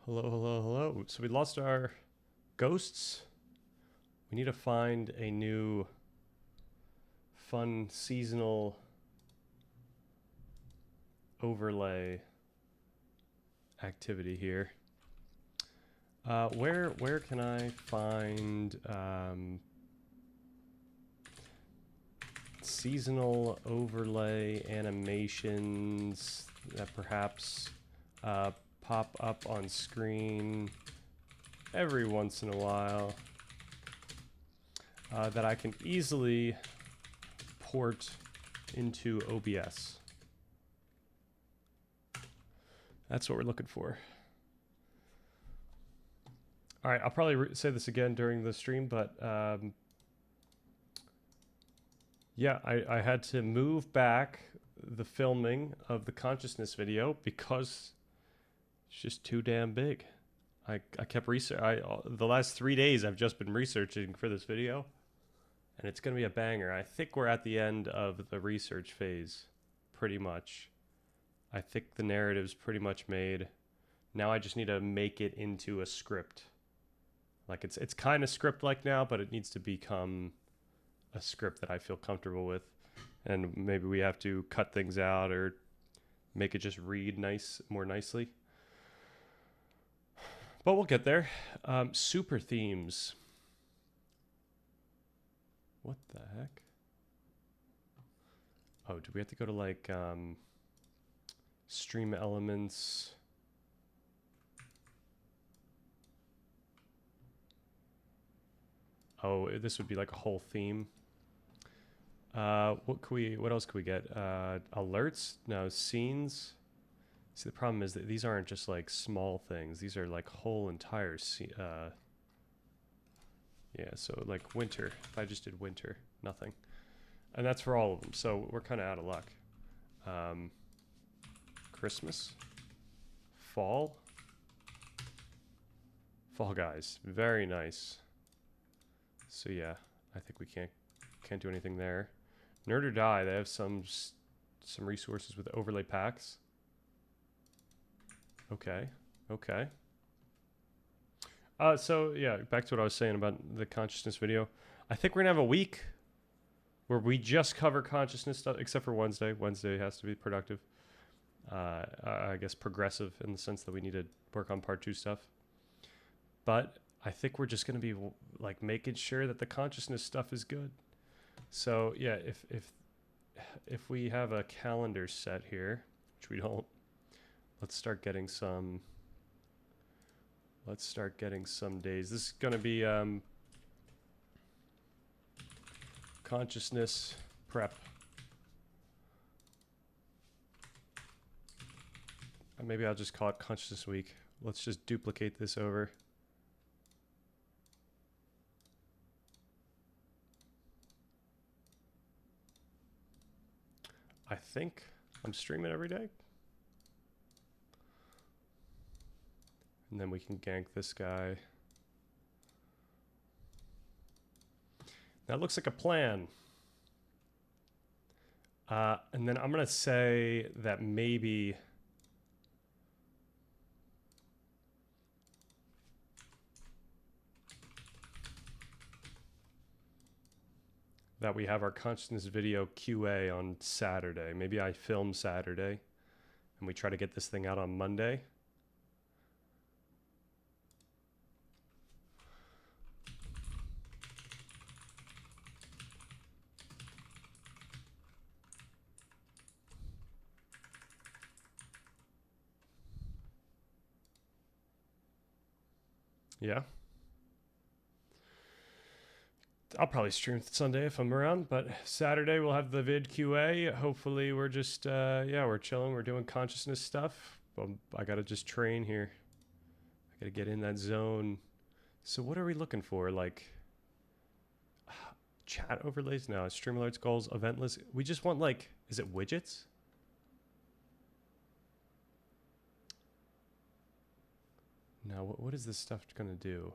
Hello, hello, hello. So we lost our ghosts. We need to find a new fun seasonal overlay activity here. Where can I find seasonal overlay animations that perhaps pop up on screen every once in a while that I can easily port into OBS? That's what we're looking for. All right, I'll probably say this again during the stream, but yeah, I had to move back the filming of the consciousness video because it's just too damn big. I kept the last 3 days I've just been researching for this video, and it's gonna be a banger. I think we're at the end of the research phase, pretty much. I think the narrative's pretty much made. Now I just need to make it into a script. Like it's kind of script-like now, but it needs to become a script that I feel comfortable with. And maybe we have to cut things out or make it just read more nicely. But we'll get there. Super themes. What the heck? Oh, do we have to go to like stream elements? Oh, this would be like a whole theme. What else could we get? Alerts? No, scenes. See, the problem is that these aren't just like small things. These are like whole entire yeah, so like winter. If I just did winter, nothing. And that's for all of them. So we're kind of out of luck. Christmas. Fall. Fall Guys. Very nice. So yeah, I think we can't do anything there. Nerd or Die, they have some resources with overlay packs. Okay, okay. So yeah, back to what I was saying about the consciousness video. I think we're gonna have a week where we just cover consciousness stuff, except for Wednesday. Wednesday has to be productive. I guess progressive in the sense that we need to work on part 2 stuff. But I think we're just gonna be like making sure that the consciousness stuff is good. So yeah, if we have a calendar set here, which we don't, let's start getting some days. This is gonna be consciousness prep. Maybe I'll just call it consciousness week. Let's just duplicate this over. I think I'm streaming every day. And then we can gank this guy. That looks like a plan. And then I'm going to say that maybe that we have our consciousness video QA on Saturday. Maybe I film Saturday and we try to get this thing out on Monday. Yeah. I'll probably stream Sunday if I'm around, but Saturday we'll have the vid QA. Hopefully we're just, yeah, we're chilling. We're doing consciousness stuff. I got to just train here. I got to get in that zone. So what are we looking for? Like chat overlays? No, stream alerts, goals, event list. We just want like, is it widgets? No, what is this stuff going to do?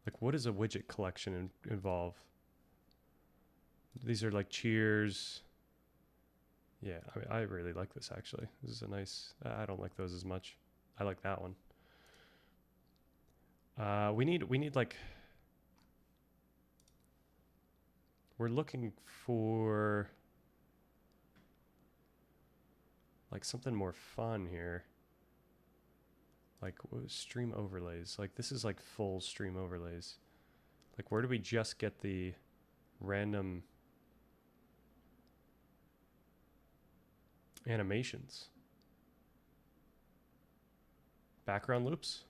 Like, what does a widget collection involve? These are like cheers. Yeah, I mean, I really like this actually. This is a nice. I don't like those as much. I like that one. We need like. We're looking for like something more fun here. Like stream overlays. Like this is like full stream overlays. Like where do we just get the random animations? Background loops?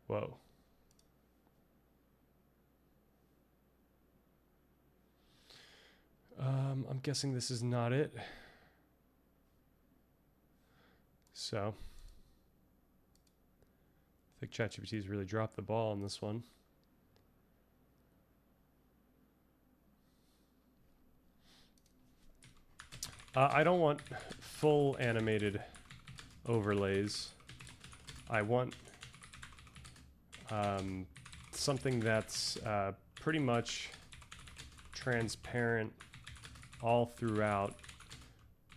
Whoa. I'm guessing this is not it. So I think ChatGPT's really dropped the ball on this one. I don't want full animated overlays. I want something that's pretty much transparent all throughout,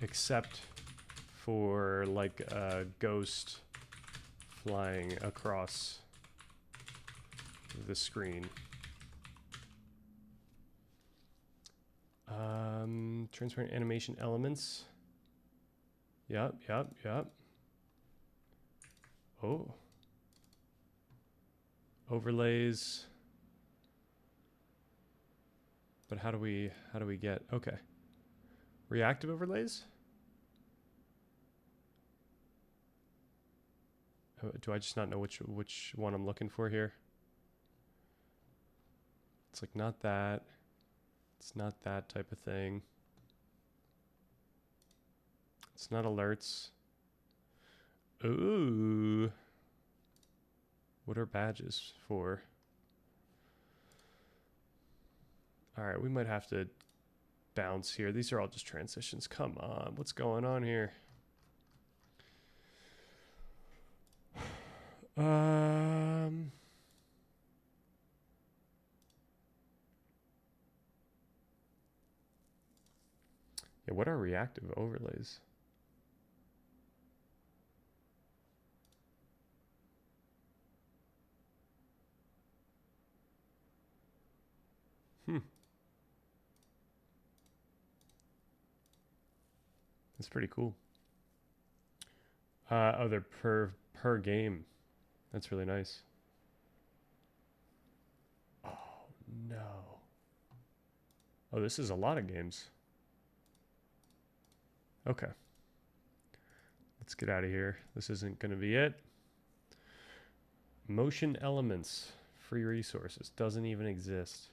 except for like a ghost flying across the screen. Transparent animation elements. Yep. Oh. Overlays. But how do we get, okay. Reactive overlays? Do I just not know which one I'm looking for here? It's like not that. It's not that type of thing. It's not alerts. Ooh. What are badges for? All right, we might have to bounce here. These are all just transitions. Come on, what's going on here? Yeah, what are reactive overlays? That's pretty cool. Oh, they're per game. That's really nice. Oh, no. Oh, this is a lot of games. Okay. Let's get out of here. This isn't going to be it. Motion elements. Free resources. Doesn't even exist.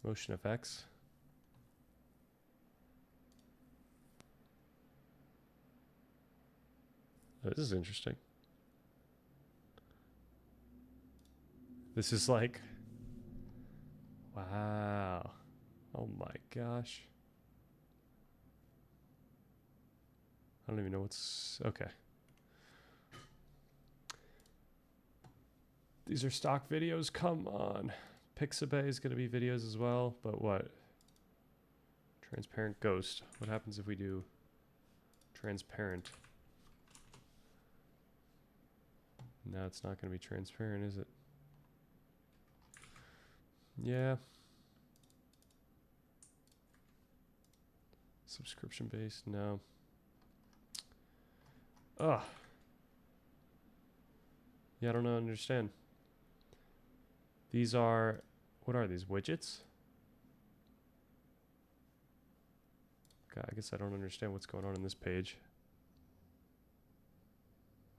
Motion effects. Oh, this is interesting. This is like, wow. Oh my gosh. I don't even know what's, okay. These are stock videos, come on. Pixabay is gonna be videos as well, but what? Transparent ghost. What happens if we do transparent? No, it's not gonna be transparent, is it? Yeah. Subscription based, no. Ugh. Yeah, I don't understand. These are, what are these, widgets? God, I guess I don't understand what's going on in this page.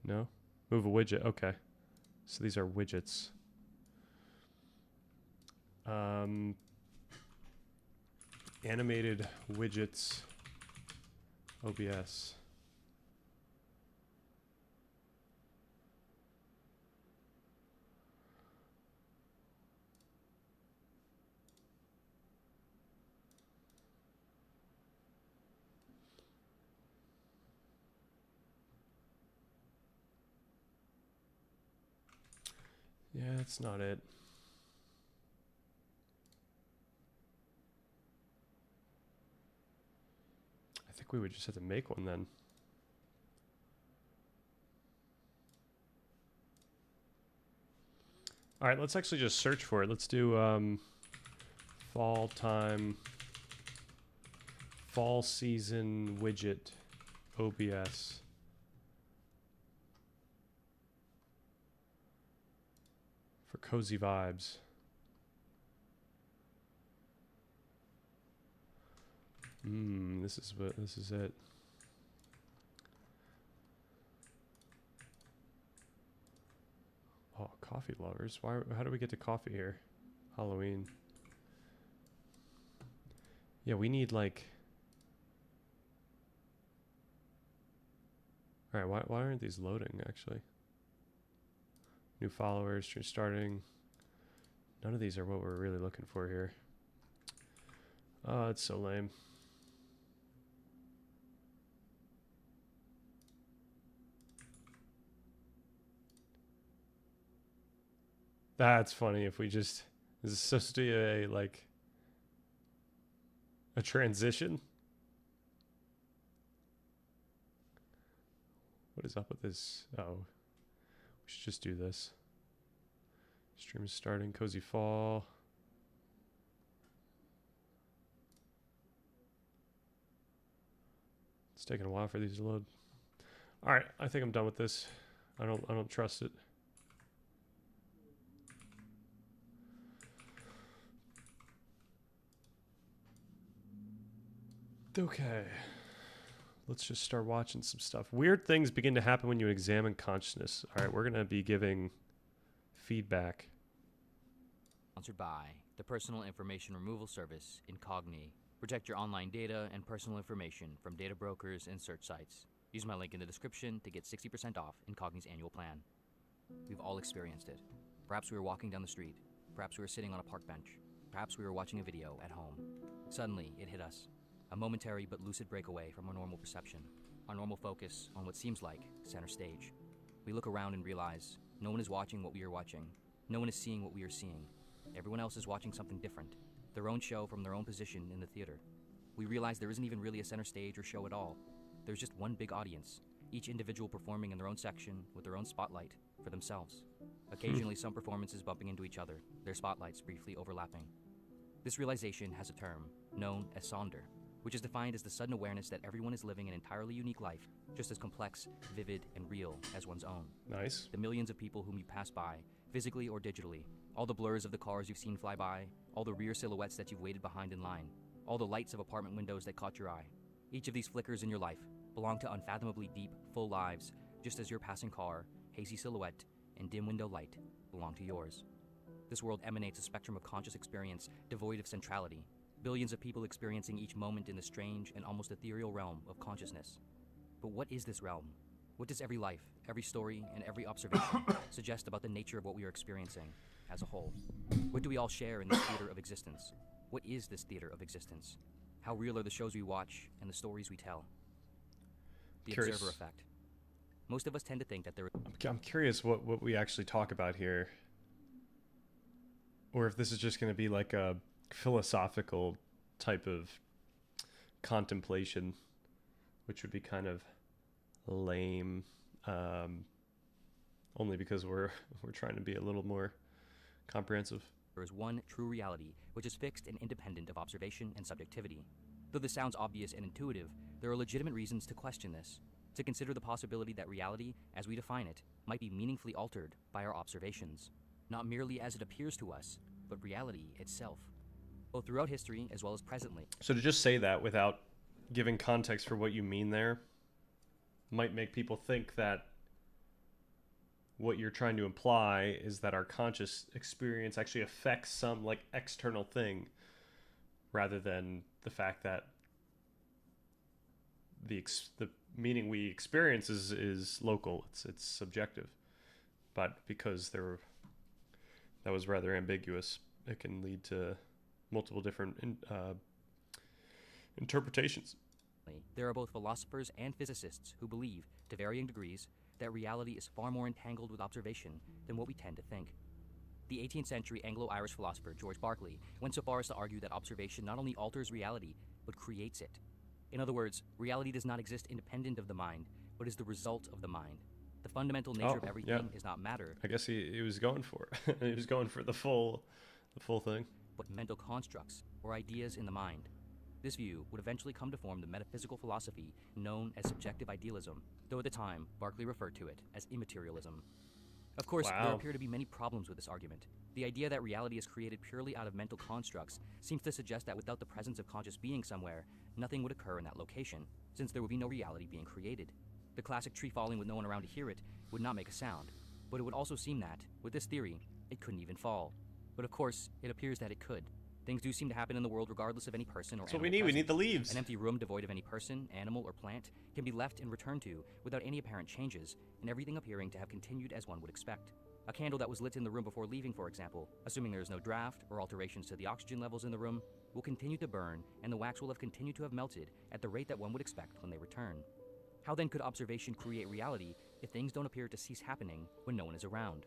No? Move a widget, okay. So these are widgets. Animated widgets, OBS. Yeah, that's not it. I think we would just have to make one then. All right, let's actually just search for it. Let's do fall time, fall season widget, OBS. For cozy vibes. This is it. Oh, coffee lovers. How do we get to coffee here? Halloween. Yeah, we need like... Alright, why aren't these loading actually? New followers, stream starting. None of these are what we're really looking for here. Oh, it's so lame. That's funny if we just... Is this supposed to be a, like... a transition? What is up with this? Oh. We should just do this. Stream is starting. Cozy fall. It's taking a while for these to load. All right, I think I'm done with this. I don't trust it. Okay. Let's just start watching some stuff. Weird things begin to happen when you examine consciousness. All right, we're going to be giving feedback. Sponsored by the Personal Information Removal Service, Incogni. Protect your online data and personal information from data brokers and search sites. Use my link in the description to get 60% off Incogni's annual plan. We've all experienced it. Perhaps we were walking down the street. Perhaps we were sitting on a park bench. Perhaps we were watching a video at home. Suddenly, it hit us. A momentary but lucid breakaway from our normal perception. Our normal focus on what seems like center stage. We look around and realize no one is watching what we are watching. No one is seeing what we are seeing. Everyone else is watching something different. Their own show from their own position in the theater. We realize there isn't even really a center stage or show at all. There's just one big audience, each individual performing in their own section with their own spotlight for themselves. Occasionally some performances bumping into each other, their spotlights briefly overlapping. This realization has a term, known as sonder, which is defined as the sudden awareness that everyone is living an entirely unique life, just as complex, vivid, and real as one's own. Nice. The millions of people whom you pass by, physically or digitally, all the blurs of the cars you've seen fly by, all the rear silhouettes that you've waited behind in line, all the lights of apartment windows that caught your eye. Each of these flickers in your life belong to unfathomably deep, full lives, just as your passing car, hazy silhouette, and dim window light belong to yours. This world emanates a spectrum of conscious experience devoid of centrality, billions of people experiencing each moment in the strange and almost ethereal realm of consciousness. But what is this realm? What does every life, every story, and every observation suggest about the nature of what we are experiencing as a whole? What do we all share in this theater of existence? What is this theater of existence? How real are the shows we watch and the stories we tell? The observer effect. Most of us tend to think that there... I'm curious what we actually talk about here. Or if this is just going to be like a philosophical type of contemplation, which would be kind of lame, only because we're trying to be a little more comprehensive. There is one true reality, which is fixed and independent of observation and subjectivity. Though this sounds obvious and intuitive, there are legitimate reasons to question this, to consider the possibility that reality, as we define it, might be meaningfully altered by our observations, not merely as it appears to us, but reality itself. Both throughout history as well as presently. So to just say that without giving context for what you mean there might make people think that what you're trying to imply is that our conscious experience actually affects some like external thing rather than the fact that the meaning we experience is local, it's subjective. But because that was rather ambiguous, it can lead to multiple different interpretations. There are both philosophers and physicists who believe, to varying degrees, that reality is far more entangled with observation than what we tend to think. The 18th century Anglo-Irish philosopher George Berkeley went so far as to argue that observation not only alters reality, but creates it. In other words, reality does not exist independent of the mind, but is the result of the mind. The fundamental nature of everything is not matter. I guess he was going for it. He was going for the full thing. But mental constructs, or ideas in the mind. This view would eventually come to form the metaphysical philosophy known as subjective idealism, though at the time, Berkeley referred to it as immaterialism. Of course, there appear to be many problems with this argument. The idea that reality is created purely out of mental constructs seems to suggest that without the presence of conscious being somewhere, nothing would occur in that location, since there would be no reality being created. The classic tree falling with no one around to hear it would not make a sound, but it would also seem that, with this theory, it couldn't even fall. But of course, it appears that it could. Things do seem to happen in the world regardless of any person or animal. That's what we need. We need the leaves. An empty room devoid of any person, animal, or plant can be left and returned to without any apparent changes, and everything appearing to have continued as one would expect. A candle that was lit in the room before leaving, for example, assuming there is no draft or alterations to the oxygen levels in the room, will continue to burn, and the wax will have continued to have melted at the rate that one would expect when they return. How then could observation create reality if things don't appear to cease happening when no one is around?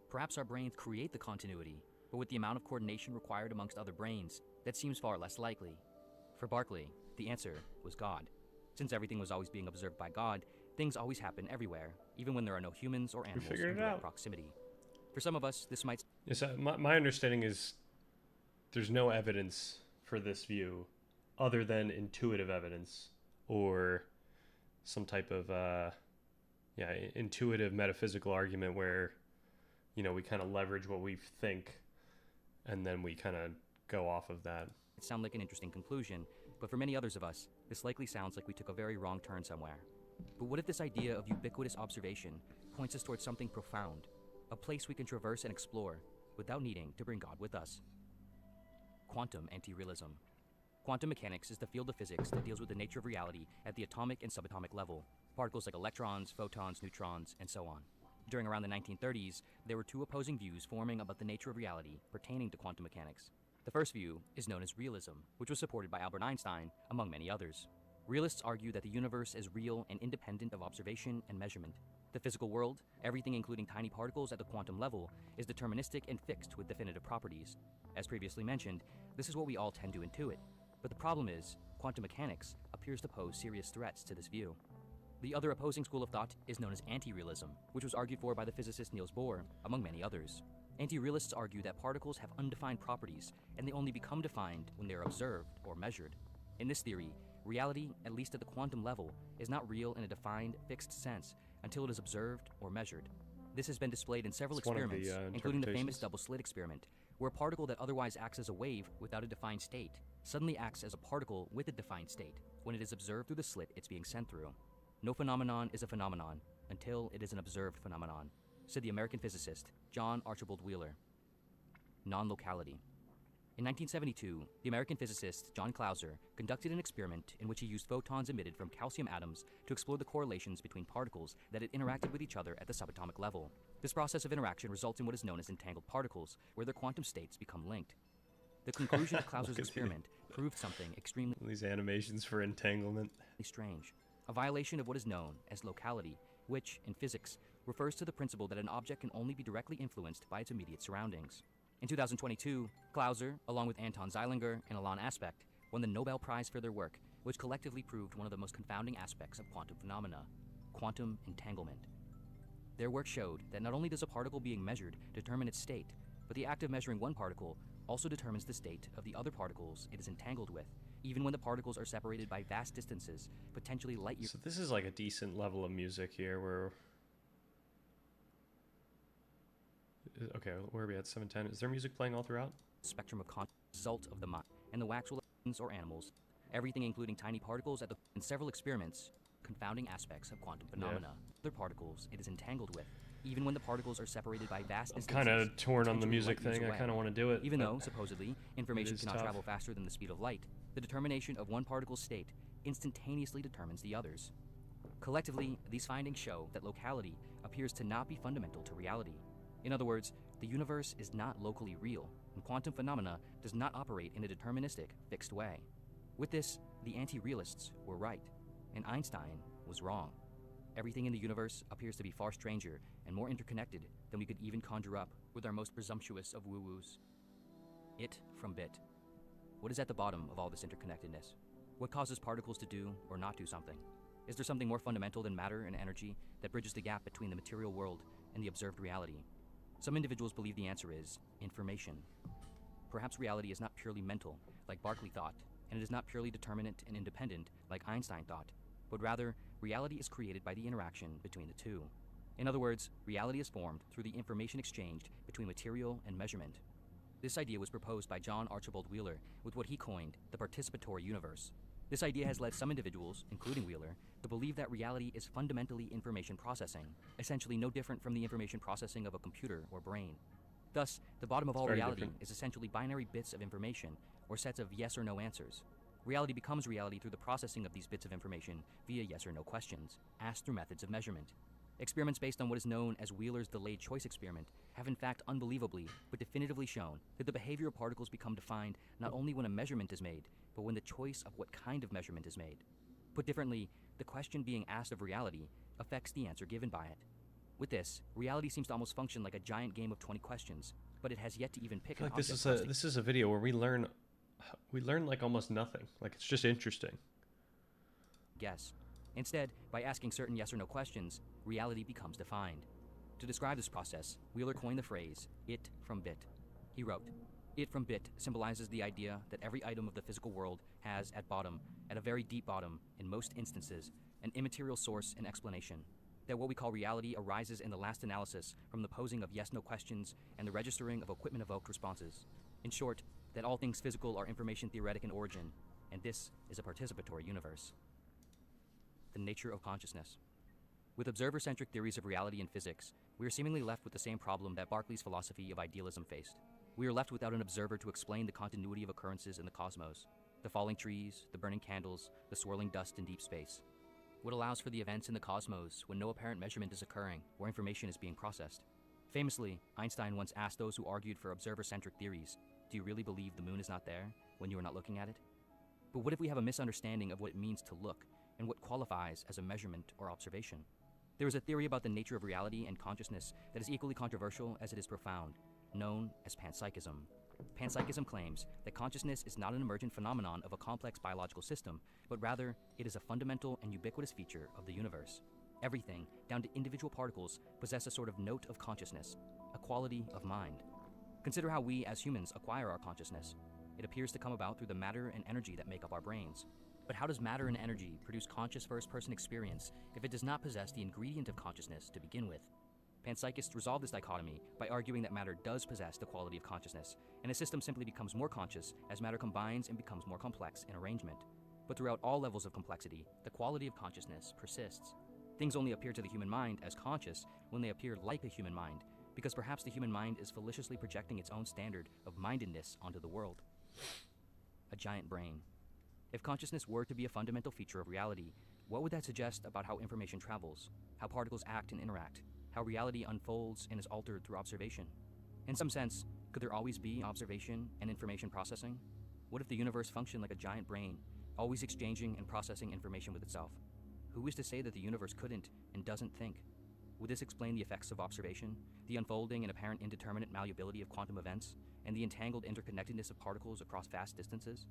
Perhaps our brains create the continuity, but with the amount of coordination required amongst other brains, that seems far less likely. For Berkeley, the answer was God. Since everything was always being observed by God, things always happen everywhere, even when there are no humans or animals in direct proximity. For some of us, this might... Yes, my understanding is there's no evidence for this view other than intuitive evidence or some type of intuitive metaphysical argument where, you know, we kind of leverage what we think and then we kind of go off of that. It sounds like an interesting conclusion, but for many others of us, this likely sounds like we took a very wrong turn somewhere. But what if this idea of ubiquitous observation points us towards something profound, a place we can traverse and explore without needing to bring God with us? Quantum anti-realism. Quantum mechanics is the field of physics that deals with the nature of reality at the atomic and subatomic level, particles like electrons, photons, neutrons, and so on. During around the 1930s, there were two opposing views forming about the nature of reality pertaining to quantum mechanics. The first view is known as realism, which was supported by Albert Einstein, among many others. Realists argue that the universe is real and independent of observation and measurement. The physical world, everything including tiny particles at the quantum level, is deterministic and fixed with definitive properties. As previously mentioned, this is what we all tend to intuit. But the problem is, quantum mechanics appears to pose serious threats to this view. The other opposing school of thought is known as anti-realism, which was argued for by the physicist Niels Bohr, among many others. Anti-realists argue that particles have undefined properties, and they only become defined when they are observed or measured. In this theory, reality, at least at the quantum level, is not real in a defined, fixed sense until it is observed or measured. This has been displayed in several experiments, including the famous double-slit experiment, where a particle that otherwise acts as a wave without a defined state suddenly acts as a particle with a defined state when it is observed through the slit it's being sent through. No phenomenon is a phenomenon until it is an observed phenomenon, said the American physicist John Archibald Wheeler. Non-locality. In 1972, the American physicist John Clauser conducted an experiment in which he used photons emitted from calcium atoms to explore the correlations between particles that had interacted with each other at the subatomic level. This process of interaction results in what is known as entangled particles, where their quantum states become linked. The conclusion of Clauser's experiment proved something extremely these animations for entanglement strange. A violation of what is known as locality, which, in physics, refers to the principle that an object can only be directly influenced by its immediate surroundings. In 2022, Clauser, along with Anton Zeilinger and Alain Aspect, won the Nobel Prize for their work, which collectively proved one of the most confounding aspects of quantum phenomena: quantum entanglement. Their work showed that not only does a particle being measured determine its state, but the act of measuring one particle also determines the state of the other particles it is entangled with, even when the particles are separated by vast distances, potentially light years. So this is like a decent level of music here where... Okay, where are we at? 710. Is there music playing all throughout? Spectrum of result of the mind, and the wax will or animals, everything including tiny particles in several experiments, confounding aspects of quantum phenomena. Other particles it is entangled with, even when the particles are separated by vast distances. I'm kind of torn on the music thing. I kind of want to do it. Even though, supposedly, information cannot travel faster than the speed of light, the determination of one particle's state instantaneously determines the others. Collectively, these findings show that locality appears to not be fundamental to reality. In other words, the universe is not locally real, and quantum phenomena does not operate in a deterministic, fixed way. With this, the anti-realists were right, and Einstein was wrong. Everything in the universe appears to be far stranger and more interconnected than we could even conjure up with our most presumptuous of woo-woos. It from bit. What is at the bottom of all this interconnectedness? What causes particles to do or not do something? Is there something more fundamental than matter and energy that bridges the gap between the material world and the observed reality? Some individuals believe the answer is information. Perhaps reality is not purely mental, like Berkeley thought, and it is not purely determinate and independent, like Einstein thought, but rather, reality is created by the interaction between the two. In other words, reality is formed through the information exchanged between material and measurement. This idea was proposed by John Archibald Wheeler with what he coined the participatory universe. This idea has led some individuals, including Wheeler, to believe that reality is fundamentally information processing, essentially no different from the information processing of a computer or brain. Thus, the bottom of all reality is essentially binary bits of information, or sets of yes or no answers. Reality becomes reality through the processing of these bits of information via yes or no questions, asked through methods of measurement. Experiments based on what is known as Wheeler's delayed choice experiment have in fact unbelievably but definitively shown that the behavior of particles become defined not only when a measurement is made, but when the choice of what kind of measurement is made. Put differently, the question being asked of reality affects the answer given by it. With this, reality seems to almost function like a giant game of 20 questions, but it has yet to even pick an object. This is a video where we learn like almost nothing. Like, it's just interesting. Guess. Instead, by asking certain yes or no questions, reality becomes defined. To describe this process, Wheeler coined the phrase, it from bit. He wrote, "It from bit symbolizes the idea that every item of the physical world has, at bottom, at a very deep bottom, in most instances, an immaterial source and explanation. That what we call reality arises in the last analysis from the posing of yes-no questions and the registering of equipment-evoked responses. In short, that all things physical are information theoretic in origin, and this is a participatory universe." The nature of consciousness. With observer-centric theories of reality in physics, we are seemingly left with the same problem that Berkeley's philosophy of idealism faced. We are left without an observer to explain the continuity of occurrences in the cosmos, the falling trees, the burning candles, the swirling dust in deep space. What allows for the events in the cosmos when no apparent measurement is occurring or information is being processed? Famously, Einstein once asked those who argued for observer-centric theories, "Do you really believe the moon is not there when you are not looking at it?" But what if we have a misunderstanding of what it means to look and what qualifies as a measurement or observation? There is a theory about the nature of reality and consciousness that is equally controversial as it is profound, known as panpsychism. Panpsychism claims that consciousness is not an emergent phenomenon of a complex biological system, but rather it is a fundamental and ubiquitous feature of the universe. Everything, down to individual particles, possess a sort of note of consciousness, a quality of mind. Consider how we as humans acquire our consciousness. It appears to come about through the matter and energy that make up our brains. But how does matter and energy produce conscious first-person experience if it does not possess the ingredient of consciousness to begin with? Panpsychists resolve this dichotomy by arguing that matter does possess the quality of consciousness, and a system simply becomes more conscious as matter combines and becomes more complex in arrangement. But throughout all levels of complexity, the quality of consciousness persists. Things only appear to the human mind as conscious when they appear like a human mind, because perhaps the human mind is felicitously projecting its own standard of mindedness onto the world. A giant brain. If consciousness were to be a fundamental feature of reality, what would that suggest about how information travels, how particles act and interact, how reality unfolds and is altered through observation? In some sense, could there always be observation and information processing? What if the universe functioned like a giant brain, always exchanging and processing information with itself? Who is to say that the universe couldn't and doesn't think? Would this explain the effects of observation, the unfolding and apparent indeterminate malleability of quantum events, and the entangled interconnectedness of particles across vast distances?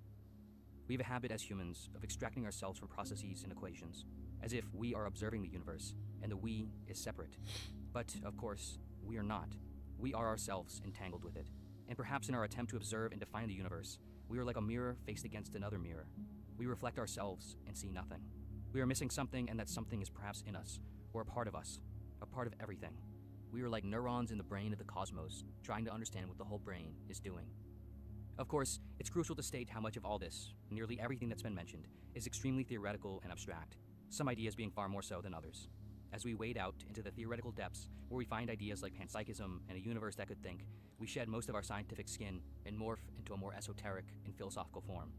We have a habit as humans of extracting ourselves from processes and equations, as if we are observing the universe, and the we is separate. But, of course, we are not. We are ourselves entangled with it. And perhaps in our attempt to observe and define the universe, we are like a mirror faced against another mirror. We reflect ourselves and see nothing. We are missing something, and that something is perhaps in us, or a part of us, a part of everything. We are like neurons in the brain of the cosmos, trying to understand what the whole brain is doing. Of course, it's crucial to state how much of all this, nearly everything that's been mentioned, is extremely theoretical and abstract, some ideas being far more so than others. As we wade out into the theoretical depths where we find ideas like panpsychism and a universe that could think, we shed most of our scientific skin and morph into a more esoteric and philosophical form.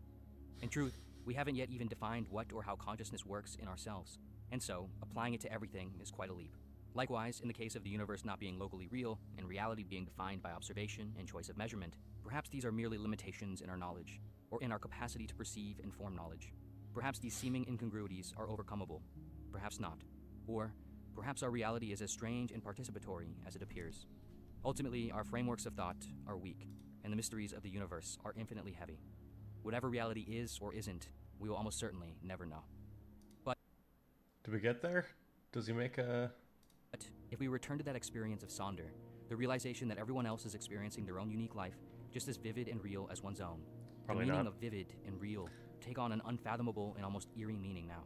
In truth, we haven't yet even defined what or how consciousness works in ourselves, and so, applying it to everything is quite a leap. Likewise, in the case of the universe not being locally real and reality being defined by observation and choice of measurement, perhaps these are merely limitations in our knowledge, or in our capacity to perceive and form knowledge. Perhaps these seeming incongruities are overcomable, perhaps not. Or, perhaps our reality is as strange and participatory as it appears. Ultimately, our frameworks of thought are weak, and the mysteries of the universe are infinitely heavy. Whatever reality is or isn't, we will almost certainly never know. Did we get there? Does he make a... But if we return to that experience of Sonder, the realization that everyone else is experiencing their own unique life, just as vivid and real as one's own, Probably the meaning not. of vivid and real take on an unfathomable and almost eerie meaning now.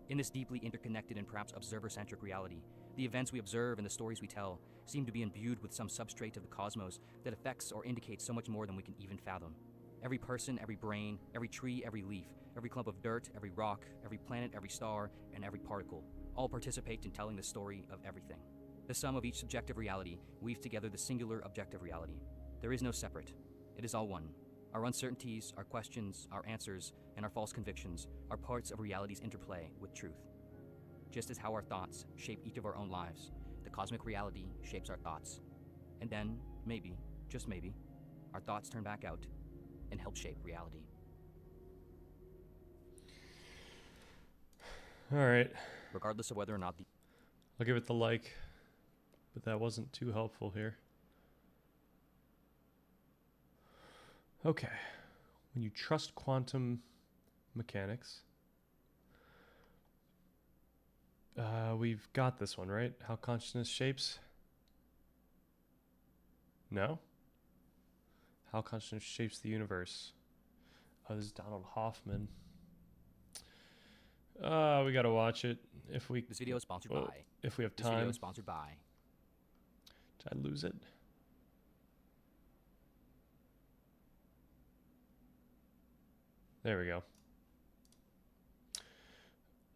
In this deeply interconnected and perhaps observer-centric reality, the events we observe and the stories we tell seem to be imbued with some substrate of the cosmos that affects or indicates so much more than we can even fathom. Every person, every brain, every tree, every leaf, every clump of dirt, every rock, every planet, every star, and every particle all participate in telling the story of everything. The sum of each subjective reality weaves together the singular objective reality. There is no separate. It is all one. Our uncertainties, our questions, our answers, and our false convictions are parts of reality's interplay with truth. Just as how our thoughts shape each of our own lives, the cosmic reality shapes our thoughts. And then, maybe, just maybe, our thoughts turn back out and help shape reality. All right. Regardless of whether or not the I'll give it the like, but that wasn't too helpful here. Okay. When you trust quantum mechanics, we've got this one, right? How consciousness shapes? No? How consciousness shapes the universe. Oh, this is Donald Hoffman. We gotta watch it if we. This video is sponsored well, by. If we have This video time. is sponsored by. Did I lose it? There we go.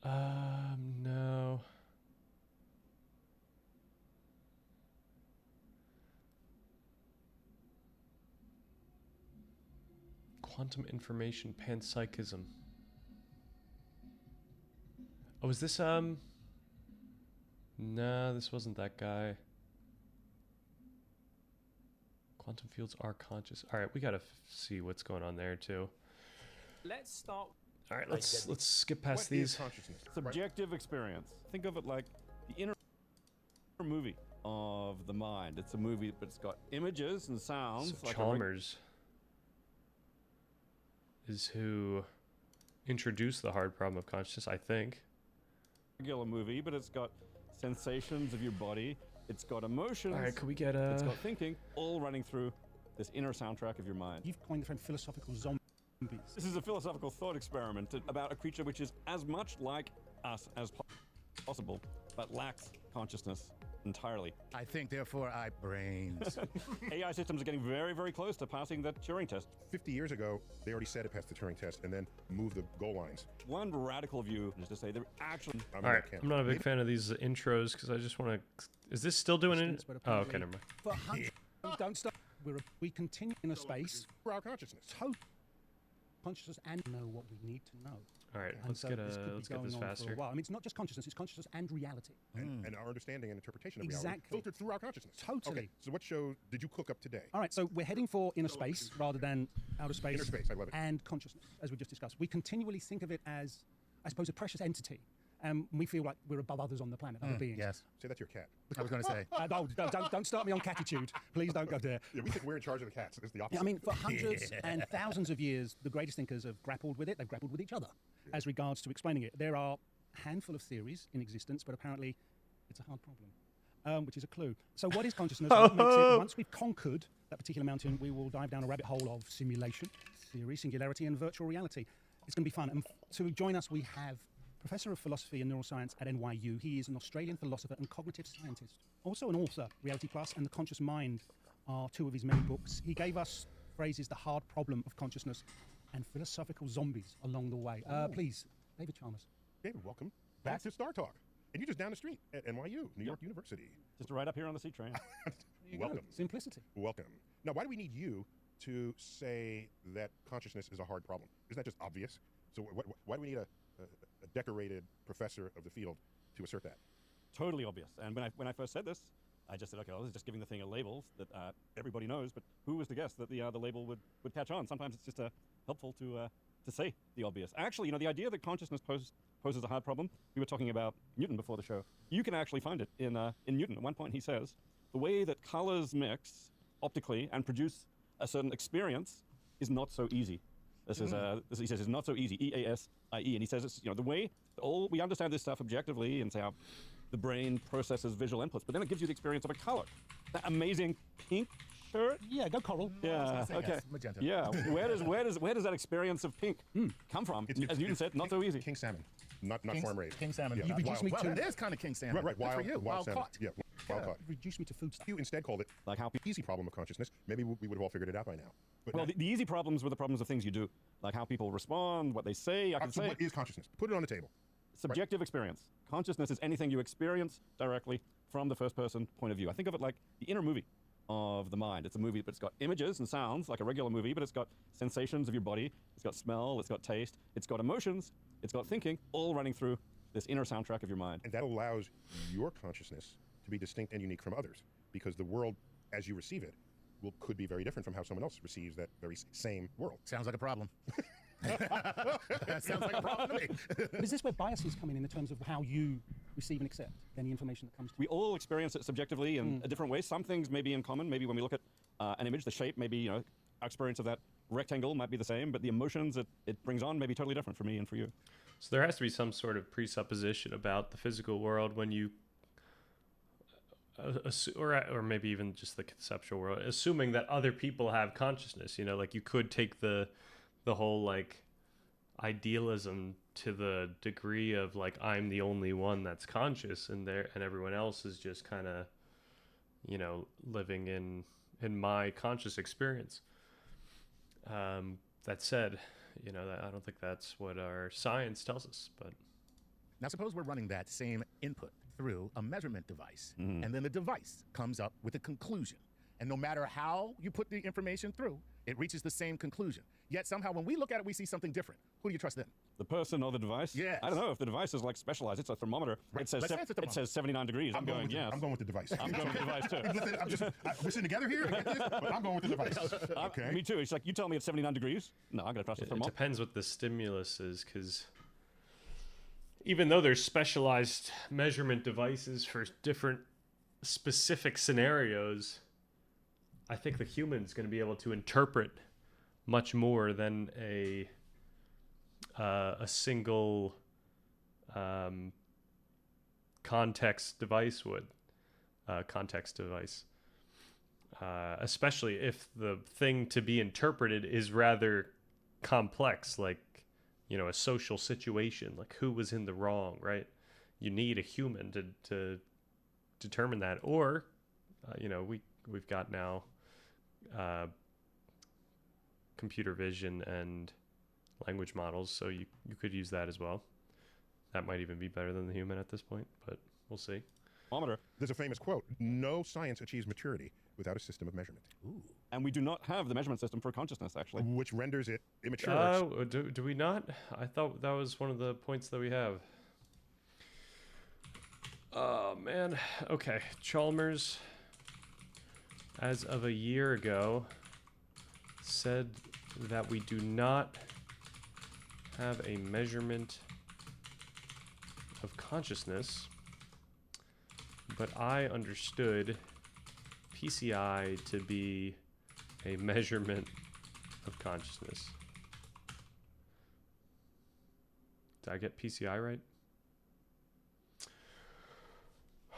No. Quantum information panpsychism. Oh, is this, No, this wasn't that guy. Quantum fields are conscious. All right, we gotta see what's going on there too. Let's start. All right, let's skip past What is these. consciousness? Subjective experience. Think of it like the inner movie of the mind. It's a movie, but it's got images and sounds. So like Chalmers is who introduced the hard problem of consciousness, I think. regular movie, but it's got sensations of your body. It's got emotions. All right, could we get It's got thinking, all running through this inner soundtrack of your mind. You've coined the term philosophical zombies. This is a philosophical thought experiment about a creature which is as much like us as possible, but lacks consciousness entirely. I think, therefore, I brains. AI systems are getting very, very close to passing the Turing test. 50 years ago, they already said it passed the Turing test and then moved the goal lines. One radical view is to say they're actually I'm in All right, that camp. I'm not a big fan of these intros because I just want to. Is this still doing it? Distance, but Oh, okay, apparently- never mind. For hundreds, don't stop. We continue in a space. For our consciousness. Total consciousness and know what we need to know. All right, And let's so get this could be this going on for a faster. while. I mean, it's not just consciousness; it's consciousness and reality. And our understanding and interpretation of reality Exactly. filtered through our consciousness. Totally. Okay, so what show did you cook up today? All right, so we're heading for inner space rather than outer space. Inner space, I love it. And consciousness, as we just discussed. We continually think of it as, I suppose, a precious entity. We feel like we're above others on the planet, other beings. Yes, Say that to your cat. I was going to say. Don't start me on catitude. Please don't go there. Yeah, we think we're in charge of the cats. It's the opposite. Yeah, I mean, for hundreds and thousands of years, the greatest thinkers have grappled with it. They've grappled with each other as regards to explaining it. There are a handful of theories in existence, but apparently it's a hard problem, which is a clue. So what is consciousness? What makes it, once we've conquered that particular mountain, we will dive down a rabbit hole of simulation, theory, singularity, and virtual reality. It's going to be fun. And to join us, we have Professor of Philosophy and Neuroscience at NYU. He is an Australian philosopher and cognitive scientist. Also an author. Reality Plus and The Conscious Mind are two of his many books. He gave us phrases, the hard problem of consciousness and philosophical zombies along the way. Please, David Chalmers. David, welcome back to Star Talk. And you're just down the street at NYU, New York University. just right up here on the C train. There you Welcome. go. Simplicity. Welcome. Now, why do we need you to say that consciousness is a hard problem? Isn't that just obvious? So why do we need a decorated professor of the field to assert that? Totally obvious. And when I first said this, I just said, okay, well, this is just giving the thing a label that everybody knows. But who was to guess that the label would catch on? Sometimes it's just helpful to say the obvious. Actually, the idea that consciousness poses a hard problem. We were talking about Newton before the show. You can actually find it in Newton. At one point, he says the way that colors mix optically and produce a certain experience is not so easy. This is he says it's not so easy. EASIE, and he says it's the way all we understand this stuff objectively and say how the brain processes visual inputs, but then it gives you the experience of a color. That amazing pink shirt. Yeah, go coral. Yeah. say Okay. yes, magenta. Yeah. Where does that experience of pink come from? As Newton said, not so easy. King salmon, not farm raised. King salmon. Yeah. You reduced me well, to that is kind of king salmon. Right. Good for you. Wild salmon. caught. Yeah. Wild caught. Reduce me to food stuff. You instead called it Like how easy problem of consciousness. Maybe we would have all figured it out by now. But well, the easy problems were the problems of things you do, like how people respond, what they say. I can so say what is consciousness? Put it on the table. subjective experience. Consciousness is anything you experience directly from the first person point of view. I think of it like the inner movie of the mind. It's a movie, but it's got images and sounds like a regular movie, but it's got sensations of your body, it's got smell, it's got taste, it's got emotions, it's got thinking, all running through this inner soundtrack of your mind. And that allows your consciousness to be distinct and unique from others, because the world as you receive it could be very different from how someone else receives that very same world. Sounds like a problem. That sounds like a problem to me. But is this where biases come in terms of how you receive and accept any information that comes to We all experience it subjectively in a different way. Some things may be in common. Maybe when we look at an image, the shape, maybe our experience of that rectangle might be the same, but the emotions it brings on may be totally different for me and for you. So there has to be some sort of presupposition about the physical world when you, or maybe even just the conceptual world, assuming that other people have consciousness. Like you could take the whole like idealism to the degree of like I'm the only one that's conscious, and everyone else is just kind of, living in my conscious experience. That said, I don't think that's what our science tells us, but. Now, suppose we're running that same input through a measurement device, and then the device comes up with a conclusion. And no matter how you put the information through, it reaches the same conclusion. Yet somehow when we look at it, we see something different. Who do you trust then? The person or the device? Yes. I don't know if the device is like specialized. It's a thermometer. Right. It says Let's say it's a it says 79 degrees. I'm going yes. I'm going with the device. I'm going with the device too. Listen, we're sitting together here, I get this, but I'm going with the device. Okay. Me too. It's like you tell me it's 79 degrees. No, I'm gonna trust the It thermometer. depends what the stimulus is, because even though there's specialized measurement devices for different specific scenarios, I think the human's going to be able to interpret much more than a single context device would. Context device. Especially if the thing to be interpreted is rather complex, like, a social situation, like who was in the wrong, right? You need a human to determine that. Or, we've got now computer vision and language models, so you could use that as well. That might even be better than the human at this point, but we'll see. Thermometer. There's a famous quote: "No science achieves maturity without a system of measurement," And we do not have the measurement system for consciousness, actually. which renders it immature. Do we not? I thought that was one of the points that we have. Oh, man. Okay. Chalmers, as of a year ago, said that we do not have a measurement of consciousness, but I understood PCI to be a measurement of consciousness. Did I get PCI right?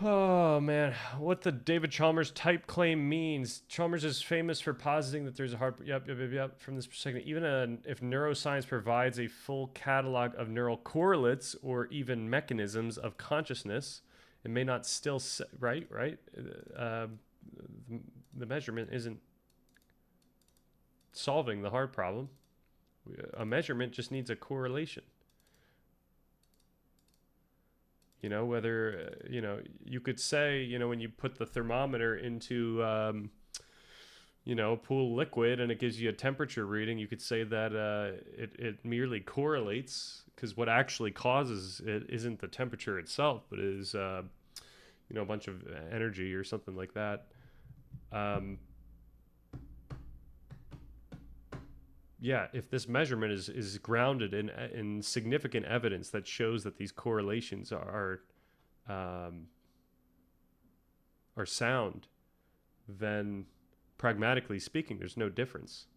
Oh man, what the David Chalmers type claim means. Chalmers is famous for positing that there's a hard. Yep. From this perspective, even if neuroscience provides a full catalog of neural correlates or even mechanisms of consciousness, it may not still right. The measurement isn't solving the hard problem. A measurement just needs a correlation. Whether, you could say, when you put the thermometer into, a pool liquid and it gives you a temperature reading, you could say that it merely correlates, because what actually causes it isn't the temperature itself, but is, a bunch of energy or something like that. Yeah, if this measurement is grounded in significant evidence that shows that these correlations are sound, then pragmatically speaking, there's no difference.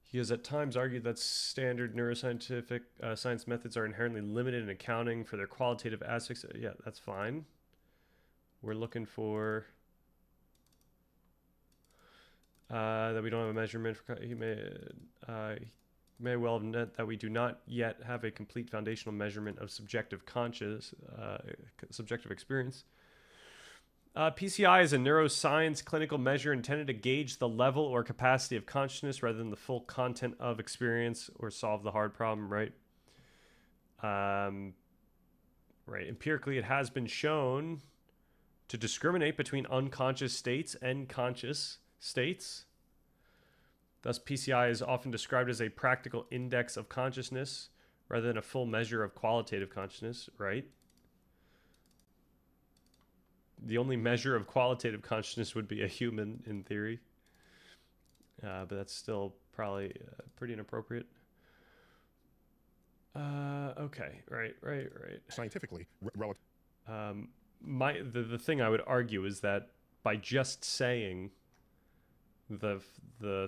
He has at times argued that standard neuroscientific science methods are inherently limited in accounting for their qualitative aspects. Yeah, that's fine. We're looking for that we don't have a measurement for. He may well have meant that we do not yet have a complete foundational measurement of subjective subjective experience. PCI is a neuroscience clinical measure intended to gauge the level or capacity of consciousness rather than the full content of experience or solve the hard problem, right? Right. Empirically, it has been shown to discriminate between unconscious states and conscious states. Thus, PCI is often described as a practical index of consciousness rather than a full measure of qualitative consciousness, right? The only measure of qualitative consciousness would be a human, in theory. But that's still probably pretty inappropriate. Okay, right. Scientifically, relative. The thing I would argue is that by just saying the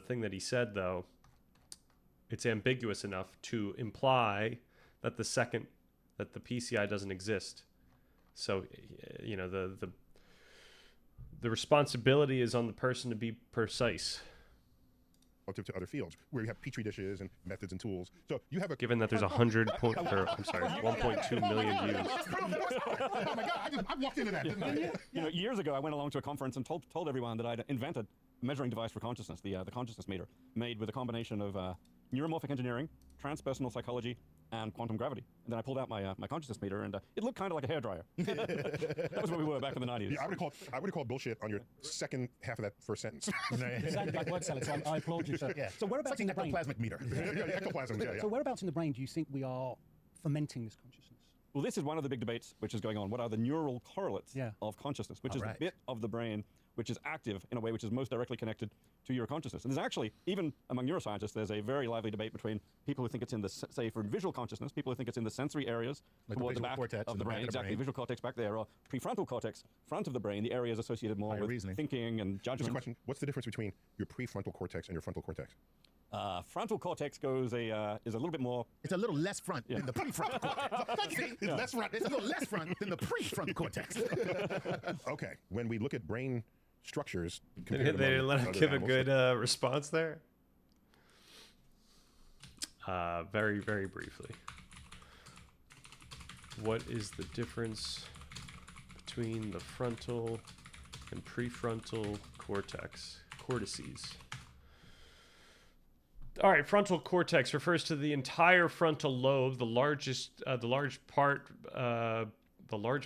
thing that he said, though, it's ambiguous enough to imply that the PCI doesn't exist. So, you know, the responsibility is on the person to be precise. Relative to other fields where you have petri dishes and methods and tools. So you have a given that there's 1.2 million views. Oh my God! I walked into that, didn't I? You know, years ago, I went along to a conference and told everyone that I'd invented a measuring device for consciousness, the consciousness meter, made with a combination of neuromorphic engineering, transpersonal psychology, and quantum gravity. And then I pulled out my consciousness meter, and it looked kind of like a hairdryer. That was where we were back in the 90s. Yeah, I would have called bullshit on your second half of that first sentence. Exactly like word salad, so I applaud you, sir. Yeah. So whereabouts It's in like the an brain? ectoplasmic meter. Ectoplasm, yeah. So whereabouts in the brain do you think we are fermenting this consciousness? Well, this is one of the big debates which is going on. What are the neural correlates of consciousness, which is the bit of the brain which is active in a way which is most directly connected to your consciousness? And there's actually, even among neuroscientists, there's a very lively debate between people who think it's in the, say, for visual consciousness, people who think it's in the sensory areas Like toward the visual back cortex of in the the back brain, of the exactly, brain. visual cortex back there, or prefrontal cortex, front of the brain, the areas associated more Higher with reasoning. thinking and Just a judgment. question: what's the difference between your prefrontal cortex and your frontal cortex? Frontal cortex is a little bit more. It's a little less front than the prefrontal cortex. See? It's less front. It's a little less front than the prefrontal cortex. Okay, when we look at brain structures, They compared didn't among let him other give a animals, good response there. Very, very briefly. What is the difference between the frontal and prefrontal cortices? All right, frontal cortex refers to the entire frontal lobe, the large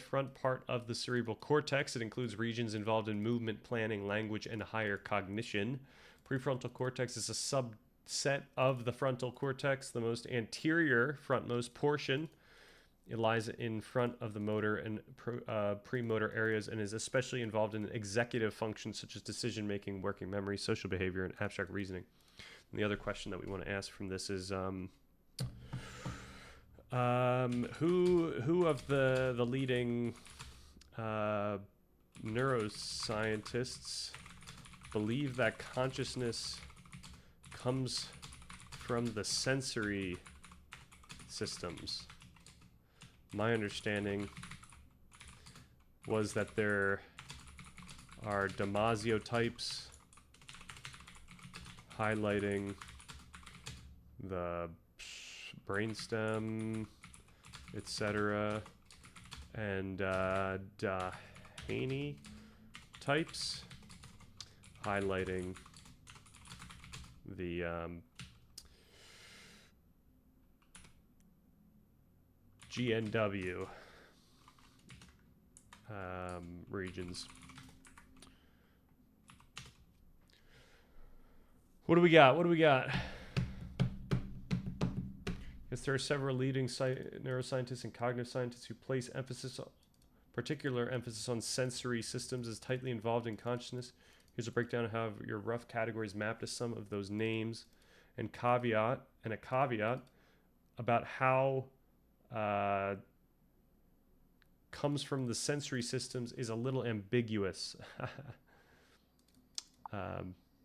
front part of the cerebral cortex. It includes regions involved in movement, planning, language, and higher cognition. Prefrontal cortex is a subset of the frontal cortex, the most anterior frontmost portion. It lies in front of the motor and premotor areas and is especially involved in executive functions such as decision-making, working memory, social behavior, and abstract reasoning. And the other question that we want to ask from this is, who of the leading neuroscientists believe that consciousness comes from the sensory systems? My understanding was that there are Damasio types highlighting the brainstem, etc., and Haney types highlighting the GNW regions. What do we got? Yes, there are several leading neuroscientists and cognitive scientists who place particular emphasis on sensory systems as tightly involved in consciousness. Here's a breakdown of how your rough categories map to some of those names, and a caveat about how comes from the sensory systems is a little ambiguous.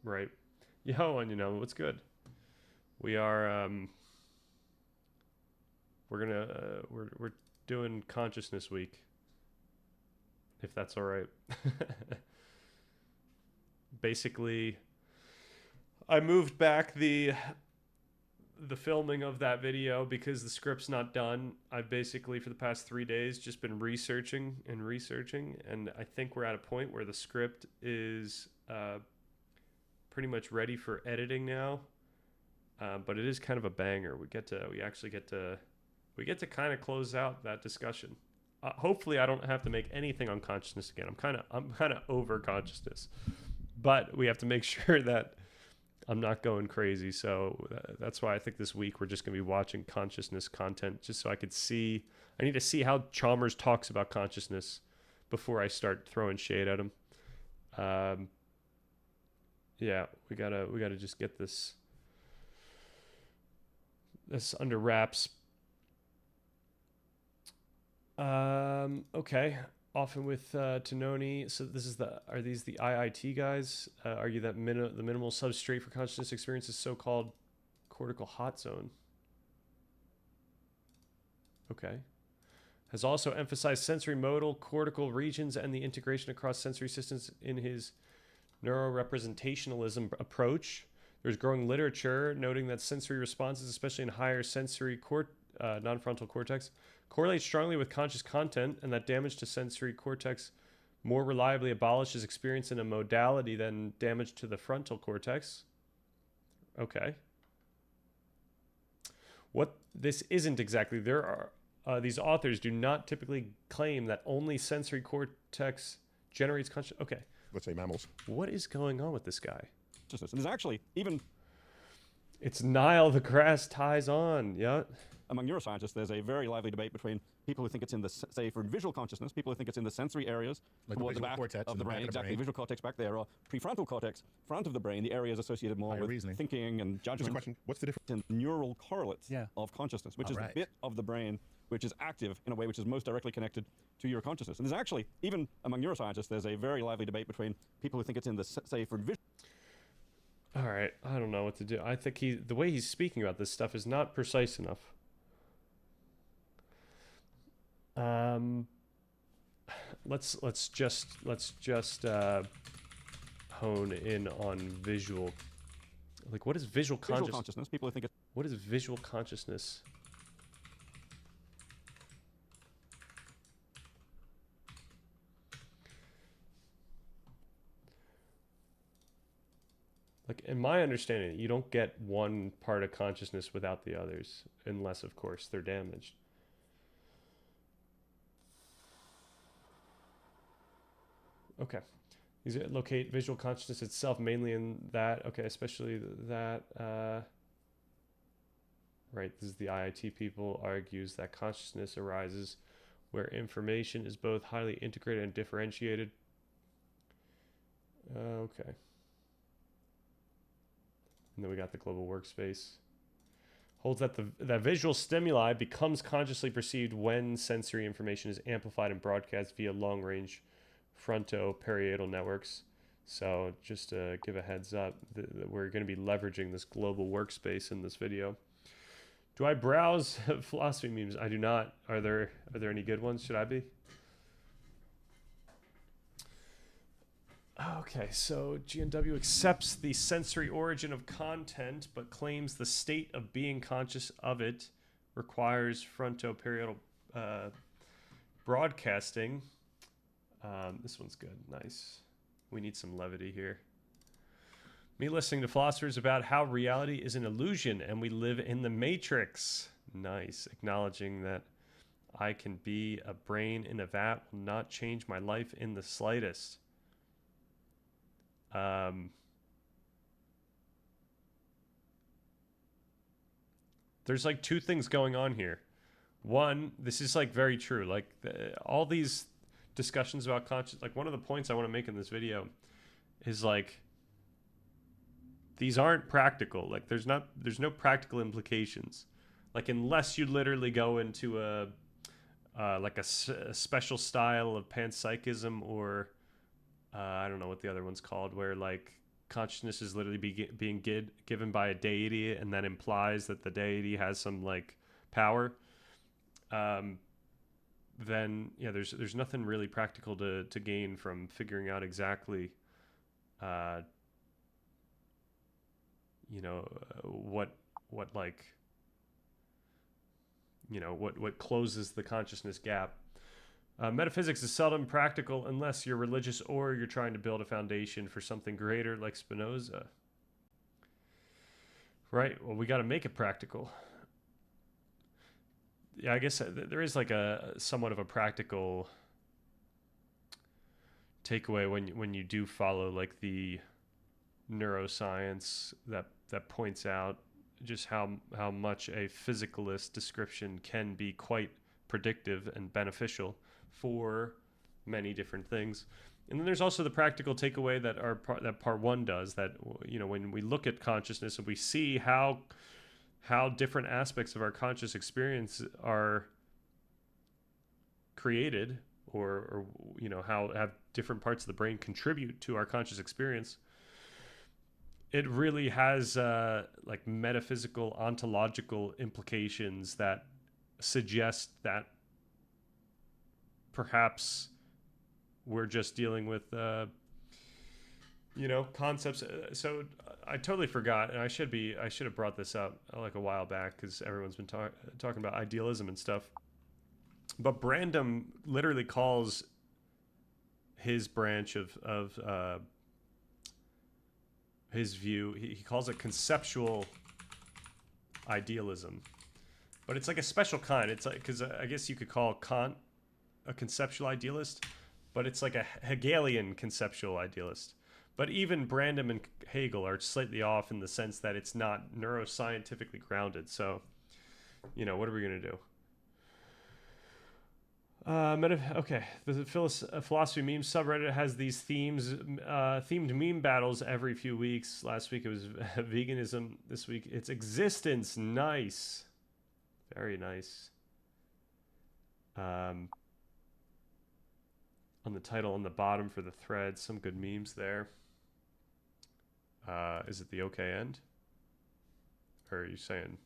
Right. Yo, and you know, what's good? We are, we're doing Consciousness Week, if that's all right. Basically, I moved back the filming of that video because the script's not done. I've basically, for the past 3 days, just been researching, and I think we're at a point where the script is pretty much ready for editing now. But it is kind of a banger. We actually get to kind of close out that discussion. Hopefully, I don't have to make anything on consciousness again. I'm kind of over consciousness, but we have to make sure that I'm not going crazy. So that's why I think this week we're just going to be watching consciousness content, just so I could see. I need to see how Chalmers talks about consciousness before I start throwing shade at him. Yeah, we gotta just get this under wraps. Okay. Often with Tononi. So are these the IIT guys? Argue that the minimal substrate for consciousness experience is so-called cortical hot zone. Okay. Has also emphasized sensory modal cortical regions and the integration across sensory systems in his neurorepresentationalism approach. There's growing literature noting that sensory responses, especially in higher sensory non-frontal cortex, correlate strongly with conscious content, and that damage to sensory cortex more reliably abolishes experience in a modality than damage to the frontal cortex. Okay. What this isn't exactly, these authors do not typically claim that only sensory cortex generates conscious. Okay. Let's say mammals. What is going on with this guy? And there's actually, even It's Nile the grass ties on. Yeah. among neuroscientists, there's a very lively debate between people who think it's in the, say, for visual consciousness, people who think it's in the sensory areas Like toward the visual back cortex of in the the back brain, of the exactly, brain. visual cortex back there, or prefrontal cortex, front of the brain, the areas associated more Higher with reasoning. thinking and Just a judgment, question. What's the difference? and neural correlates Yeah. of consciousness, which All is right. the bit of the brain which is active in a way which is most directly connected to your consciousness. And there's actually, even among neuroscientists, there's a very lively debate between people who think it's in the, say, for visual. All right. I don't know what to do. I think the way he's speaking about this stuff is not precise enough. Let's just hone in on visual. Like, what is visual Visual consciousness, people who think it's What is visual consciousness? Like, in my understanding, you don't get one part of consciousness without the others, unless, of course, they're damaged. Okay. These locate visual consciousness itself mainly in that. Okay, especially that. Right, this is the IIT people argues that consciousness arises where information is both highly integrated and differentiated. Okay. And then we got the global workspace. Holds that that visual stimuli becomes consciously perceived when sensory information is amplified and broadcast via long-range frontoparietal networks. So just to give a heads up, we're going to be leveraging this global workspace in this video. Do I browse philosophy memes? I do not. Are there any good ones? Should I be? Okay, so GNW accepts the sensory origin of content, but claims the state of being conscious of it requires frontoparietal broadcasting. This one's good. Nice. We need some levity here. Me listening to philosophers about how reality is an illusion and we live in the matrix. Nice. Acknowledging that I can be a brain in a vat will not change my life in the slightest. There's like two things going on here. One, this is like very true. Like all these discussions about conscious, like one of the points I want to make in this video is like, these aren't practical. Like there's no practical implications. Like unless you literally go into like a special style of panpsychism, or I don't know what the other one's called, where like consciousness is literally being given by a deity, and that implies that the deity has some like power. Then yeah, there's nothing really practical to gain from figuring out exactly, what like, what closes the consciousness gap. Metaphysics is seldom practical unless you're religious or you're trying to build a foundation for something greater, like Spinoza. Right. Well, we got to make it practical. Yeah, I guess there is like a somewhat of a practical takeaway when you do follow like the neuroscience that points out just how much a physicalist description can be quite predictive and beneficial for many different things. And then there's also the practical takeaway that part one does, that when we look at consciousness and we see how different aspects of our conscious experience are created, or how have different parts of the brain contribute to our conscious experience, it really has like metaphysical, ontological implications that suggest that perhaps we're just dealing with concepts. So I totally forgot, and I should have brought this up like a while back, because everyone's been talking about idealism and stuff. But Brandom literally calls his branch of his view, he calls it conceptual idealism, but it's like a special kind. It's like, because I guess you could call Kant a conceptual idealist, but it's like a Hegelian conceptual idealist. But even Brandom and Hegel are slightly off in the sense that it's not neuroscientifically grounded. So, what are we going to do? Okay, the philosophy meme subreddit has these themed meme battles every few weeks. Last week it was veganism. This week it's existence. Nice, very nice. On the title on the bottom for the thread, some good memes there. Is it the okay end? Or are you saying?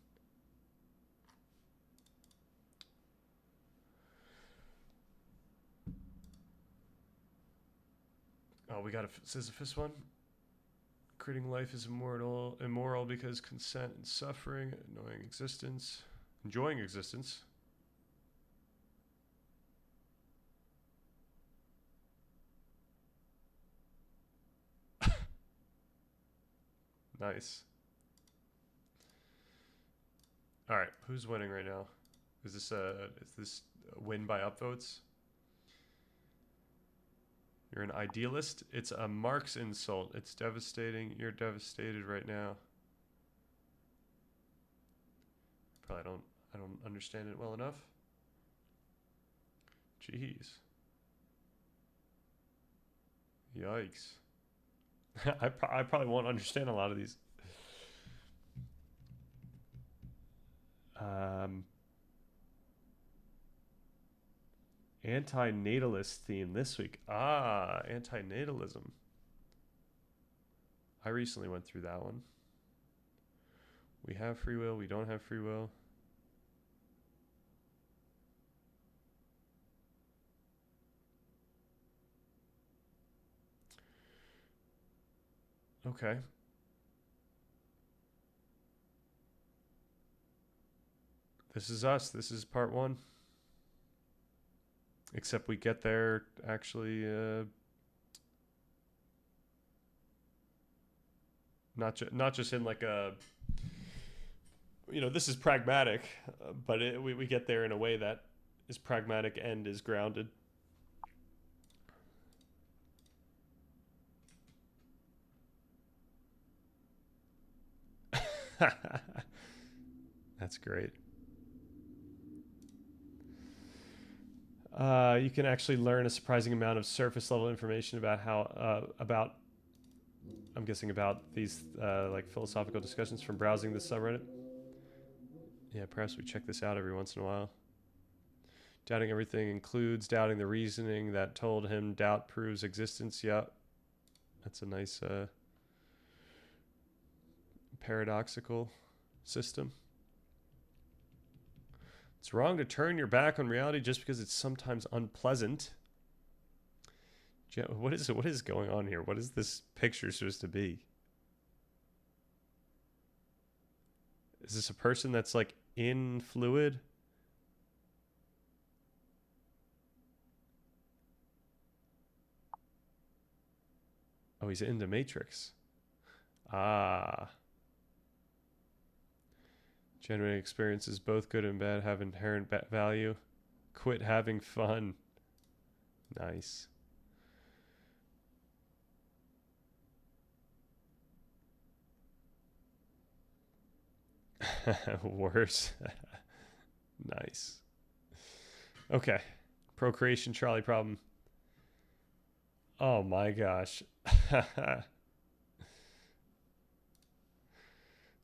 Oh, we got a Sisyphus one. Creating life is immoral because consent and suffering, enjoying existence. Nice. All right, who's winning right now? Is this a win by upvotes? You're an idealist. It's a Marx insult. It's devastating. You're devastated right now. I don't understand it well enough. Jeez. Yikes. I probably won't understand a lot of these. Anti-natalist theme this week. Anti-natalism. I recently went through that one. We have free will. We don't have free will. Okay. This is us. This is part one. Except we get there actually not just in like a, this is pragmatic, but we get there in a way that is pragmatic and is grounded. That's great. You can actually learn a surprising amount of surface level information about how I'm guessing about these like philosophical discussions from browsing this subreddit. Yeah, perhaps we check this out every once in a while. Doubting everything includes doubting the reasoning that told him doubt proves existence. Yep. That's a nice paradoxical system. It's wrong to turn your back on reality just because it's sometimes unpleasant. What is going on here? What is this picture supposed to be? Is this a person that's like in fluid? Oh, he's in the Matrix. Ah. Generating experiences, both good and bad, have inherent value. Quit having fun. Nice. Worse. Nice. Okay. Procreation Charlie problem. Oh my gosh. All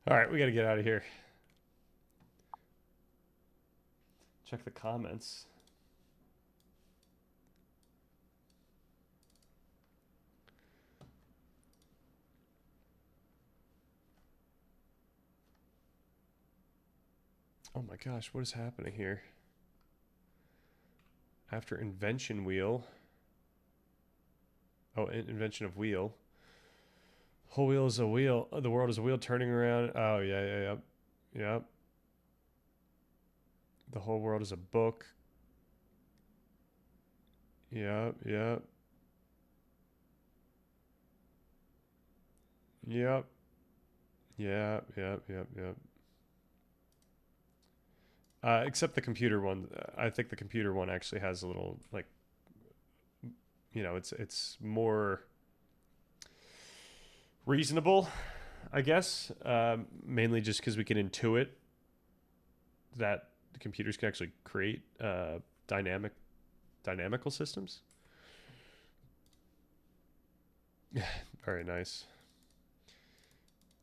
right, we got to get out of here. Check the comments. Oh my gosh, what is happening here? After invention wheel. Oh, invention of wheel. Whole wheel is a wheel. The world is a wheel turning around. Oh, yeah. Yep. The whole world is a book. Yep. Except the computer one. I think the computer one actually has a little, like, you know, it's more reasonable, I guess. Mainly just because we can intuit that the computers can actually create dynamical systems. Very nice.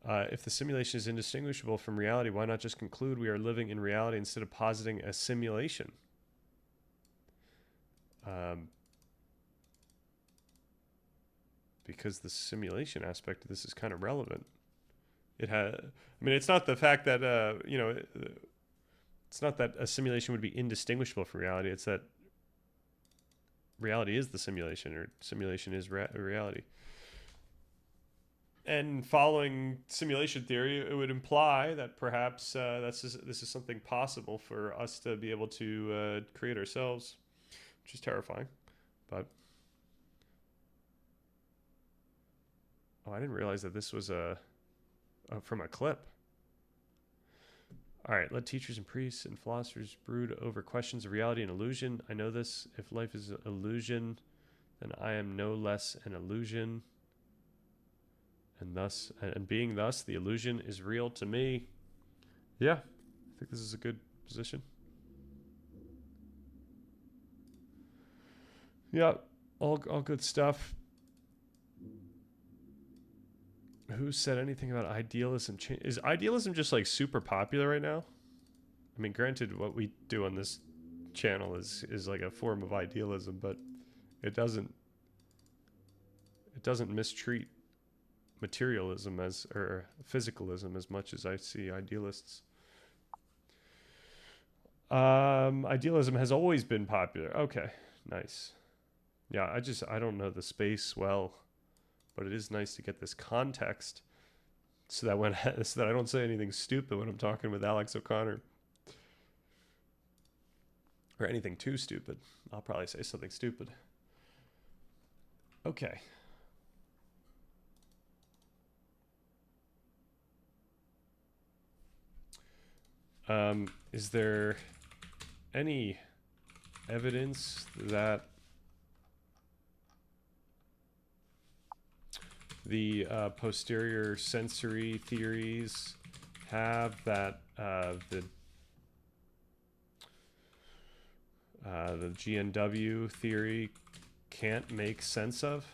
If the simulation is indistinguishable from reality, why not just conclude we are living in reality instead of positing a simulation? Because the simulation aspect of this is kind of relevant. It's not the fact that, it's not that a simulation would be indistinguishable from reality. It's that reality is the simulation, or simulation is reality. And following simulation theory, it would imply that perhaps this is something possible for us to be able to create ourselves, which is terrifying. But I didn't realize that this was from a clip. All right, let teachers and priests and philosophers brood over questions of reality and illusion. I know this. If life is an illusion, then I am no less an illusion. And being thus, the illusion is real to me. Yeah, I think this is a good position. Yeah, all good stuff. Who said anything about idealism? Is idealism just like super popular right now? I mean, granted, what we do on this channel is like a form of idealism, but it doesn't mistreat materialism or physicalism as much as I see idealists. Idealism has always been popular. Okay, nice. Yeah, I don't know the space well, but it is nice to get this context so that I don't say anything stupid when I'm talking with Alex O'Connor, or anything too stupid. I'll probably say something stupid. Okay. Is there any evidence that the posterior sensory theories have that the GNW theory can't make sense of?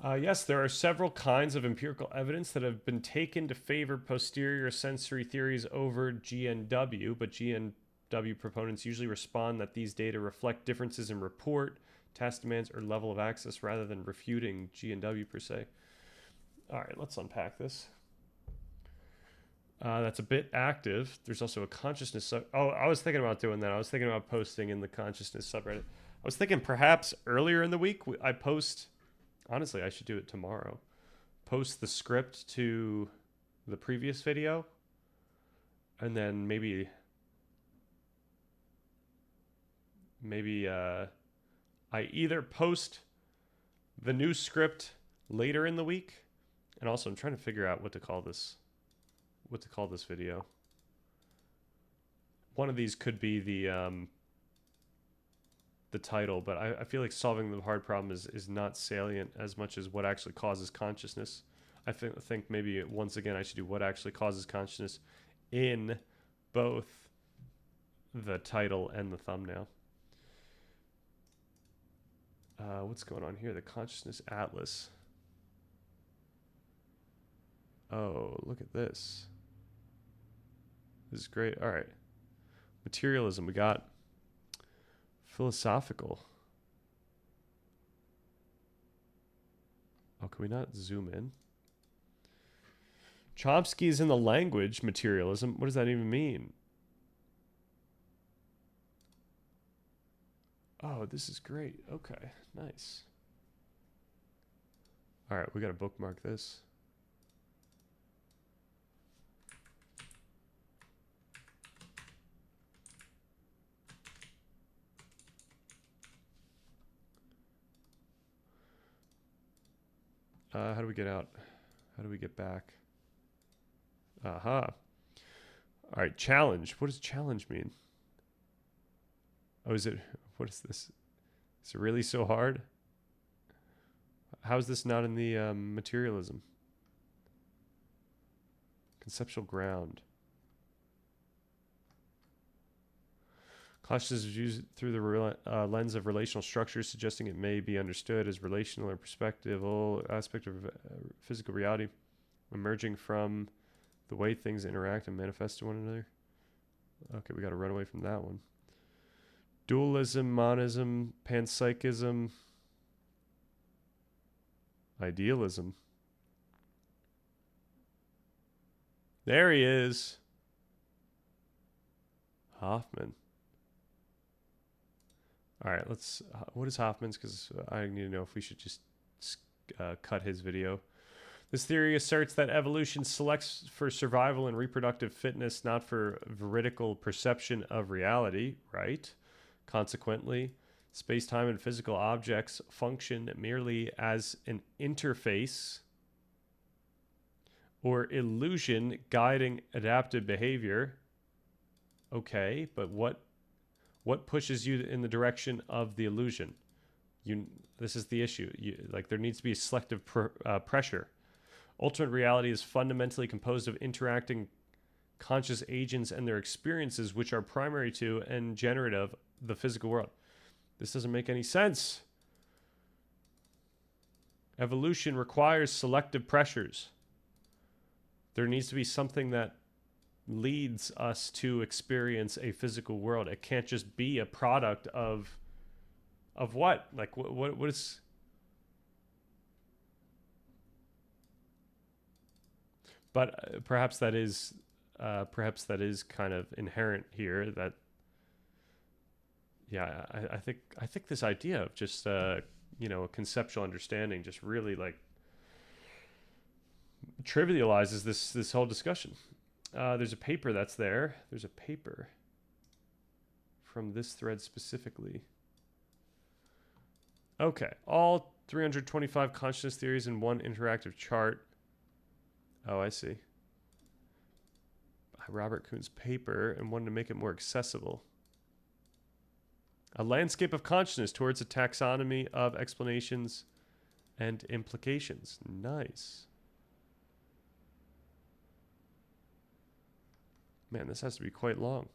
Yes, there are several kinds of empirical evidence that have been taken to favor posterior sensory theories over GNW, but GNW proponents usually respond that these data reflect differences in report, task demands, or level of access rather than refuting GNW per se. All right, let's unpack this. That's a bit active. There's also a consciousness. I was thinking about doing that. I was thinking about posting in the consciousness subreddit. I was thinking perhaps earlier in the week I post. Honestly, I should do it tomorrow. Post the script to the previous video, and then maybe I either post the new script later in the week, and also I'm trying to figure out what to call this video. One of these could be the title, but I feel like solving the hard problem is not salient as much as what actually causes consciousness. I think maybe once again I should do what actually causes consciousness in both the title and the thumbnail. What's going on here? The Consciousness Atlas. Oh, look at this. This is great. All right. Materialism. We got philosophical. Oh, can we not zoom in? Chomsky is in the language. Materialism. What does that even mean? Oh, this is great. Okay, nice. All right, we got to bookmark this. How do we get out? How do we get back? Aha. All right, challenge. What does challenge mean? Oh, is it... What is this? Is it really so hard? How is this not in the materialism? Conceptual ground. Consciousness is used through the lens of relational structures, suggesting it may be understood as relational or perspectival aspect of physical reality, emerging from the way things interact and manifest to one another. Okay, we got to run away from that one. Dualism, monism, panpsychism, idealism. There he is. Hoffman. All right, let's... what is Hoffman's? Because I need to know if we should just cut his video. This theory asserts that evolution selects for survival and reproductive fitness, not for veridical perception of reality, right? Consequently, space-time and physical objects function merely as an interface or illusion guiding adaptive behavior. Okay, but what pushes you in the direction of the illusion? This is the issue. Like, there needs to be a selective pressure. Ultimate reality is fundamentally composed of interacting conscious agents and their experiences, which are primary to and generative the physical world. This doesn't make any sense. Evolution requires selective pressures. There needs to be something that leads us to experience a physical world. It can't just be a product of what? Like what is... But perhaps that is kind of inherent here. That, yeah, I think this idea of just a conceptual understanding just really like trivializes this whole discussion. There's a paper that's there. There's a paper from this thread specifically. Okay, all 325 consciousness theories in one interactive chart. Oh, I see. Robert Kuhn's paper, and wanted to make it more accessible. A landscape of consciousness towards a taxonomy of explanations and implications. Nice. Man, this has to be quite long.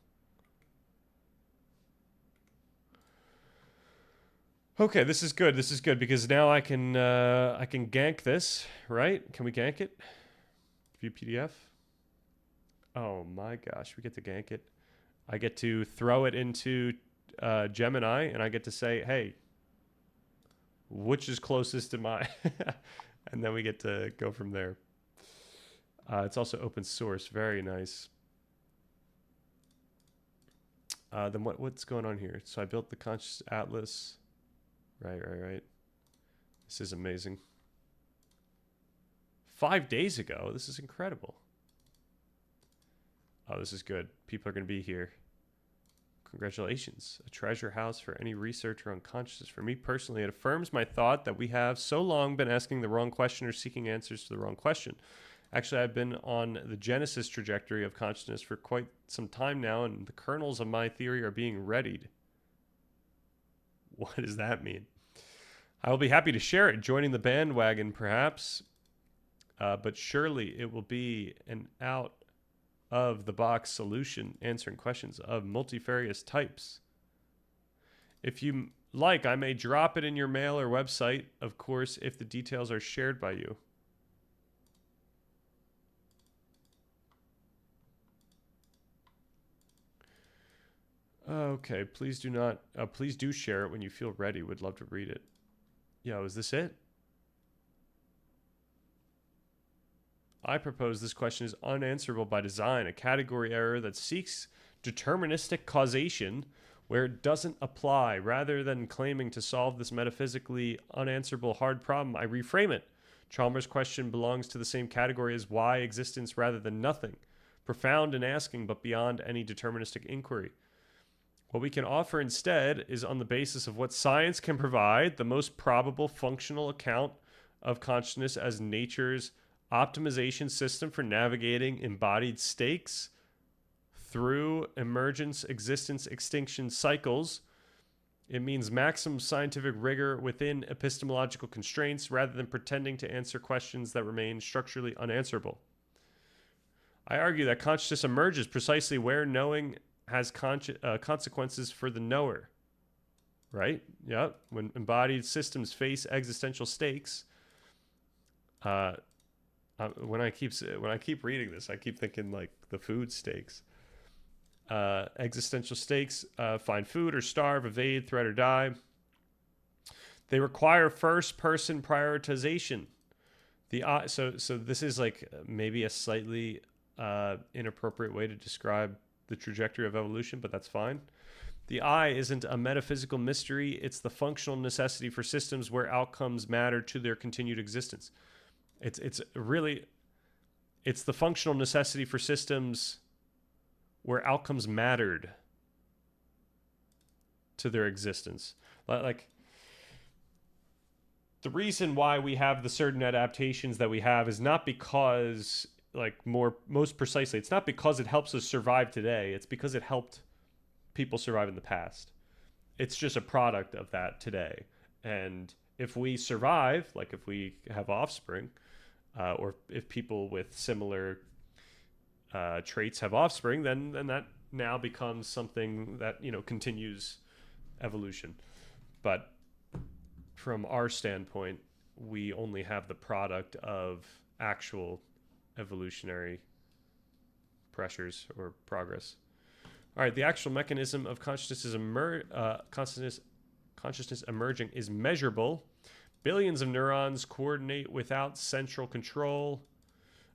Okay, this is good. This is good because now I can gank this, right? Can we gank it? View PDF. Oh my gosh, we get to gank it. I get to throw it into Gemini, and I get to say, hey, which is closest to my, and then we get to go from there. It's also open source. Very nice. Then what's going on here? So I built the Conscious Atlas. Right. This is amazing. 5 days ago. This is incredible. Oh, this is good. People are going to be here. Congratulations. A treasure house for any researcher on consciousness. For me personally, it affirms my thought that we have so long been asking the wrong question or seeking answers to the wrong question. Actually, I've been on the genesis trajectory of consciousness for quite some time now, and the kernels of my theory are being readied. What does that mean? I will be happy to share it, joining the bandwagon perhaps, but surely it will be an out-of-the-box solution answering questions of multifarious types. If you like, I may drop it in your mail or website, of course, if the details are shared by you. Okay, please do share it when you feel ready. Would love to read it. Yo, is this it? I propose this question is unanswerable by design, a category error that seeks deterministic causation where it doesn't apply. Rather than claiming to solve this metaphysically unanswerable hard problem, I reframe it. Chalmers' question belongs to the same category as why existence rather than nothing, profound in asking but beyond any deterministic inquiry. What we can offer instead is, on the basis of what science can provide, the most probable functional account of consciousness as nature's optimization system for navigating embodied stakes through emergence, existence, extinction cycles. It means maximum scientific rigor within epistemological constraints rather than pretending to answer questions that remain structurally unanswerable. I argue that consciousness emerges precisely where knowing has consequences for the knower, right? Yep. When embodied systems face existential stakes, when I keep reading this, I keep thinking like the food stakes. Existential stakes: find food or starve, evade, threat or die. They require first-person prioritization. So this is like maybe a slightly inappropriate way to describe the trajectory of evolution, but that's fine. The I isn't a metaphysical mystery. It's the functional necessity for systems where outcomes matter to their continued existence. It's the functional necessity for systems where outcomes mattered to their existence. Like, the reason why we have the certain adaptations that we have is not because, most precisely, it's not because it helps us survive today. It's because it helped people survive in the past. It's just a product of that today. And if we survive, like if we have offspring, or if people with similar traits have offspring, then that now becomes something that, continues evolution. But from our standpoint, we only have the product of actual evolutionary pressures or progress. All right, the actual mechanism of consciousness emerging is measurable. Billions of neurons coordinate without central control,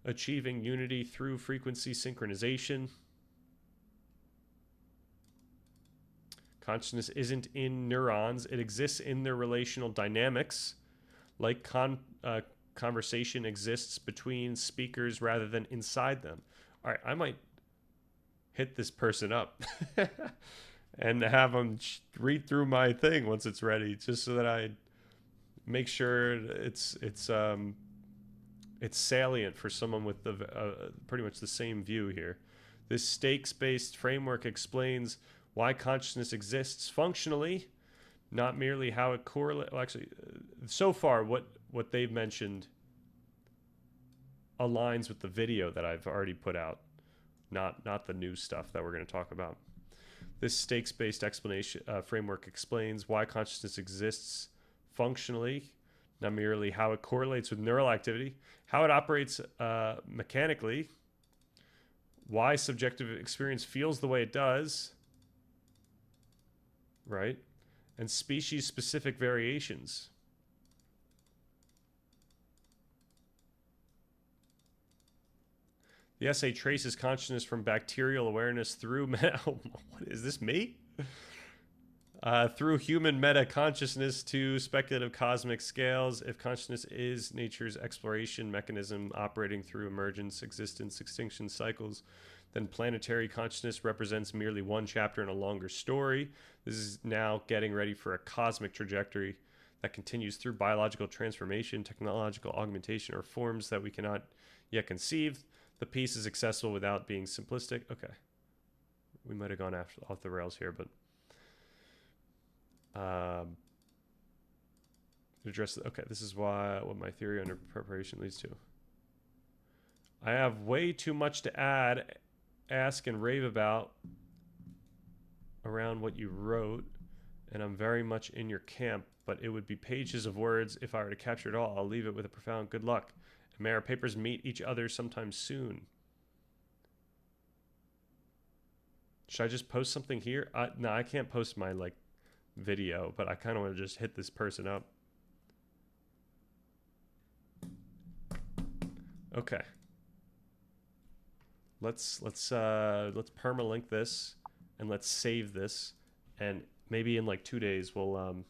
achieving unity through frequency synchronization. Consciousness isn't in neurons. It exists in their relational dynamics. Like conversation exists between speakers rather than inside them. All right, I might hit this person up and have them read through my thing once it's ready, just so that I make sure it's salient for someone with the pretty much the same view here. This stakes-based framework explains why consciousness exists functionally, not merely how it correlates. Well, actually, so far what they've mentioned aligns with the video that I've already put out, not the new stuff that we're going to talk about. This stakes-based explanation framework explains why consciousness exists functionally, not merely how it correlates with neural activity, how it operates mechanically, why subjective experience feels the way it does, right? And species-specific variations. The essay traces consciousness from bacterial awareness through what is this, me? Through human meta-consciousness to speculative cosmic scales. If consciousness is nature's exploration mechanism operating through emergence, existence, extinction cycles, then planetary consciousness represents merely one chapter in a longer story. This is now getting ready for a cosmic trajectory that continues through biological transformation, technological augmentation, or forms that we cannot yet conceive. The piece is accessible without being simplistic. Okay. We might have gone off the rails here, but address. Okay, this is what my theory under preparation leads to. I have way too much to add, ask, and rave about around what you wrote, and I'm very much in your camp, but it would be pages of words if I were to capture it all. I'll leave it with a profound good luck. And may our papers meet each other sometime soon. Should I just post something here? No, I can't post my video, but I kind of want to just hit this person up. Okay. Let's permalink this, and let's save this, and maybe in 2 days we'll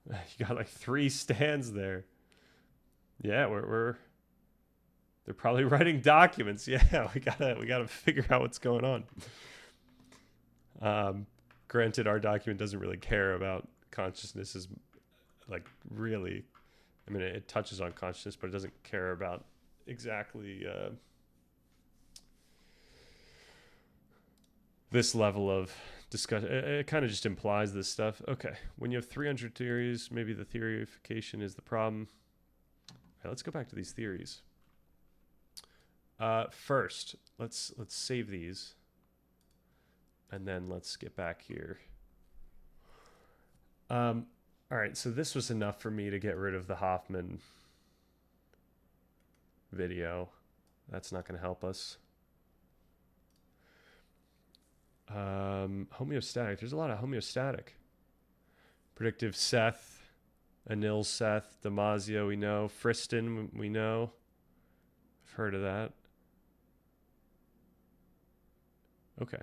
you got 3 stands there. Yeah, they're probably writing documents. Yeah, we gotta figure out what's going on. Granted, our document doesn't really care about consciousness as really. I mean, it touches on consciousness, but it doesn't care about exactly this level of discussion. It kind of just implies this stuff. Okay, when you have 300 theories, maybe the theoryfication is the problem. Okay, let's go back to these theories. First, let's save these, and then let's get back here. All right, so this was enough for me to get rid of the Hoffman video. That's not going to help us. Homeostatic. There's a lot of homeostatic. Predictive Seth. Anil Seth, Damasio, we know. Friston, we know. I've heard of that. Okay.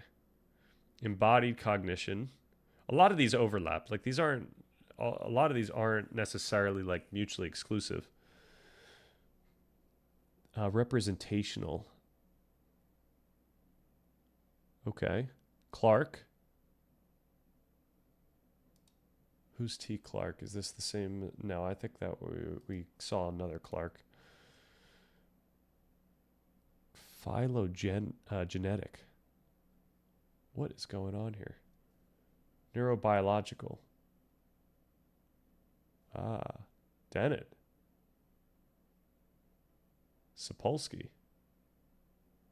Embodied cognition. A lot of these overlap. A lot of these aren't necessarily mutually exclusive. Representational. Okay. Clark. Who's T. Clark? Is this the same? No, I think that we saw another Clark. Phylogenetic. What is going on here? Neurobiological. Dennett. Sapolsky.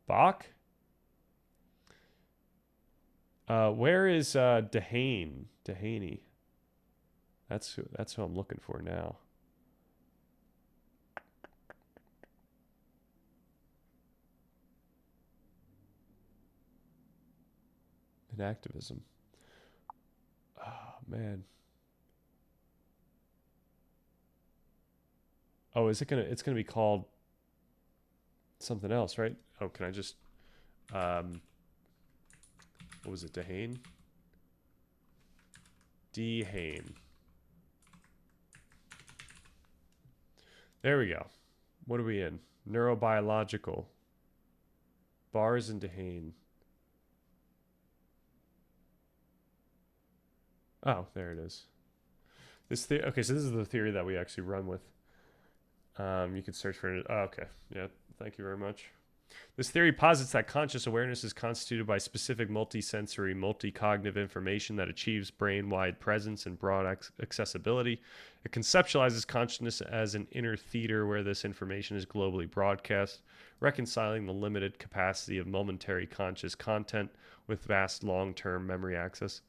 Bach? Where is Dehaney? That's who I'm looking for now. In activism. Oh man. Oh, it's gonna be called something else, right? Oh, can I just what was it, Dehane? Dehane. There we go. What are we in? Neurobiological. Bars and Dehane. Oh, there it is. Okay, so this is the theory that we actually run with. You can search for it. Oh, okay. Yeah, thank you very much. This theory posits that conscious awareness is constituted by specific multisensory, multi-cognitive information that achieves brain-wide presence and broad accessibility. It conceptualizes consciousness as an inner theater where this information is globally broadcast, reconciling the limited capacity of momentary conscious content with vast long-term memory access.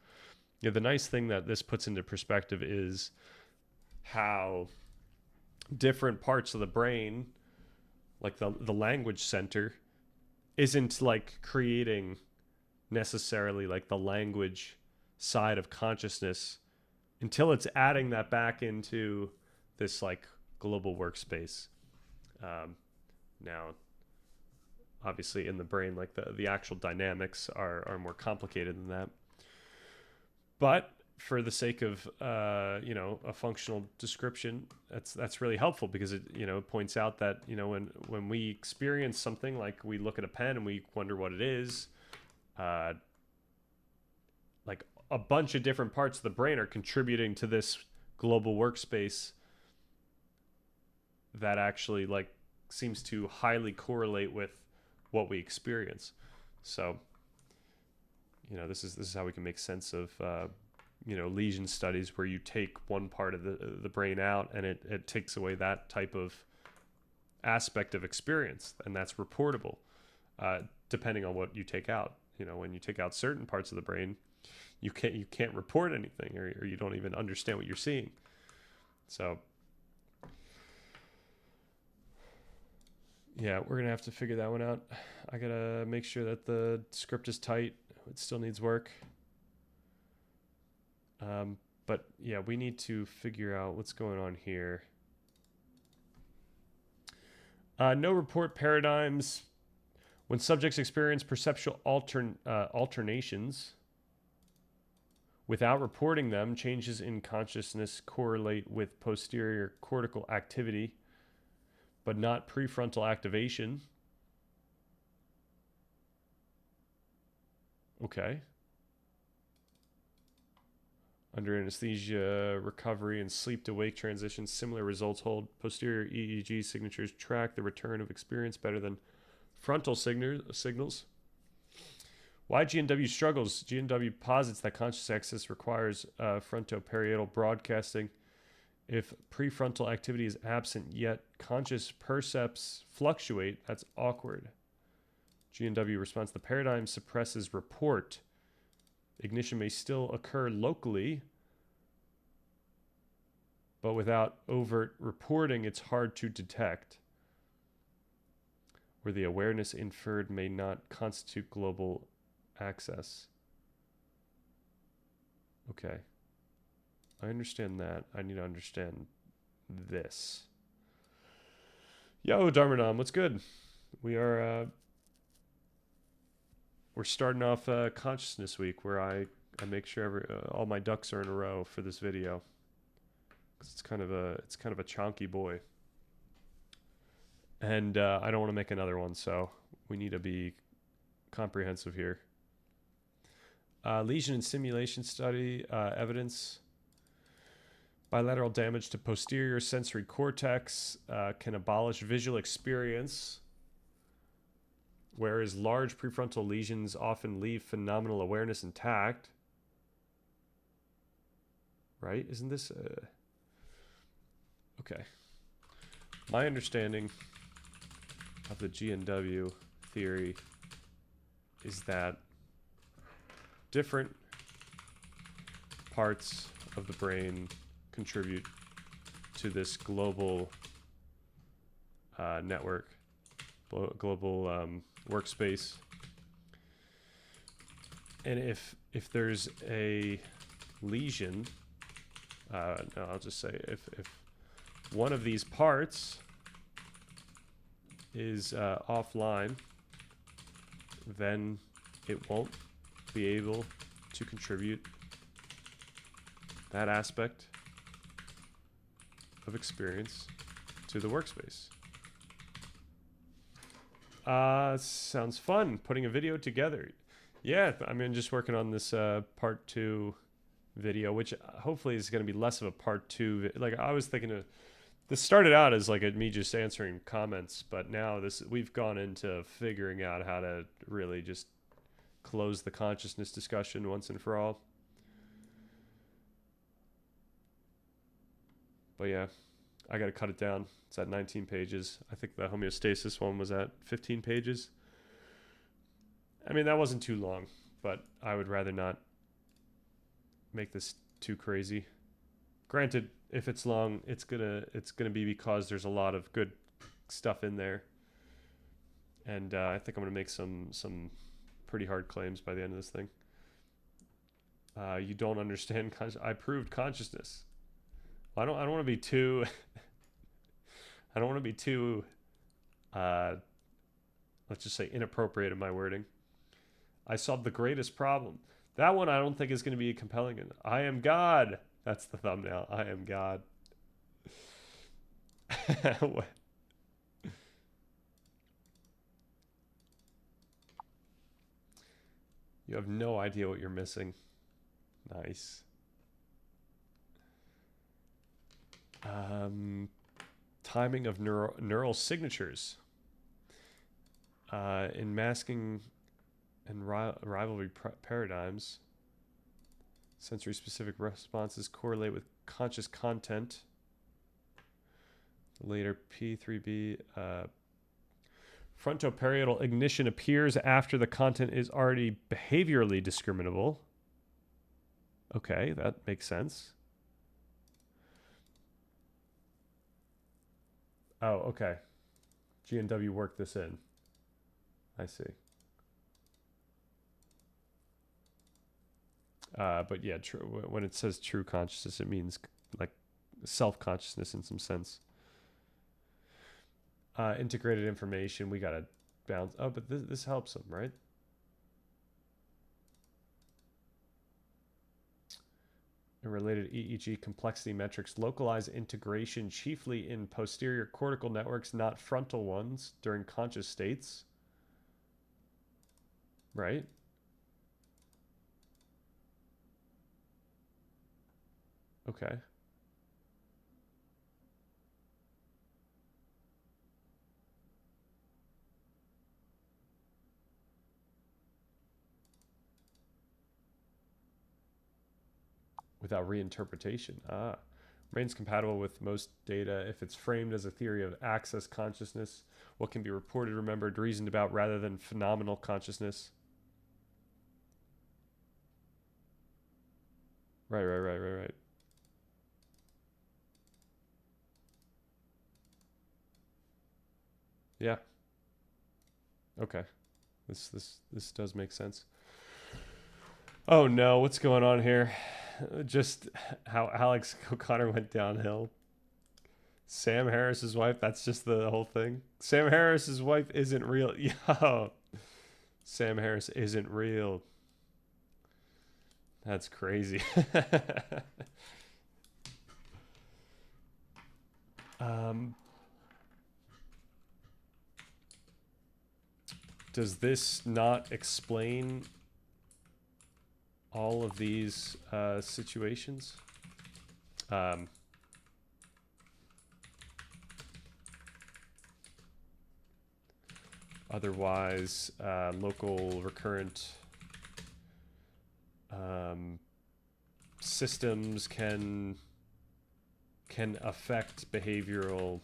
Yeah, the nice thing that this puts into perspective is how different parts of the brain, like the language center, isn't like creating necessarily like the language side of consciousness until it's adding that back into this like global workspace. Now, obviously in the brain, like the actual dynamics are more complicated than that. But for the sake of a functional description, that's really helpful, because it points out that when we experience something, like we look at a pen and we wonder what it is, like a bunch of different parts of the brain are contributing to this global workspace that actually like seems to highly correlate with what we experience. So this is how we can make sense of lesion studies, where you take one part of the brain out and it takes away that type of aspect of experience, and that's reportable, depending on what you take out. When you take out certain parts of the brain, you can't report anything, or you don't even understand what you're seeing. So yeah, we're gonna have to figure that one out. I gotta make sure that the script is tight. It still needs work. But yeah, we need to figure out what's going on here. No report paradigms. When subjects experience perceptual alternations without reporting them, changes in consciousness correlate with posterior cortical activity, but not prefrontal activation. Okay. Under anesthesia, recovery, and sleep-to-wake transitions, similar results hold. Posterior EEG signatures track the return of experience better than frontal signals. Why GNW struggles? GNW posits that conscious access requires frontoparietal broadcasting. If prefrontal activity is absent, yet conscious percepts fluctuate, that's awkward. GNW response: the paradigm suppresses report. Ignition may still occur locally, but without overt reporting, it's hard to detect. Where the awareness inferred may not constitute global access. Okay. I understand that. I need to understand this. Yo, Dharmanam, what's good? We're starting off Consciousness Week, where I make sure all my ducks are in a row for this video. 'Cause it's kind of a chunky boy. And I don't want to make another one, so we need to be comprehensive here. Lesion and simulation study evidence. Bilateral damage to posterior sensory cortex can abolish visual experience, whereas large prefrontal lesions often leave phenomenal awareness intact. Right? Isn't this... Okay. My understanding of the GNW theory is that different parts of the brain contribute to this global network, global workspace. And if there's a lesion, no, I'll just say if one of these parts is offline, then it won't be able to contribute that aspect of experience to the workspace. Sounds fun, putting a video together. Yeah, I mean, just working on this part 2 video, which hopefully is going to be less of a part 2. Like, I was thinking this started out as like me just answering comments, but now we've gone into figuring out how to really just close the consciousness discussion once and for all. But yeah, I got to cut it down. It's at 19 pages. I think the homeostasis one was at 15 pages. I mean, that wasn't too long, but I would rather not make this too crazy. Granted, if it's long, it's gonna be because there's a lot of good stuff in there, and I think I'm gonna make some pretty hard claims by the end of this thing. You don't understand. I proved consciousness. Well, I don't want to be too. I don't want to be too. Let's just say inappropriate in my wording. I solved the greatest problem. That one I don't think is going to be compelling. I am God. That's the thumbnail. I am God. You have no idea what you're missing. Nice. Timing of neural signatures. In masking and rivalry paradigms, sensory-specific responses correlate with conscious content. Later, P3B. Frontoparietal ignition appears after the content is already behaviorally discriminable. Okay, that makes sense. Oh, okay. GNW worked this in. I see. But yeah, true. When it says true consciousness, it means like self-consciousness in some sense. Integrated information, we gotta bounce. Oh, but this helps them, right? And related EEG complexity metrics localize integration chiefly in posterior cortical networks, not frontal ones, during conscious states. Right? Okay. Without reinterpretation. Remains compatible with most data if it's framed as a theory of access consciousness, what can be reported, remembered, reasoned about, rather than phenomenal consciousness. Right. Yeah. Okay. This does make sense. Oh no, what's going on here? Just how Alex O'Connor went downhill. Sam Harris's wife, that's just the whole thing. Sam Harris's wife isn't real. Yo. Sam Harris isn't real. That's crazy. Does this not explain all of these situations? Otherwise, local recurrent systems can affect behavioral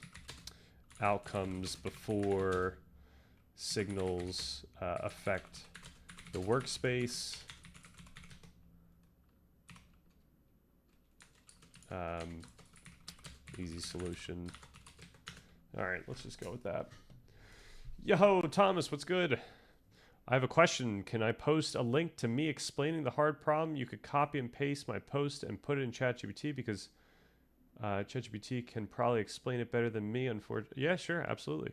outcomes before signals affect the workspace. Easy solution. All right, let's just go with that. Yo, Thomas, what's good? I have a question. Can I post a link to me explaining the hard problem? You could copy and paste my post and put it in ChatGPT because ChatGPT can probably explain it better than me, unfortunately. Yeah, sure, absolutely.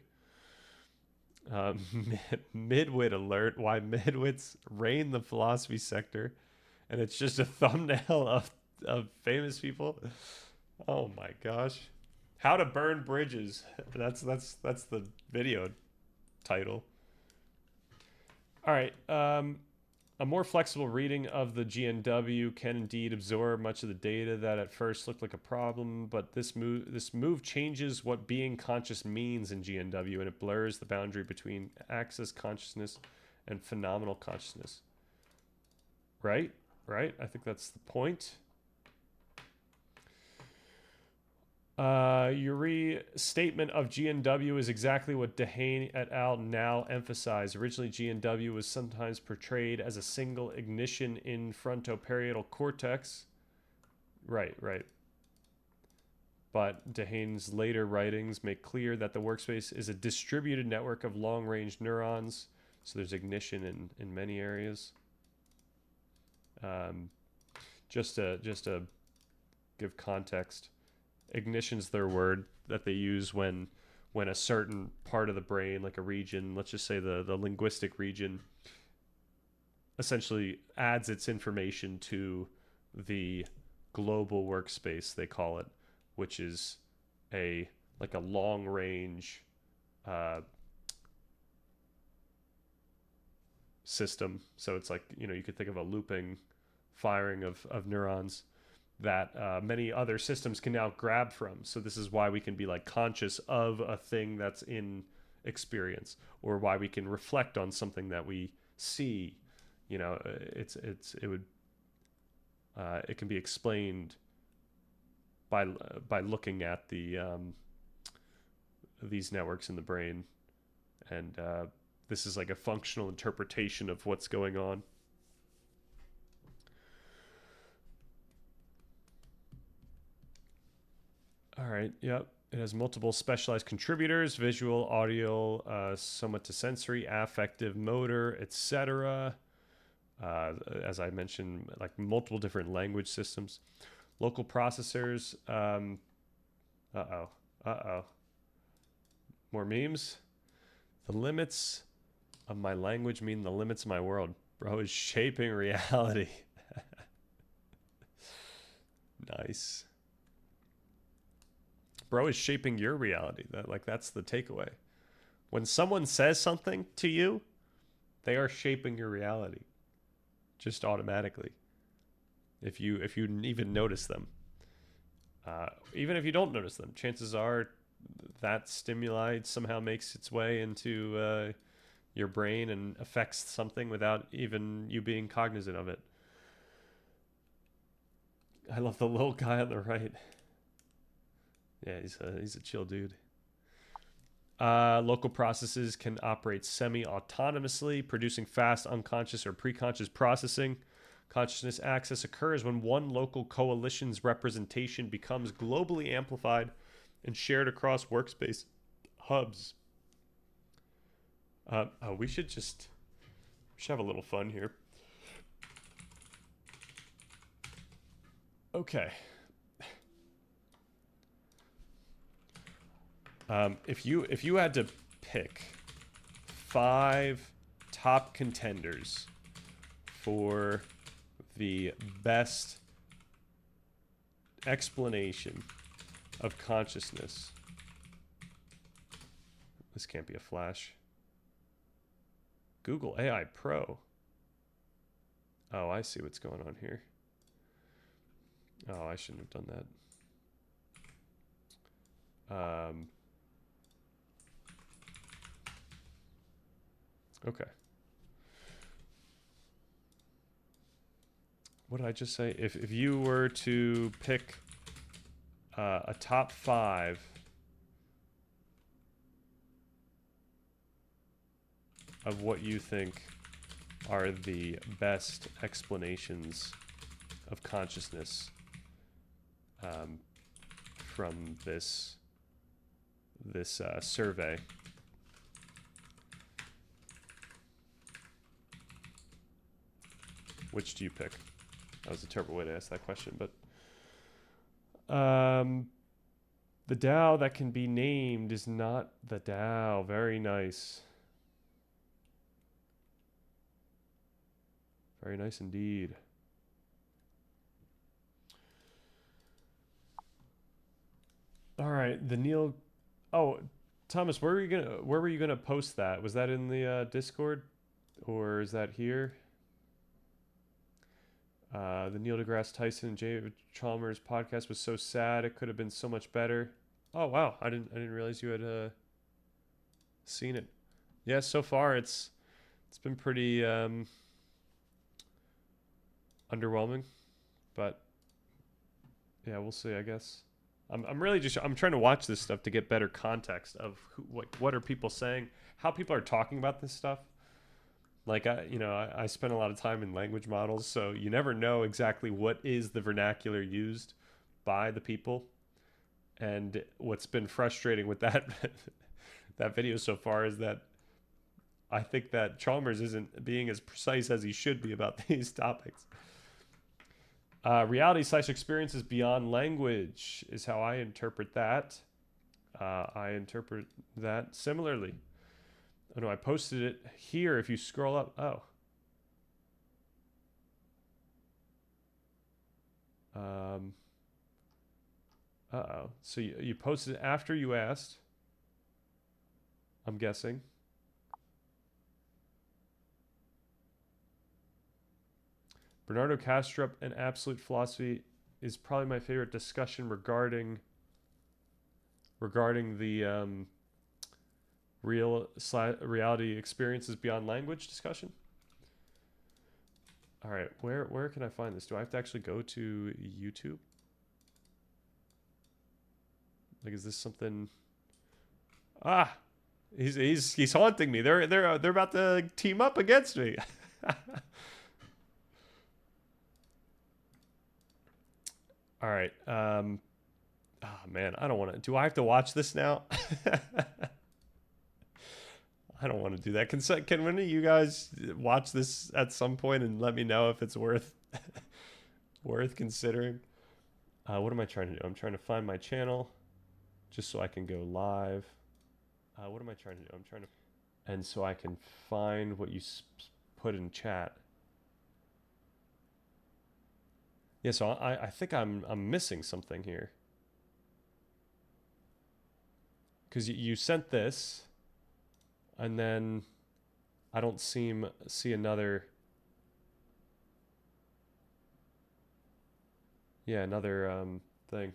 Midwit alert. Why midwits reign the philosophy sector. And it's just a thumbnail of famous people. Oh my gosh. How to burn bridges. That's the video title. All right. A more flexible reading of the GNW can indeed absorb much of the data that at first looked like a problem, but this move changes what being conscious means in GNW, and it blurs the boundary between access consciousness and phenomenal consciousness. Right? I think that's the point. Your restatement of GNW is exactly what Dehaene et al. Now emphasize. Originally, GNW was sometimes portrayed as a single ignition in frontoparietal cortex. Right. But Dehaene's later writings make clear that the workspace is a distributed network of long-range neurons. So there's ignition in many areas. Just to give context, ignition's their word that they use when a certain part of the brain, like a region, let's just say the linguistic region, essentially adds its information to the global workspace, they call it, which is a long range system. So it's like, you could think of a looping firing of neurons that many other systems can now grab from. So this is why we can be like conscious of a thing that's in experience, or why we can reflect on something that we see. It can be explained by looking at these networks in the brain, and this is like a functional interpretation of what's going on. All right, yep. It has multiple specialized contributors: visual, audio, somatosensory, affective, motor, etc. As I mentioned, like multiple different language systems. Local processors. More memes. The limits of my language mean the limits of my world. Bro is shaping reality. Nice. Bro is shaping your reality. That's the takeaway. When someone says something to you, they are shaping your reality. Just automatically. If you even notice them. Even if you don't notice them, chances are that stimuli somehow makes its way into your brain and affects something without even you being cognizant of it. I love the little guy on the right. Yeah, he's a chill dude. Local processes can operate semi-autonomously, producing fast unconscious or preconscious processing. Consciousness access occurs when one local coalition's representation becomes globally amplified and shared across workspace hubs. We should have a little fun here. Okay. If you had to pick 5 top contenders for the best explanation of consciousness, this can't be a flash. Google AI Pro. Oh, I see what's going on here. Oh, I shouldn't have done that. Okay. What did I just say? If you were to pick a top 5 of what you think are the best explanations of consciousness from this survey. Which do you pick? That was a terrible way to ask that question, but the DAO that can be named is not the DAO. Very nice. Very nice indeed. All right, the Neil. Oh, Thomas, where were you gonna post that? Was that in the Discord, or is that here? The Neil deGrasse Tyson and David Chalmers podcast was so sad. It could have been so much better. Oh wow, I didn't realize you had seen it. Yeah, so far it's been pretty underwhelming, but yeah, we'll see. I guess I'm really just I'm trying to watch this stuff to get better context of what are people saying, how people are talking about this stuff. Like I spend a lot of time in language models, so you never know exactly what is the vernacular used by the people. And what's been frustrating with that that video so far is that I think that Chalmers isn't being as precise as he should be about these topics. Reality/experiences beyond language is how I interpret that. I interpret that similarly. Oh no, I posted it here. If you scroll up, uh-oh. So you posted it after you asked, I'm guessing. Bernardo Kastrup and Absolute Philosophy is probably my favorite discussion regarding the reality experiences beyond language discussion. All right, where can I find this? Do I have to actually go to YouTube? Like, is this something? Ah, he's haunting me. They're about to team up against me. All right. Oh man, I don't want to. Do I have to watch this now? I don't want to do that. Can one of you guys watch this at some point and let me know if it's worth considering? What am I trying to do? I'm trying to find my channel just so I can go live. What am I trying to do? I'm trying to, and so I can find what you put in chat. Yeah, so I think I'm missing something here. Because you sent this, and then I don't see another. Yeah, another thing.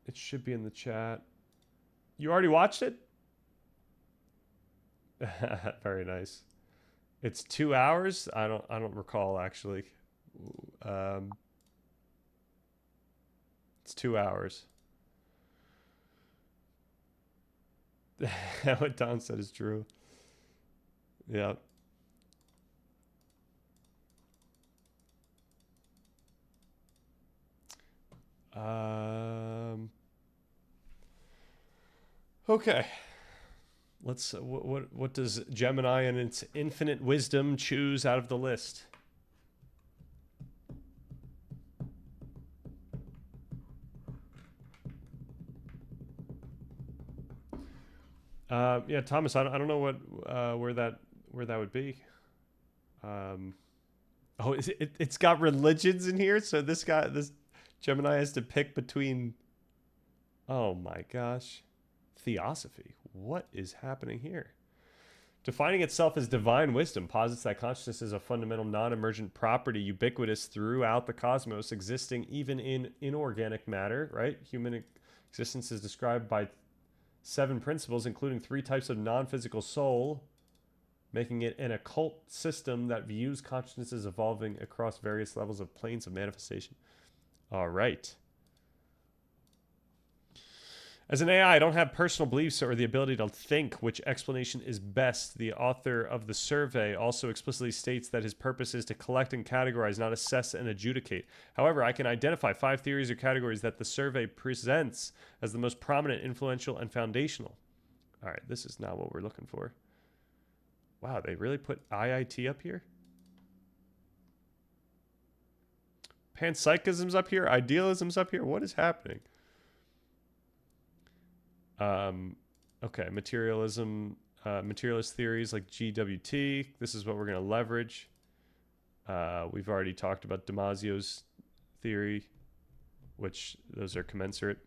It should be in the chat. You already watched it? Very nice. It's 2 hours. I don't recall actually. It's 2 hours. What Don said is true. Yeah. Okay. Let's. What does Gemini and its infinite wisdom choose out of the list? Yeah, Thomas. I don't know where that would be. Oh, it's got religions in here. So this Gemini has to pick between. Oh my gosh, theosophy. What is happening here? Defining itself as divine wisdom posits that consciousness is a fundamental non-emergent property ubiquitous throughout the cosmos, existing even in inorganic matter, right? Human existence is described by 7 principles, including 3 types of non-physical soul, making it an occult system that views consciousness as evolving across various levels of planes of manifestation. All right. As an AI, I don't have personal beliefs or the ability to think which explanation is best. The author of the survey also explicitly states that his purpose is to collect and categorize, not assess and adjudicate. However, I can identify 5 theories or categories that the survey presents as the most prominent, influential, and foundational. All right, this is not what we're looking for. Wow, they really put IIT up here? Panpsychism's up here? Idealism's up here? What is happening? Okay, materialism, materialist theories like GWT. This is what we're going to leverage. We've already talked about Damasio's theory, which those are commensurate.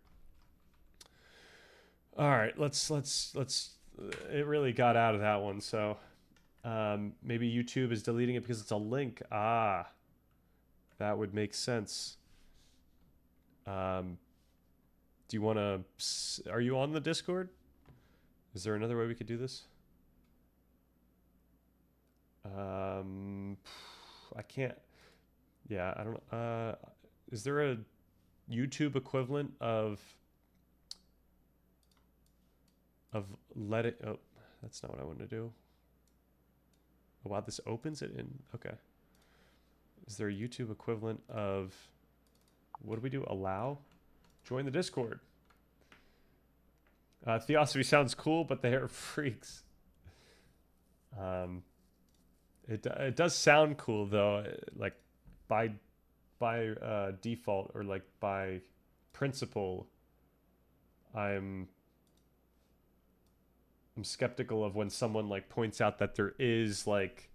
All right, let's. It really got out of that one, so maybe YouTube is deleting it because it's a link. Ah, that would make sense. Do you want to... Are you on the Discord? Is there another way we could do this? I can't... Yeah, I don't... Is there a YouTube equivalent of let it? Oh, that's not what I want to do. Oh, wow, this opens it in. Okay. Is there a YouTube equivalent of what do we do? Allow? Join the Discord. Theosophy sounds cool, but they are freaks. It does sound cool though, like by default or like by principle. I'm skeptical of when someone like points out that there is like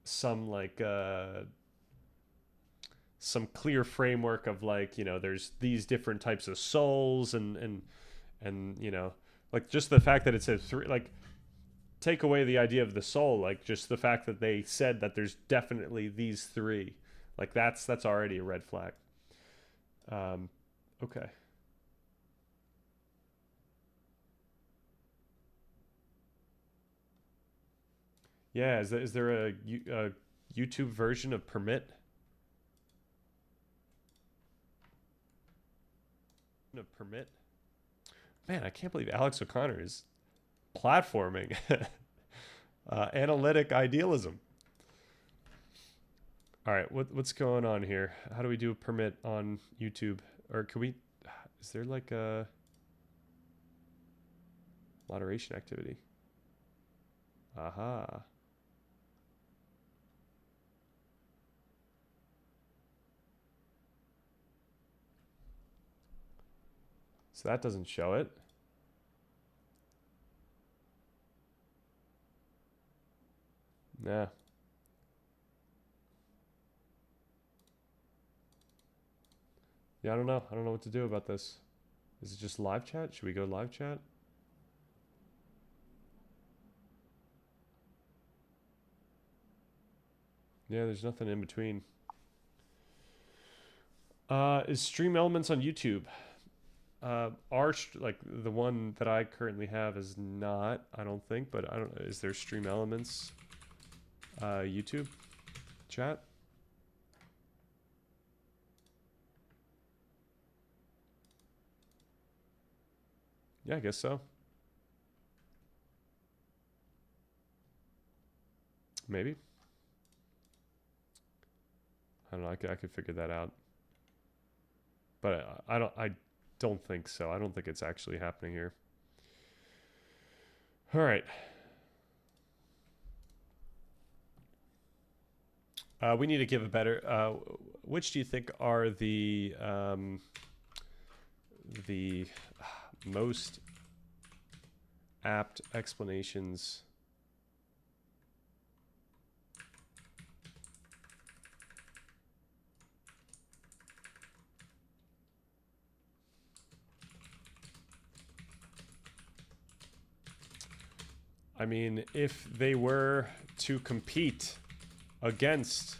some like some clear framework of like, you know, there's these different types of souls and you know, like just the fact that it says three, like take away the idea of the soul, like just the fact that they said that there's definitely these three, like that's already a red flag. Okay. Yeah, is there a YouTube version of permit? Permit? Man, I can't believe Alex O'Connor is platforming analytic idealism. All right, what's going on here? How do we do a permit on YouTube? Or can we? Is there like a moderation activity? Aha. So that doesn't show it. Nah. Yeah, I don't know. I don't know what to do about this. Is it just live chat? Should we go live chat? Yeah, there's nothing in between. Is Stream Elements on YouTube? Like the one that I currently have is not, I don't think, but I don't. Is there Stream Elements YouTube chat? Yeah, I guess so. Maybe. I don't know. I could figure that out. But I don't think so. I don't think it's actually happening here. All right. We need to give a better. Which do you think are the most apt explanations? I mean, if they were to compete against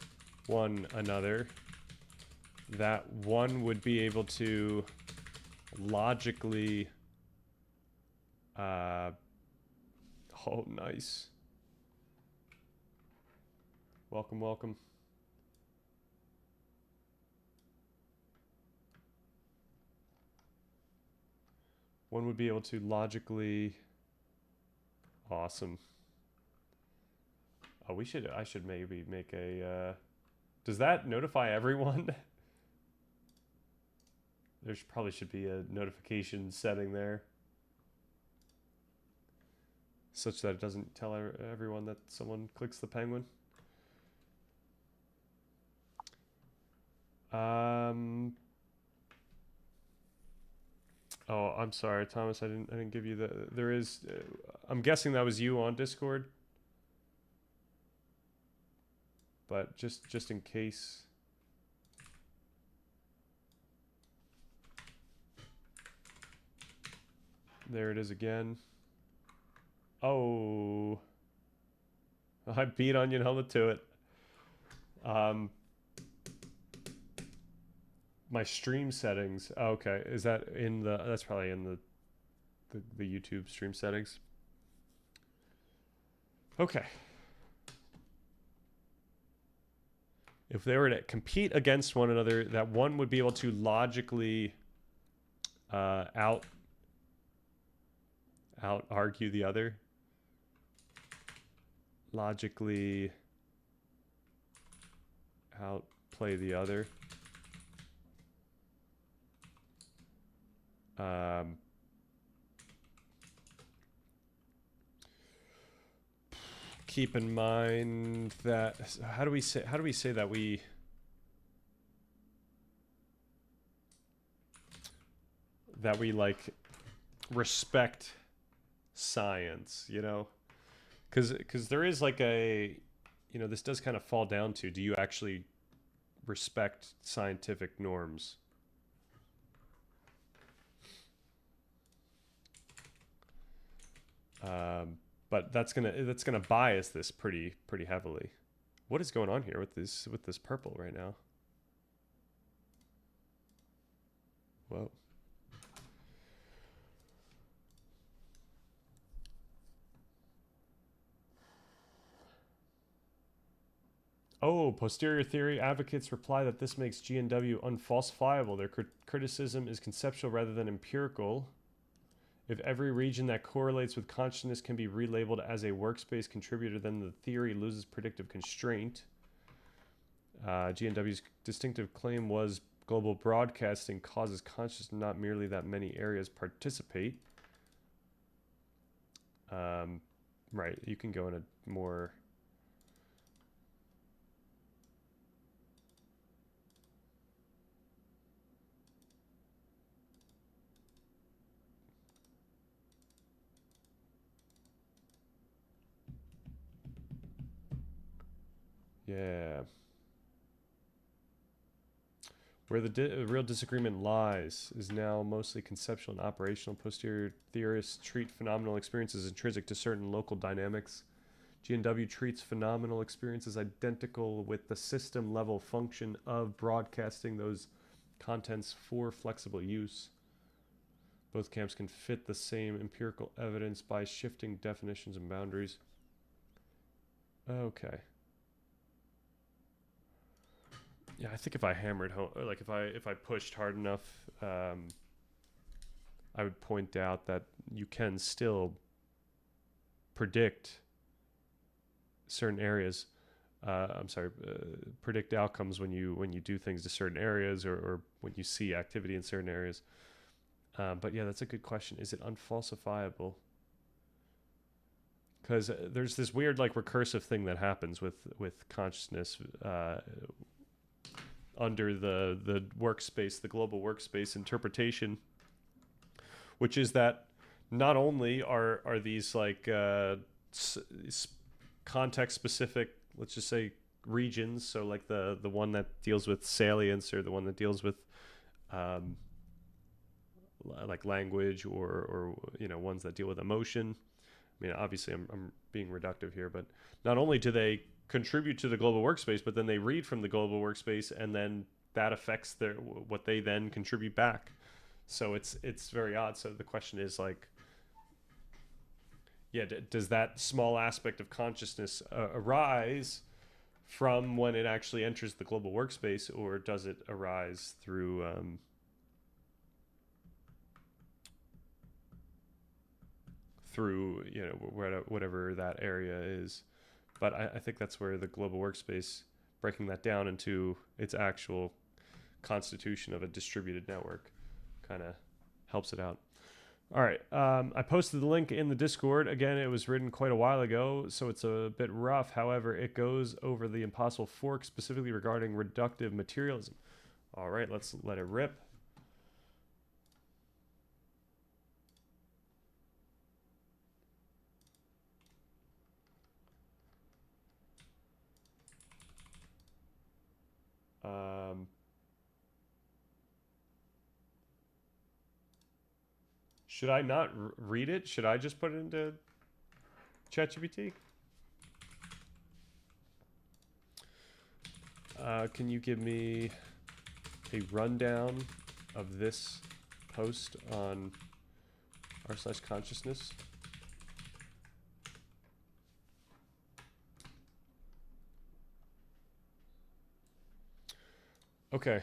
one another, that one would be able to logically oh, nice. Welcome, welcome. One would be able to logically awesome. Oh, I should maybe make a does that notify everyone? There probably should be a notification setting there such that it doesn't tell everyone that someone clicks the penguin. Oh, I'm sorry, Thomas. I didn't give you the. There is. I'm guessing that was you on Discord. But just in case. There it is again. Oh. I beat Onion Helmet to it. My stream settings. Oh, okay, is that in the? That's probably in the YouTube stream settings. Okay. if they were to compete against one another, that one would be able to logically out argue the other. Logically outplay the other. Keep in mind that how do we say that we like respect science, you know? Because there is like a, you know, this does kind of fall down to, do you actually respect scientific norms? But that's gonna bias this pretty heavily. What is going on here with this purple right now? Whoa. Oh, posterior theory advocates reply that this makes GNW unfalsifiable. Their criticism is conceptual rather than empirical. If every region that correlates with consciousness can be relabeled as a workspace contributor, then the theory loses predictive constraint. GNW's distinctive claim was global broadcasting causes consciousness, not merely that many areas participate. Right, you can go in a more... Yeah. Where the real disagreement lies is now mostly conceptual and operational. Posterior theorists treat phenomenal experiences as intrinsic to certain local dynamics. GNW treats phenomenal experiences identical with the system level function of broadcasting those contents for flexible use. Both camps can fit the same empirical evidence by shifting definitions and boundaries. Okay. Yeah, I think if I hammered home, like if I pushed hard enough, I would point out that you can still predict certain areas. Predict outcomes when you do things to certain areas, or when you see activity in certain areas. But yeah, that's a good question. Is it unfalsifiable? Because there's this weird like recursive thing that happens with consciousness. Under the workspace, the global workspace interpretation, which is that not only are these like context specific, let's just say regions, so like the one that deals with salience, or the one that deals with like language, or you know, ones that deal with emotion. I mean, obviously I'm being reductive here, but not only do they contribute to the global workspace, but then they read from the global workspace, and then that affects what they then contribute back. So it's very odd. So the question is like, yeah, does that small aspect of consciousness arise from when it actually enters the global workspace, or does it arise through you know, whatever that area is? But I think that's where the global workspace, breaking that down into its actual constitution of a distributed network, kind of helps it out. All right. I posted the link in the Discord. Again, it was written quite a while ago, so it's a bit rough. However, it goes over the impossible fork, specifically regarding reductive materialism. All right, let's let it rip. Should I not read it? Should I just put it into ChatGPT? Can you give me a rundown of this post on r/consciousness? Okay.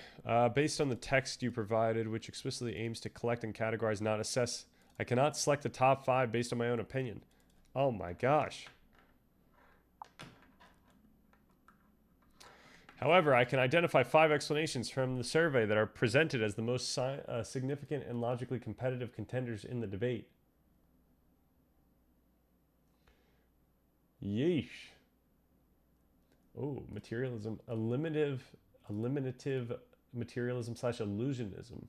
Based on the text you provided, which explicitly aims to collect and categorize, not assess, I cannot select the top 5 based on my own opinion. Oh my gosh. However, I can identify 5 explanations from the survey that are presented as the most significant and logically competitive contenders in the debate. Yeesh. Oh, materialism, eliminative materialism / illusionism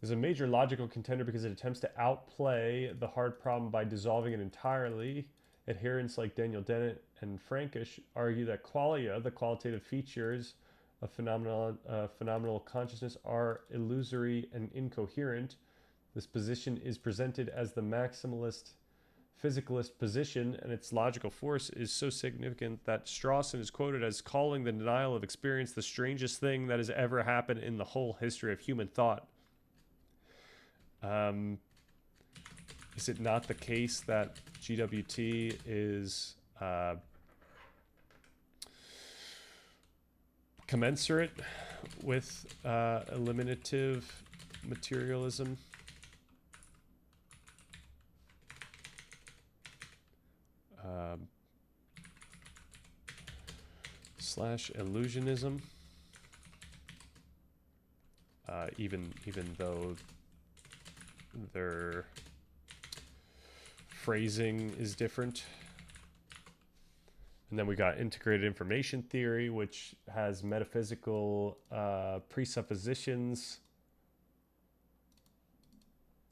is a major logical contender because it attempts to outplay the hard problem by dissolving it entirely. Adherents like Daniel Dennett and Frankish argue that qualia, the qualitative features of phenomenal consciousness, are illusory and incoherent. This position is presented as the maximalist physicalist position, and its logical force is so significant that Strawson is quoted as calling the denial of experience the strangest thing that has ever happened in the whole history of human thought. Is it not the case that GWT is commensurate with eliminative materialism? Slash illusionism, even though their phrasing is different. And then we got integrated information theory, which has metaphysical presuppositions.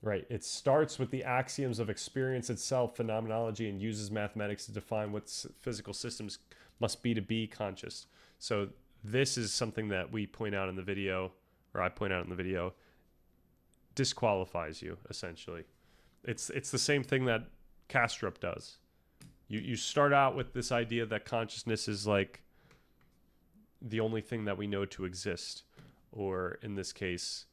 Right, it starts with the axioms of experience itself, phenomenology, and uses mathematics to define what physical systems must be to be conscious. So this is something that we point out in the video, or I point out in the video, disqualifies you, essentially. It's the same thing that Kastrup does. You start out with this idea that consciousness is like the only thing that we know to exist, or in this case,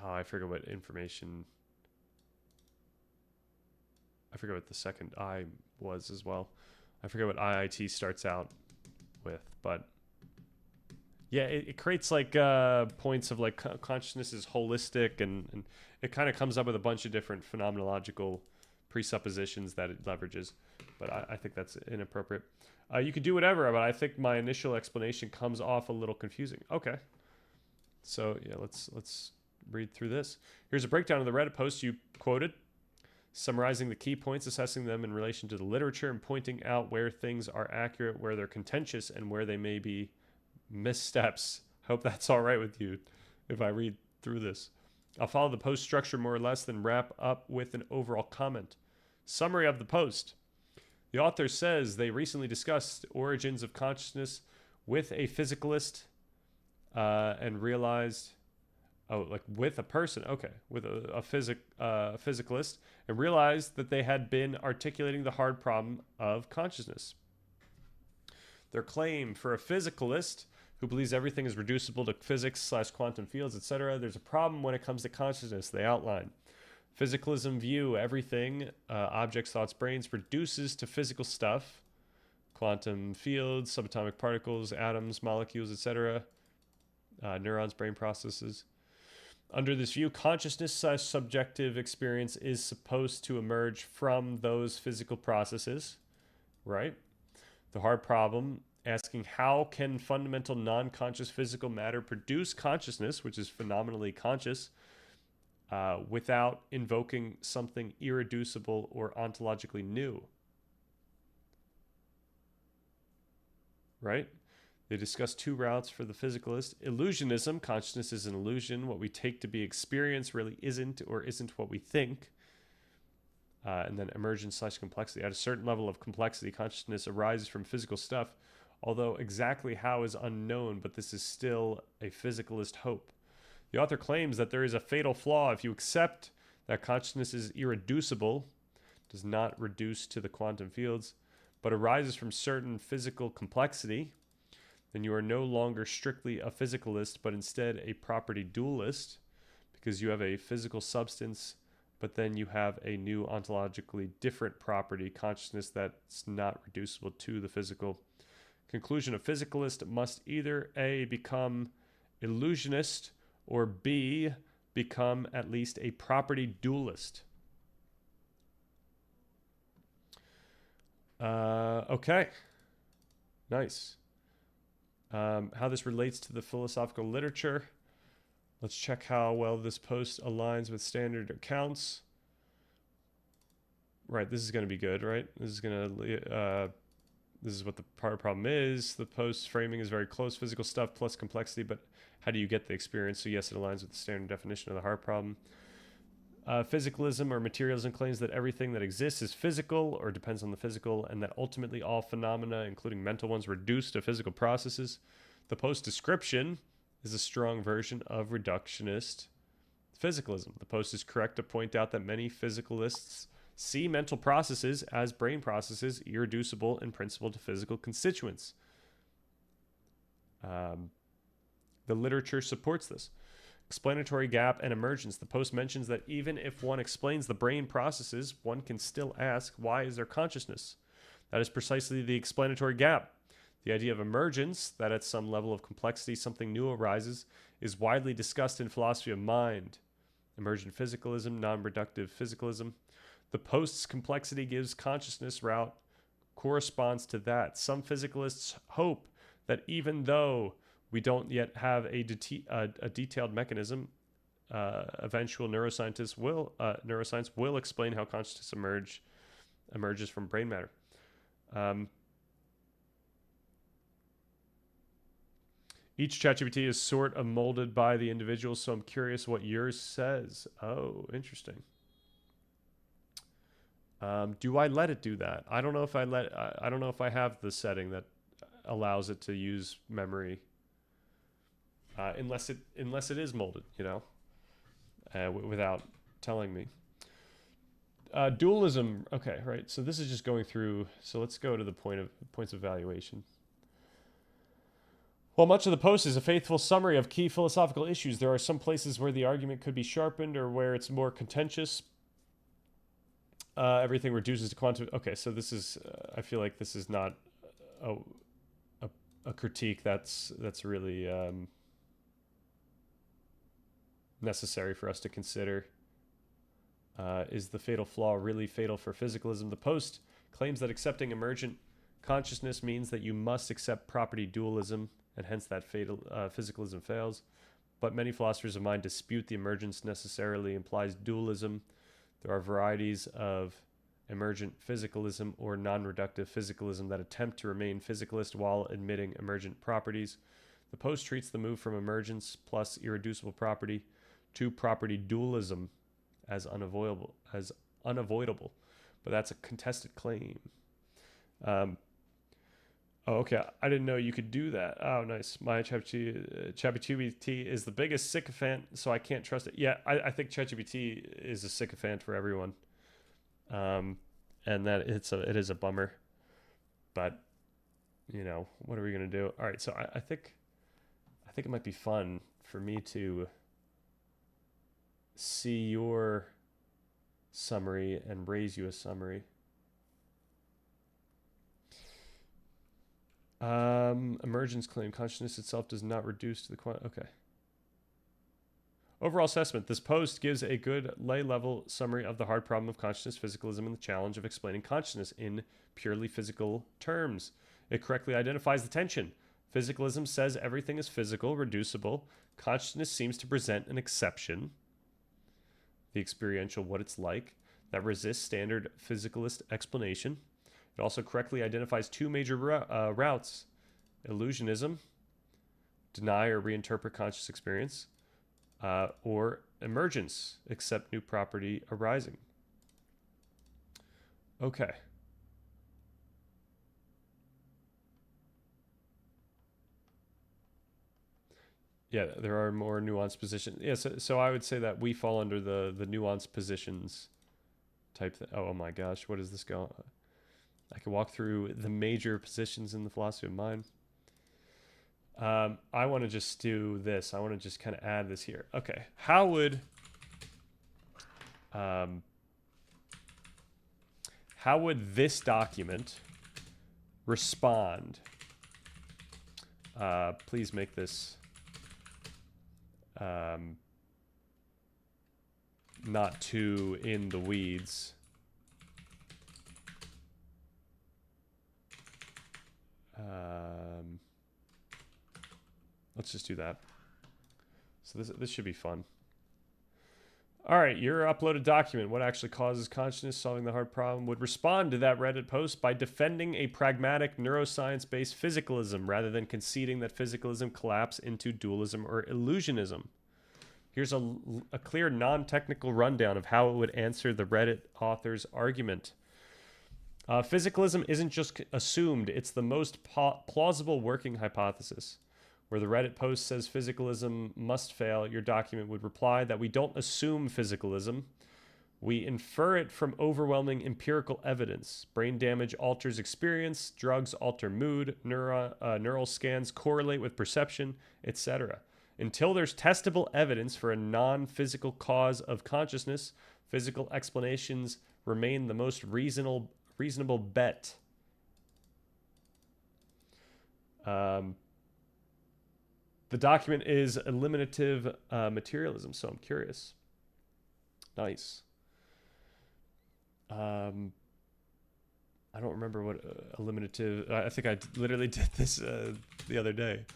I forget what information. I forget what the second I was as well. I forget what IIT starts out with, but yeah, it creates like points of like consciousness is holistic, and it kind of comes up with a bunch of different phenomenological presuppositions that it leverages. But I think that's inappropriate. You could do whatever, but I think my initial explanation comes off a little confusing. Okay, so yeah, let's read through this. Here's a breakdown of the Reddit post you quoted, summarizing the key points, assessing them in relation to the literature, and pointing out where things are accurate, where they're contentious, and where they may be missteps. Hope that's all right with you if I read through this. I'll follow the post structure more or less, then wrap up with an overall comment. Summary of the post. The author says they recently discussed origins of consciousness with a physicalist and realized... Oh, like with a person, okay, with a physicalist, and realized that they had been articulating the hard problem of consciousness. Their claim for a physicalist who believes everything is reducible to physics / quantum fields, etc., there's a problem when it comes to consciousness, they outline. Physicalism view everything, objects, thoughts, brains, reduces to physical stuff, quantum fields, subatomic particles, atoms, molecules, etc., neurons, brain processes. Under this view, consciousness / subjective experience is supposed to emerge from those physical processes, right? The hard problem, asking how can fundamental non-conscious physical matter produce consciousness, which is phenomenally conscious, without invoking something irreducible or ontologically new, right? They discuss 2 routes for the physicalist. Illusionism, consciousness is an illusion. What we take to be experience really isn't or isn't what we think. And then emergence / complexity. At a certain level of complexity, consciousness arises from physical stuff, although exactly how is unknown, but this is still a physicalist hope. The author claims that there is a fatal flaw if you accept that consciousness is irreducible, does not reduce to the quantum fields, but arises from certain physical complexity. Then you are no longer strictly a physicalist, but instead a property dualist, because you have a physical substance, but then you have a new ontologically different property, consciousness that's not reducible to the physical. Conclusion: a physicalist must either A, become illusionist, or B, become at least a property dualist. Okay. Nice. How this relates to the philosophical literature. Let's check how well this post aligns with standard accounts. Right, this is going to be good, right? This is going to... this is what the problem is. The post framing is very close, physical stuff plus complexity, but how do you get the experience? So yes, it aligns with the standard definition of the heart problem. Physicalism or materialism claims that everything that exists is physical or depends on the physical, and that ultimately all phenomena, including mental ones, reduce to physical processes. The post description is a strong version of reductionist physicalism. The post is correct to point out that many physicalists see mental processes as brain processes, irreducible in principle to physical constituents. The literature supports this. Explanatory gap and emergence. The post mentions that even if one explains the brain processes, one can still ask, why is there consciousness? That is precisely the explanatory gap. The idea of emergence, that at some level of complexity something new arises, is widely discussed in philosophy of mind. Emergent physicalism, non-reductive physicalism. The post's complexity gives consciousness route corresponds to that. Some physicalists hope that even though we don't yet have a detailed mechanism, eventual neuroscience will explain how consciousness emerges from brain matter. Each ChatGPT is sort of molded by the individual, so I'm curious what yours says. Oh, interesting. Do I let it do that? I don't know if I don't know if I have the setting that allows it to use memory, unless it is molded, you know, without telling me. Dualism. Okay, right. So this is just going through. So let's go to the points of evaluation. While much of the post is a faithful summary of key philosophical issues, there are some places where the argument could be sharpened or where it's more contentious. Everything reduces to quantum. Okay, so this is. I feel like this is not a critique that's really necessary for us to consider. Is the fatal flaw really fatal for physicalism? The post claims that accepting emergent consciousness means that you must accept property dualism, and hence that physicalism fails. But many philosophers of mind dispute the emergence necessarily implies dualism. There are varieties of emergent physicalism or non-reductive physicalism that attempt to remain physicalist while admitting emergent properties. The post treats the move from emergence plus irreducible property to property dualism as unavoidable, but that's a contested claim. Oh, okay. I didn't know you could do that. Oh, nice. My ChatGPT is the biggest sycophant, so I can't trust it. Yeah, I think ChatGPT is a sycophant for everyone, and that it is a bummer. But you know, what are we gonna do? All right, so I think it might be fun for me to see your summary and raise you a summary. Emergence claim. Consciousness itself does not reduce to the okay. Overall assessment. This post gives a good lay-level summary of the hard problem of consciousness, physicalism, and the challenge of explaining consciousness in purely physical terms. It correctly identifies the tension. Physicalism says everything is physical, reducible. Consciousness seems to present an exception, the experiential what it's like, that resists standard physicalist explanation. It also correctly identifies two major routes: illusionism, deny or reinterpret conscious experience, or emergence, accept new property arising. Okay. Yeah, there are more nuanced positions. Yeah, so I would say that we fall under the nuanced positions type thing. Oh my gosh, what is this going? I can walk through the major positions in the philosophy of mind. I want to just do this. I want to just kind of add this here. Okay, how would this document respond Please make this not too in the weeds. Let's just do that. So this should be fun. All right, your uploaded document, what actually causes consciousness, solving the hard problem, would respond to that Reddit post by defending a pragmatic neuroscience-based physicalism rather than conceding that physicalism collapse into dualism or illusionism. Here's a clear non-technical rundown of how it would answer the Reddit author's argument. Physicalism isn't just assumed, it's the most plausible working hypothesis. Where the Reddit post says physicalism must fail, your document would reply that we don't assume physicalism. We infer it from overwhelming empirical evidence. Brain damage alters experience, drugs alter mood, neural scans correlate with perception, etc. Until there's testable evidence for a non-physical cause of consciousness, physical explanations remain the most reasonable bet. The document is eliminative materialism, so I'm curious. Nice. I don't remember what eliminative... I think I literally did this the other day.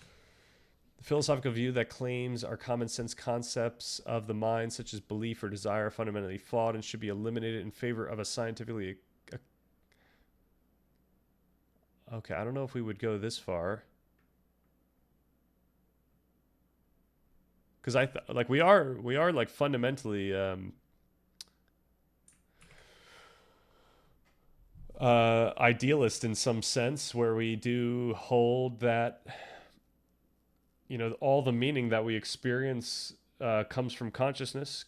The philosophical view that claims our common sense concepts of the mind, such as belief or desire, are fundamentally flawed and should be eliminated in favor of a scientifically... Okay, I don't know if we would go this far. Because we are like fundamentally idealist in some sense, where we do hold that, you know, all the meaning that we experience comes from consciousness,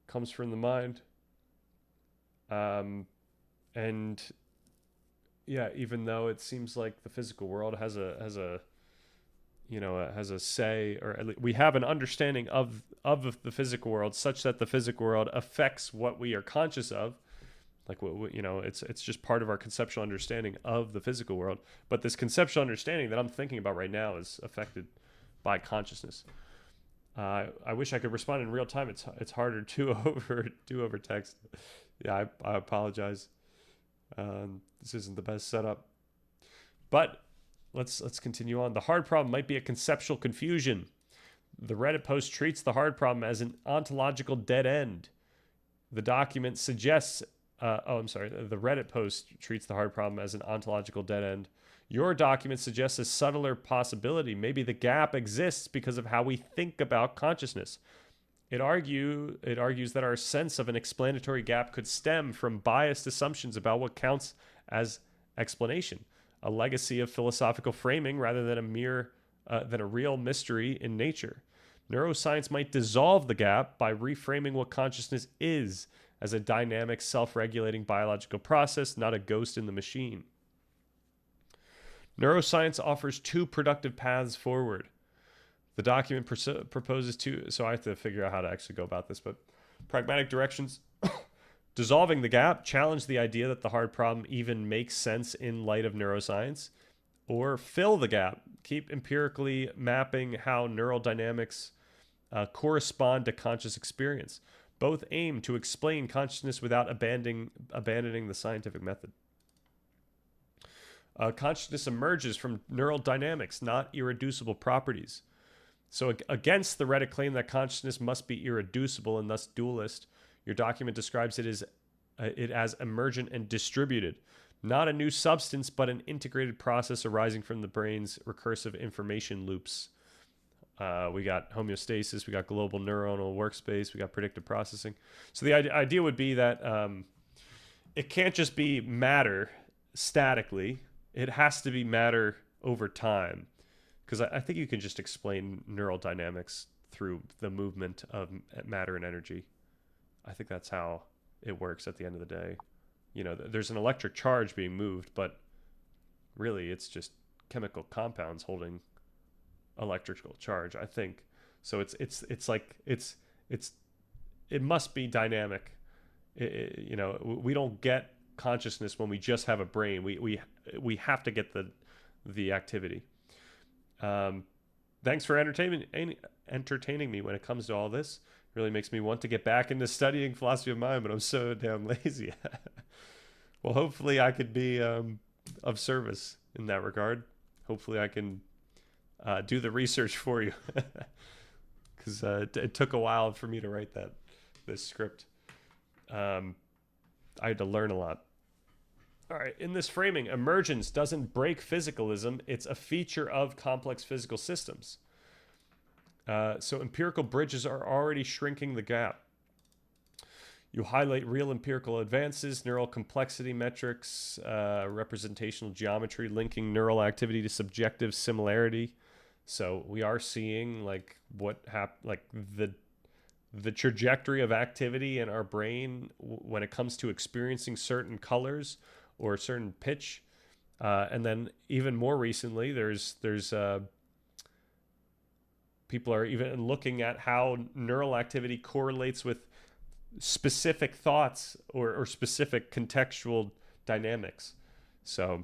comes from the mind, and yeah, even though it seems like the physical world has a say, or at least we have an understanding of the physical world such that the physical world affects what we are conscious of. Like, it's just part of our conceptual understanding of the physical world. But this conceptual understanding that I'm thinking about right now is affected by consciousness. I wish I could respond in real time. It's harder to over text. Yeah, I apologize. This isn't the best setup, but let's continue on. The hard problem might be a conceptual confusion. The Reddit post treats the hard problem as an ontological dead end. The document suggests... the Reddit post treats the hard problem as an ontological dead end. Your document suggests a subtler possibility. Maybe the gap exists because of how we think about consciousness. It argues that our sense of an explanatory gap could stem from biased assumptions about what counts as explanation, a legacy of philosophical framing rather than a real mystery in nature. Neuroscience might dissolve the gap by reframing what consciousness is as a dynamic, self-regulating biological process, not a ghost in the machine. Neuroscience offers two productive paths forward. The document proposes two, so I have to figure out how to actually go about this, but pragmatic directions. Dissolving the gap, challenge the idea that the hard problem even makes sense in light of neuroscience, or fill the gap, keep empirically mapping how neural dynamics correspond to conscious experience. Both aim to explain consciousness without abandoning the scientific method. Consciousness emerges from neural dynamics, not irreducible properties. So against the Reddit claim that consciousness must be irreducible and thus dualist, your document describes it as emergent and distributed, not a new substance, but an integrated process arising from the brain's recursive information loops. We got homeostasis, we got global neuronal workspace, we got predictive processing. So the idea would be that it can't just be matter statically. It has to be matter over time. Because I think you can just explain neural dynamics through the movement of matter and energy. I think that's how it works at the end of the day. You know, there's an electric charge being moved, but really it's just chemical compounds holding electrical charge, I think. So it must be dynamic. We don't get consciousness when we just have a brain. We have to get the activity. Thanks for entertaining me when it comes to all this. Really makes me want to get back into studying philosophy of mind, but I'm so damn lazy. Well, hopefully I could be of service in that regard. Hopefully I can do the research for you, because it took a while for me to write this script. I had to learn a lot. All right, in this framing, emergence doesn't break physicalism. It's a feature of complex physical systems. So empirical bridges are already shrinking the gap. You highlight real empirical advances, neural complexity metrics, representational geometry, linking neural activity to subjective similarity. So we are seeing like the trajectory of activity in our brain when it comes to experiencing certain colors or a certain pitch. And then even more recently, there's people are even looking at how neural activity correlates with specific thoughts or specific contextual dynamics. So,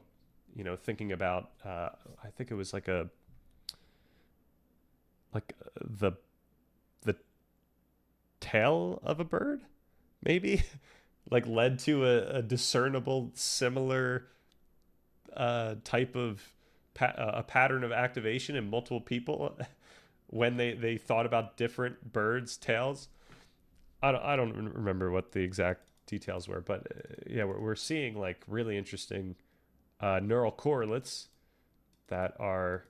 thinking about, I think it was like the tail of a bird, maybe, like led to a discernible similar type of a pattern of activation in multiple people when they thought about different birds' tails. I don't remember what the exact details were, but yeah, we're seeing like really interesting neural correlates that are,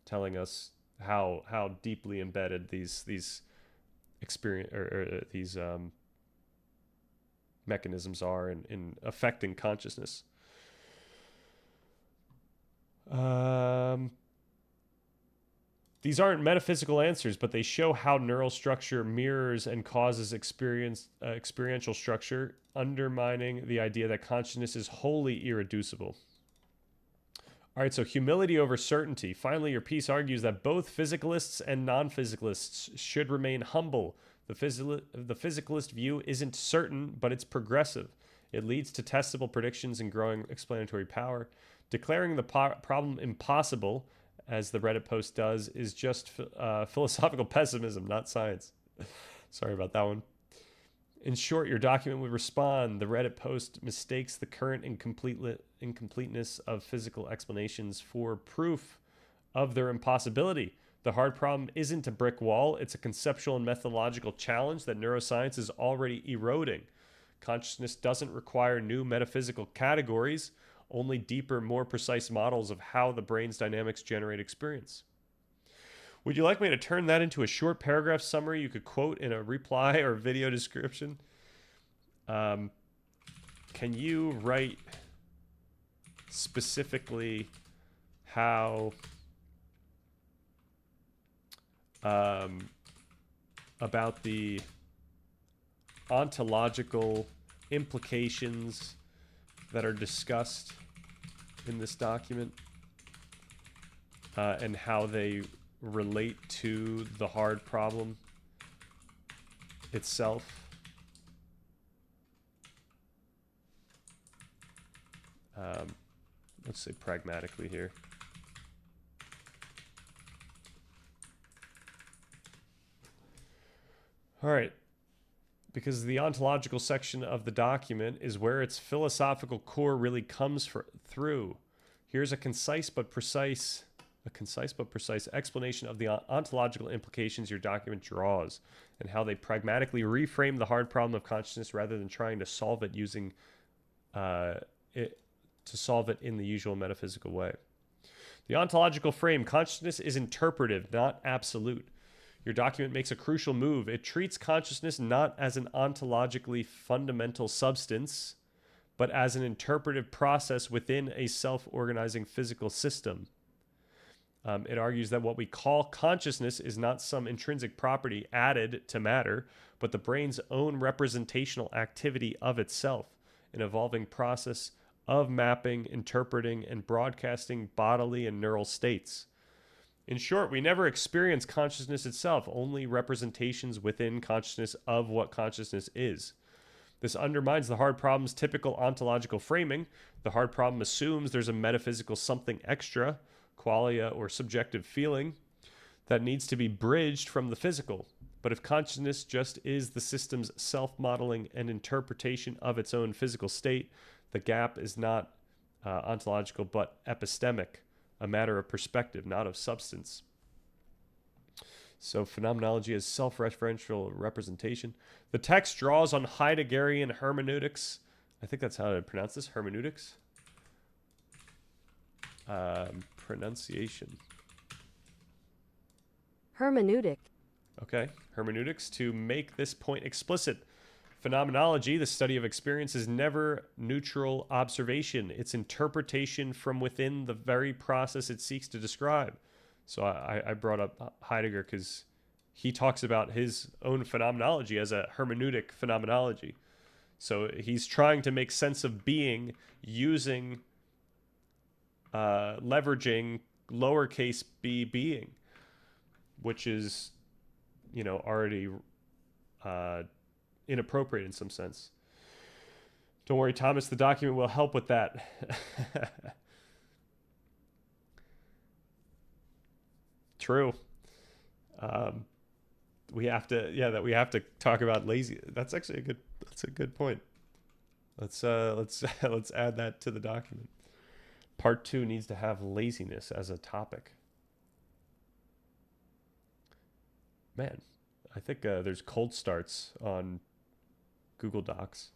telling us how deeply embedded these experience or these mechanisms are in affecting consciousness. These aren't metaphysical answers, but they show how neural structure mirrors and causes experiential structure, undermining the idea that consciousness is wholly irreducible. All right, so humility over certainty. Finally, your piece argues that both physicalists and non-physicalists should remain humble. The physicalist view isn't certain, but it's progressive. It leads to testable predictions and growing explanatory power. Declaring the problem impossible, as the Reddit post does, is just philosophical pessimism, not science. Sorry about that one. In short, your document would respond. The Reddit post mistakes the current incompleteness of physical explanations for proof of their impossibility. The hard problem isn't a brick wall. It's a conceptual and methodological challenge that neuroscience is already eroding. Consciousness doesn't require new metaphysical categories, only deeper, more precise models of how the brain's dynamics generate experience. Would you like me to turn that into a short paragraph summary you could quote in a reply or video description? Can you write specifically how about the ontological implications that are discussed in this document and how they relate to the hard problem itself? Let's say pragmatically here. All right. Because the ontological section of the document is where its philosophical core really comes through. Here's a concise but precise explanation of the ontological implications your document draws and how they pragmatically reframe the hard problem of consciousness rather than trying to solve it using solve it in the usual metaphysical way. The ontological frame: consciousness is interpretive, not absolute. Your document makes a crucial move. It treats consciousness not as an ontologically fundamental substance, but as an interpretive process within a self-organizing physical system. It argues that what we call consciousness is not some intrinsic property added to matter, but the brain's own representational activity of itself, an evolving process of mapping, interpreting, and broadcasting bodily and neural states. In short, we never experience consciousness itself, only representations within consciousness of what consciousness is. This undermines the hard problem's typical ontological framing. The hard problem assumes there's a metaphysical something extra, qualia or subjective feeling that needs to be bridged from the physical. But if consciousness just is the system's self-modeling and interpretation of its own physical state, the gap is not ontological but epistemic, a matter of perspective, not of substance. So phenomenology is self-referential representation. The text draws on Heideggerian hermeneutics. I think that's how to pronounce this, hermeneutics. Pronunciation. Hermeneutic. Okay, hermeneutics to make this point explicit. Phenomenology, the study of experience, is never neutral observation. It's interpretation from within the very process it seeks to describe. So I brought up Heidegger because he talks about his own phenomenology as a hermeneutic phenomenology. So he's trying to make sense of being using, leveraging lowercase b being, which is, you know, already inappropriate in some sense. Don't worry, Thomas, the document will help with that. True. We have to talk about lazy. That's actually a good point. Let's add that to the document. Part 2 needs to have laziness as a topic. Man, I think there's cold starts on Google Docs.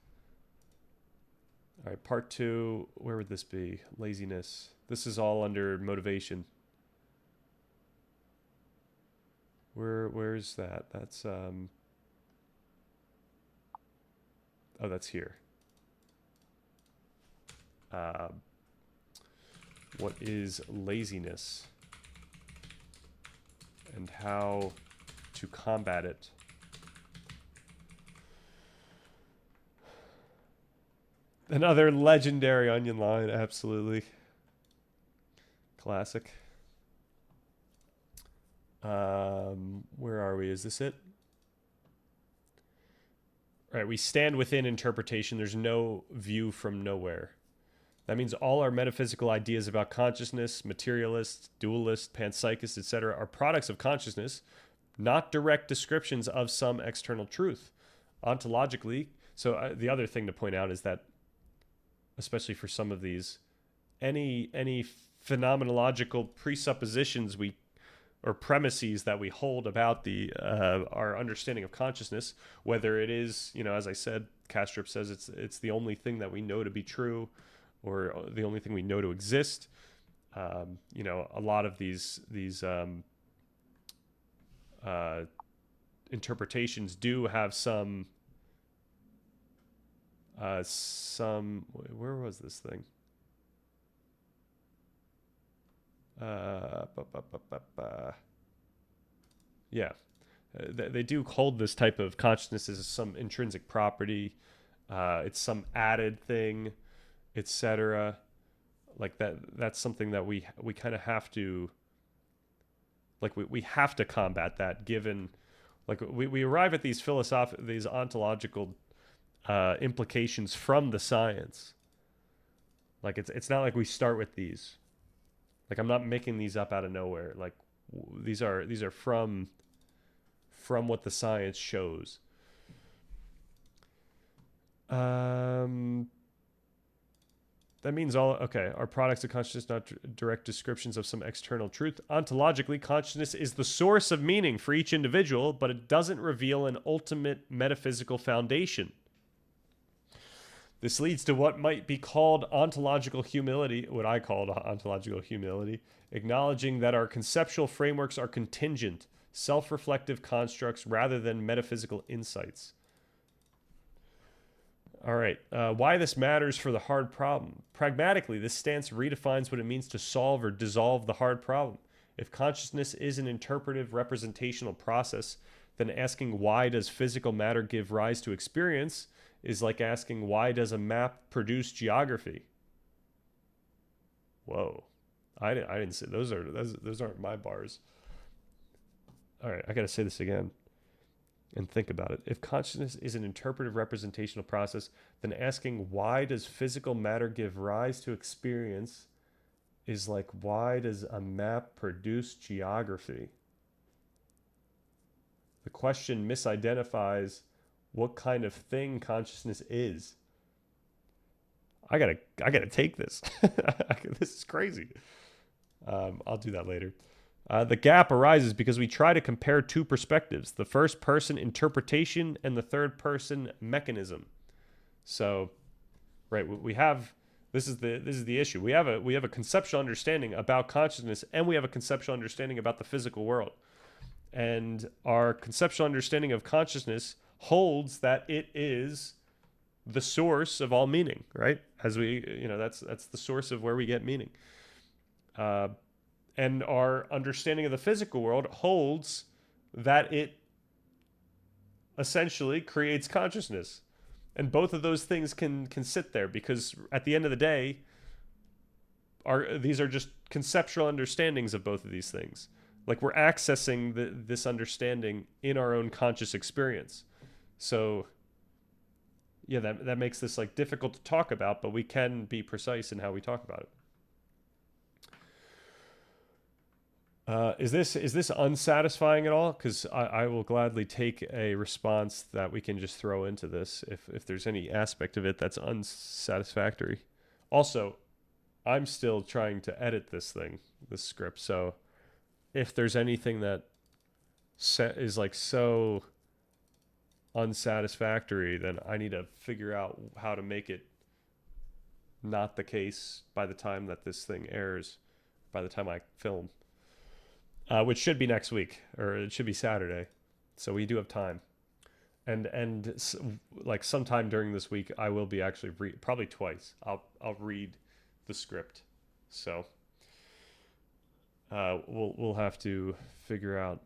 All right, part 2, where would this be? Laziness. This is all under motivation. Where's that? That's oh, that's here. What is laziness and how to combat it? Another legendary Onion line, absolutely. Classic. Where are we? Is this it? All right, we stand within interpretation. There's no view from nowhere. That means all our metaphysical ideas about consciousness, materialist, dualist, panpsychist, etc., are products of consciousness, not direct descriptions of some external truth. Ontologically, so the other thing to point out is that, especially for some of these, any phenomenological presuppositions or premises that we hold about our understanding of consciousness, whether it is, you know, as I said, Kastrup says it's the only thing that we know to be true, or the only thing we know to exist. You know, a lot of these interpretations do have some. Where was this thing? Yeah, they do hold this type of consciousness as some intrinsic property. It's some added thing, etc. Like that's something that we kind of have to, like, we have to combat that, given, like, we arrive at these these ontological implications from the science. Like, it's not like we start with these. Like, I'm not making these up out of nowhere. Like, these are from what the science shows. That means our products of consciousness, not direct descriptions of some external truth. Ontologically, consciousness is the source of meaning for each individual, but it doesn't reveal an ultimate metaphysical foundation. This leads to what might be called ontological humility, what I call ontological humility, acknowledging that our conceptual frameworks are contingent, self-reflective constructs rather than metaphysical insights. All right, why this matters for the hard problem. Pragmatically, this stance redefines what it means to solve or dissolve the hard problem. If consciousness is an interpretive representational process, then asking why does physical matter give rise to experience is like asking why does a map produce geography. Whoa, I didn't say those aren't my bars. All right, I got to say this again and think about it. If consciousness is an interpretive representational process, then asking why does physical matter give rise to experience is like, why does a map produce geography? The question misidentifies what kind of thing consciousness is. I gotta take this. This is crazy. I'll do that later. The gap arises because we try to compare two perspectives: the first person interpretation and the third person mechanism. So, right, we have this is the issue. We have a conceptual understanding about consciousness, and we have a conceptual understanding about the physical world. And our conceptual understanding of consciousness holds that it is the source of all meaning, right? As we, that's the source of where we get meaning. And our understanding of the physical world holds that it essentially creates consciousness. And both of those things can sit there, because at the end of the day, these are just conceptual understandings of both of these things. Like, we're accessing this understanding in our own conscious experience. So yeah, that makes this like difficult to talk about, but we can be precise in how we talk about it. Is this unsatisfying at all? Because I will gladly take a response that we can just throw into this if there's any aspect of it that's unsatisfactory. Also, I'm still trying to edit this script, so if there's anything that is like so unsatisfactory, then I need to figure out how to make it not the case by the time that this thing airs, by the time I film, which should be next week, or it should be Saturday, so we do have time. And like sometime during this week, I will be actually probably twice. I'll read the script, so we'll have to figure out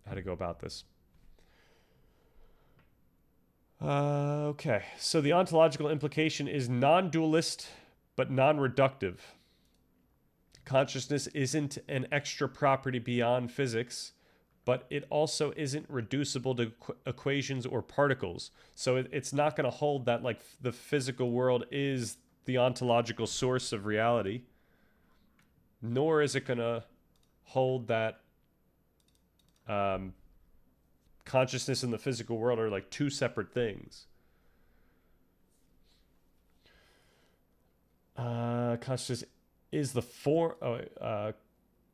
how to go about this. Okay, so the ontological implication is non-dualist but non-reductive. Consciousness isn't an extra property beyond physics, but it also isn't reducible to equations or particles. So it's not going to hold that like the physical world is the ontological source of reality, nor is it going to hold that consciousness and the physical world are like two separate things. Consciousness is the form.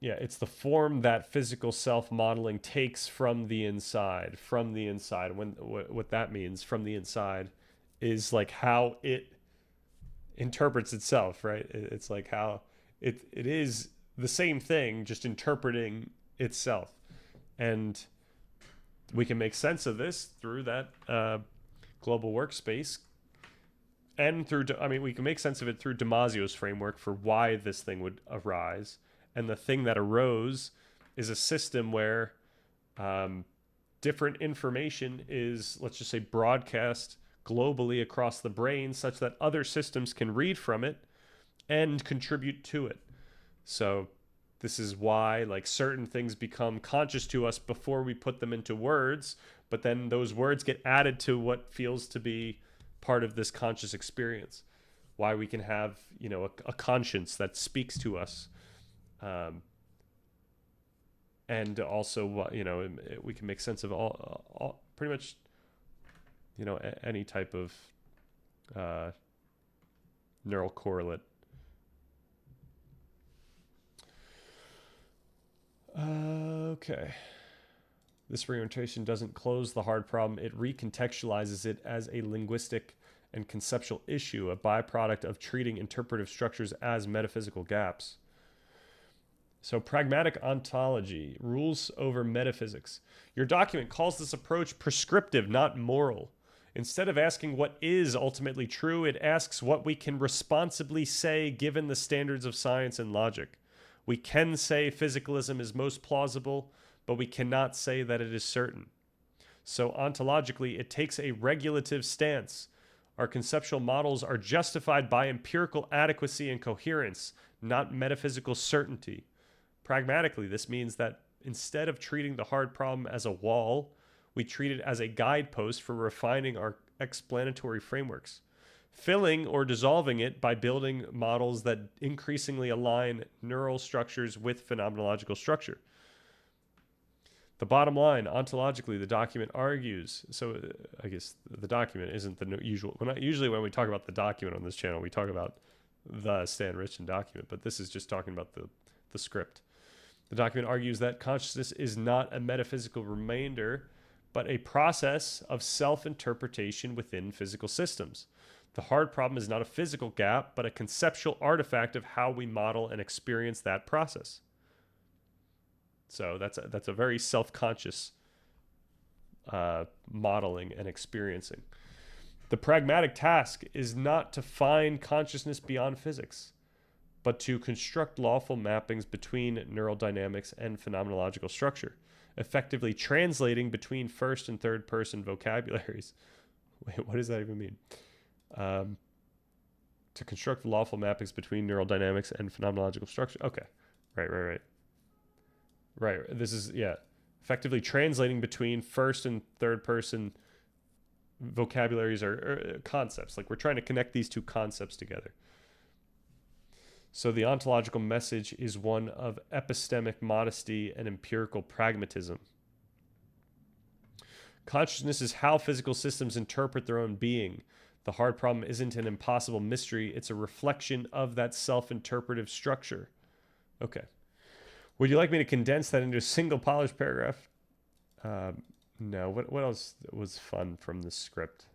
It's the form that physical self-modeling takes from the inside. From the inside. What that means, from the inside, is like how it interprets itself, right? It's like how it is the same thing, just interpreting itself, and we can make sense of this through that global workspace, and we can make sense of it through Damasio's framework for why this thing would arise. And the thing that arose is a system where different information is, let's just say, broadcast globally across the brain such that other systems can read from it and contribute to it. So this is why like certain things become conscious to us before we put them into words, but then those words get added to what feels to be part of this conscious experience. Why we can have, a conscience that speaks to us. And also, we can make sense of all pretty much, any type of neural correlate. Okay. This reorientation doesn't close the hard problem. It recontextualizes it as a linguistic and conceptual issue, a byproduct of treating interpretive structures as metaphysical gaps. So pragmatic ontology, rules over metaphysics. Your document calls this approach prescriptive, not moral. Instead of asking what is ultimately true, it asks what we can responsibly say given the standards of science and logic. We can say physicalism is most plausible, but we cannot say that it is certain. So ontologically, it takes a regulative stance. Our conceptual models are justified by empirical adequacy and coherence, not metaphysical certainty. Pragmatically, this means that instead of treating the hard problem as a wall, we treat it as a guidepost for refining our explanatory frameworks. filling or dissolving it by building models that increasingly align neural structures with phenomenological structure. The bottom line, ontologically, the document argues. So I guess the document isn't the usual. Usually when we talk about the document on this channel, we talk about the Stan Richton document, but this is just talking about the script. The document argues that consciousness is not a metaphysical remainder, but a process of self-interpretation within physical systems. The hard problem is not a physical gap, but a conceptual artifact of how we model and experience that process. So that's a very self-conscious modeling and experiencing. The pragmatic task is not to find consciousness beyond physics, but to construct lawful mappings between neural dynamics and phenomenological structure, effectively translating between first and third person vocabularies. Wait, what does that even mean? To construct lawful mappings between neural dynamics and phenomenological structure. Okay, right. This is, effectively translating between first and third person vocabularies or concepts. Like we're trying to connect these two concepts together. So the ontological message is one of epistemic modesty and empirical pragmatism. Consciousness is how physical systems interpret their own being. The hard problem isn't an impossible mystery. It's a reflection of that self-interpretive structure. Okay. Would you like me to condense that into a single polished paragraph? No. What else was fun from the script?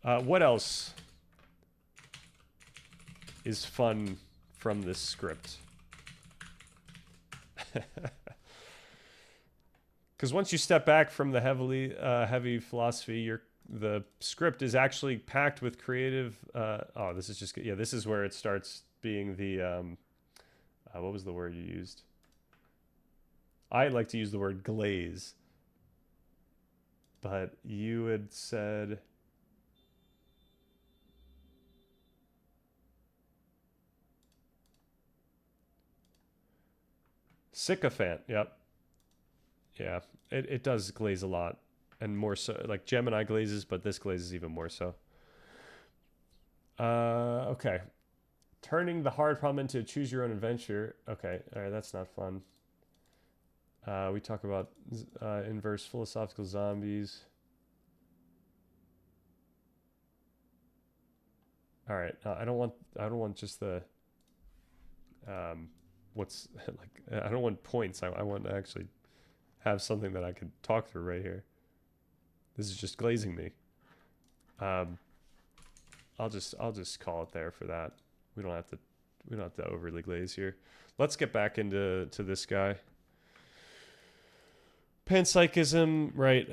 What else is fun from this script? Because once you step back from the heavy philosophy, the script is actually packed with creative. This is just this is where it starts being the. What was the word you used? I like to use the word glaze, but you had said sycophant. Yep. Yeah, it does glaze a lot, and more so. Like Gemini glazes, but this glazes even more so. Okay. Turning the hard problem into a choose your own adventure. Okay, all right, that's not fun. We talk about inverse philosophical zombies. All right, I don't want just the what's like. I don't want points. I want to actually have something that I could talk through right here. This is just glazing me. I'll just call it there for that. We don't have to overly glaze here. Let's get back into this guy. Panpsychism, right?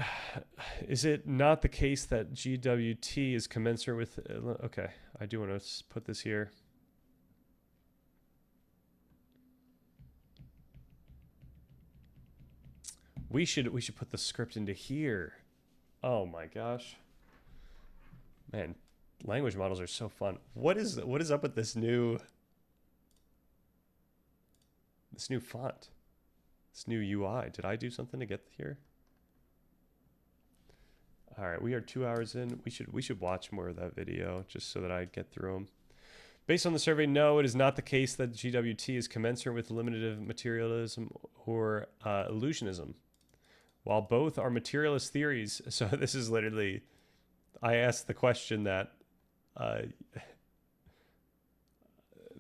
Is it not the case that GWT is commensurate with? Okay, I do want to put this here. We should put the script into here. Oh my gosh, man. Language models are so fun. What is up with this new font? This new UI. Did I do something to get here? All right, we are 2 hours in. We should watch more of that video just so that I get through them. Based on the survey, no, it is not the case that GWT is commensurate with limitative materialism or illusionism. While both are materialist theories, so this is literally, I asked the question that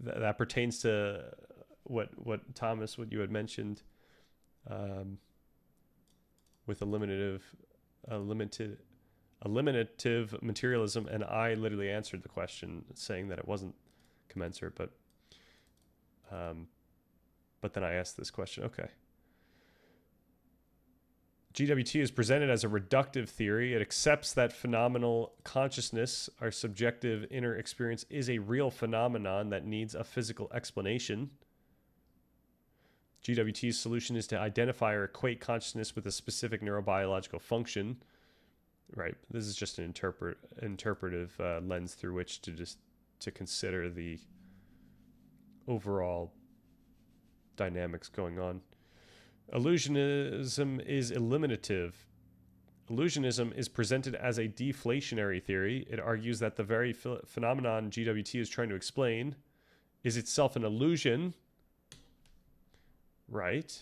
that pertains to what Thomas, what you had mentioned, with eliminative materialism, and I literally answered the question saying that it wasn't commensurate, but then I asked this question. Okay. GWT is presented as a reductive theory. It accepts that phenomenal consciousness, our subjective inner experience, is a real phenomenon that needs a physical explanation. GWT's solution is to identify or equate consciousness with a specific neurobiological function. Right. This is just an interpretive lens through which to consider the overall dynamics going on. Illusionism is eliminative. illusionism is presented as a deflationary theory. It argues that the very phenomenon GWT is trying to explain is itself an illusion, right?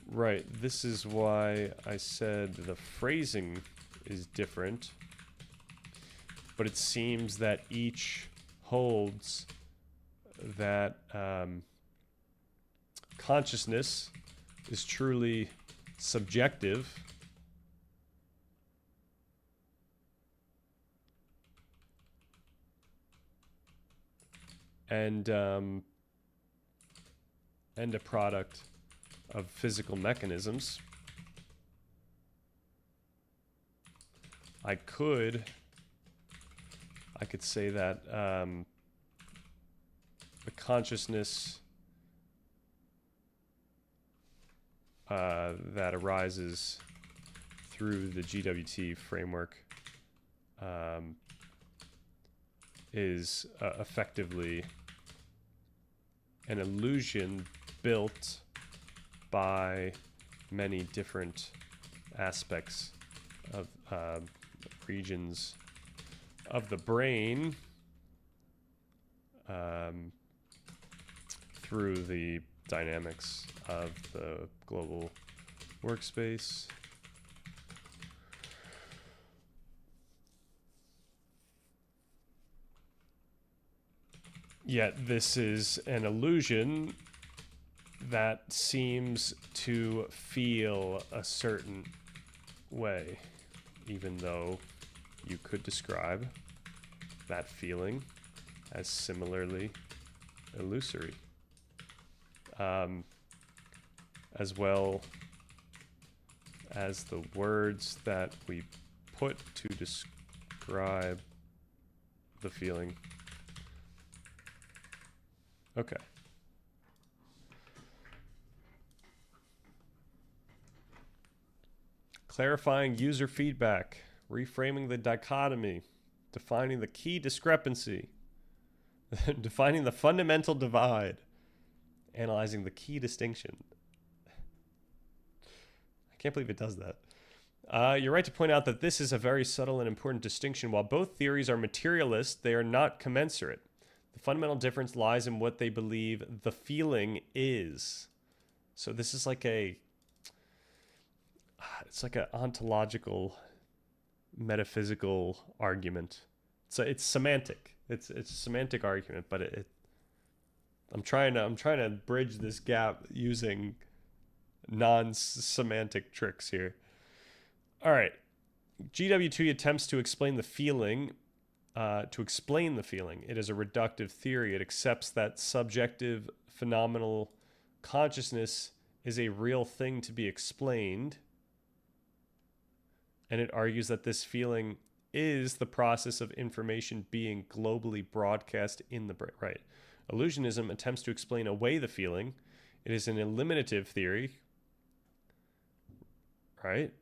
Right, this is why I said the phrasing is different, but it seems that each holds that consciousness is truly subjective, and a product of physical mechanisms. I could say that the consciousness that arises through the GWT framework is effectively an illusion built by many different aspects of regions of the brain through the dynamics of the global workspace. Yet this is an illusion that seems to feel a certain way, even though you could describe that feeling as similarly illusory. As well as the words that we put to describe the feeling. Okay. Clarifying user feedback, reframing the dichotomy, defining the key discrepancy, defining the fundamental divide, analyzing the key distinction. I can't believe it does that. You're right to point out that this is a very subtle and important distinction. While both theories are materialist, they are not commensurate. The fundamental difference lies in what they believe the feeling is. So this is like it's like an ontological, metaphysical argument. So it's semantic. It's a semantic argument, but I'm trying to bridge this gap using non-semantic tricks here. All right. GWT attempts to explain the feeling. It is a reductive theory. It accepts that subjective phenomenal consciousness is a real thing to be explained. And it argues that this feeling is the process of information being globally broadcast in the brain. Right. Illusionism attempts to explain away the feeling. It is an eliminative theory. Right.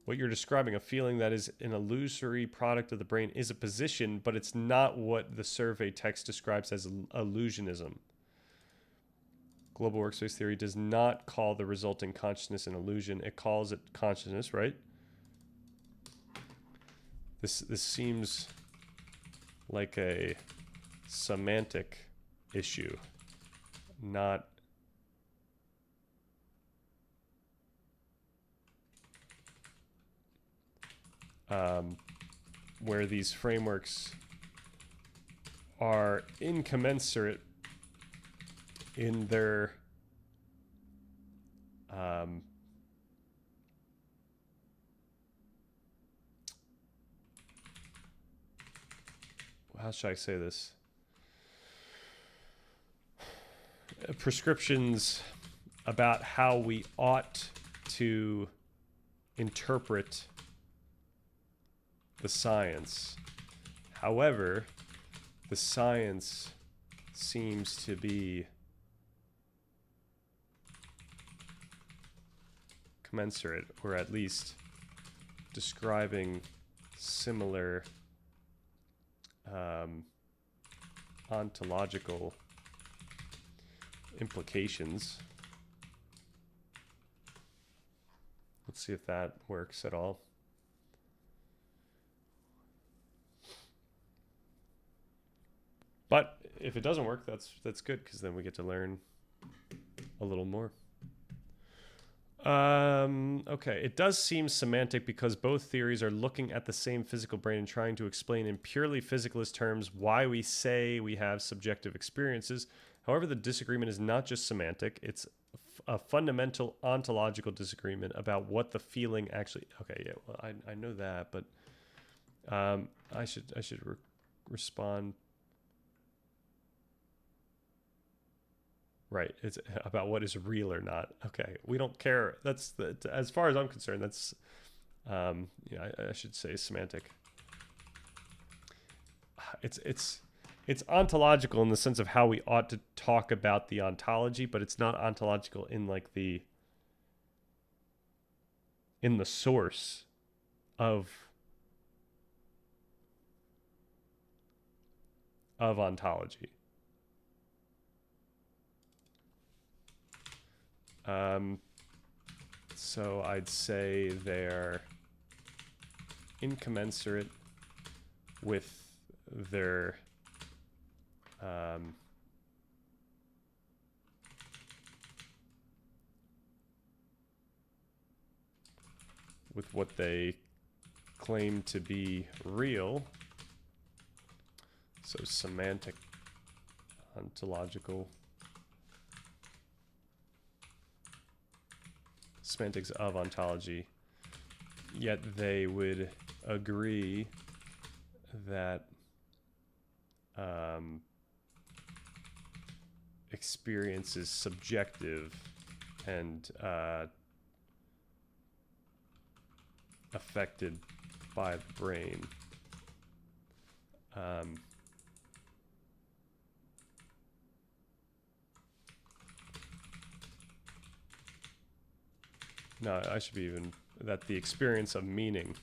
What you're describing, a feeling that is an illusory product of the brain, is a position, but it's not what the survey text describes as illusionism. Global workspace theory does not call the resulting consciousness an illusion. It calls it consciousness, right? This seems like a semantic issue, not where these frameworks are incommensurate in their how should I say this? Prescriptions about how we ought to interpret the science. However, the science seems to be commensurate, or at least describing similar ontological implications. Let's see if that works at all. But if it doesn't work, that's good, because then we get to learn a little more. Okay, it does seem semantic because both theories are looking at the same physical brain and trying to explain in purely physicalist terms why we say we have subjective experiences. However, the disagreement is not just semantic, it's a fundamental ontological disagreement about what the feeling actually... Okay, yeah, well, I know that, but I should respond... Right, it's about what is real or not. Okay, we don't care. That's the, as far as I'm concerned. That's, yeah, I should say semantic. It's ontological in the sense of how we ought to talk about the ontology, but it's not ontological in like in the source of ontology. So I'd say they're incommensurate with their with what they claim to be real. So semantic, ontological, semantics of ontology, yet they would agree that experience is subjective and affected by the brain. No, I should be even that the experience of meaning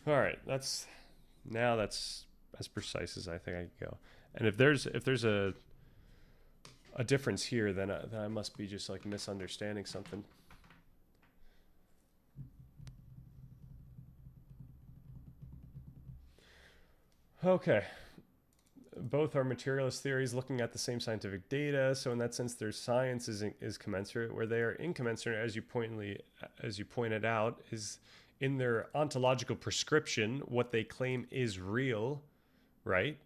all right, that's as precise as I think I can go. And if there's a difference here, then I must be just like misunderstanding something. Okay. Both are materialist theories looking at the same scientific data, so in that sense their science is commensurate. Where they are incommensurate, as you pointed out, is in their ontological prescription, what they claim is real, right?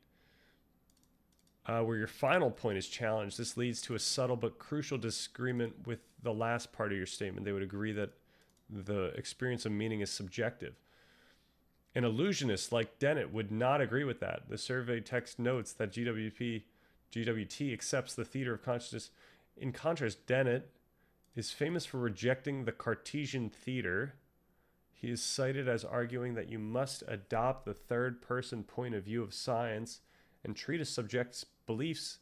Where your final point is challenged, this leads to a subtle but crucial disagreement with the last part of your statement. They would agree that the experience of meaning is subjective. An illusionist like Dennett would not agree with that. The survey text notes that GWT accepts the theater of consciousness. In contrast, Dennett is famous for rejecting the Cartesian theater. He is cited as arguing that you must adopt the third-person point of view of science and treat a subject's belief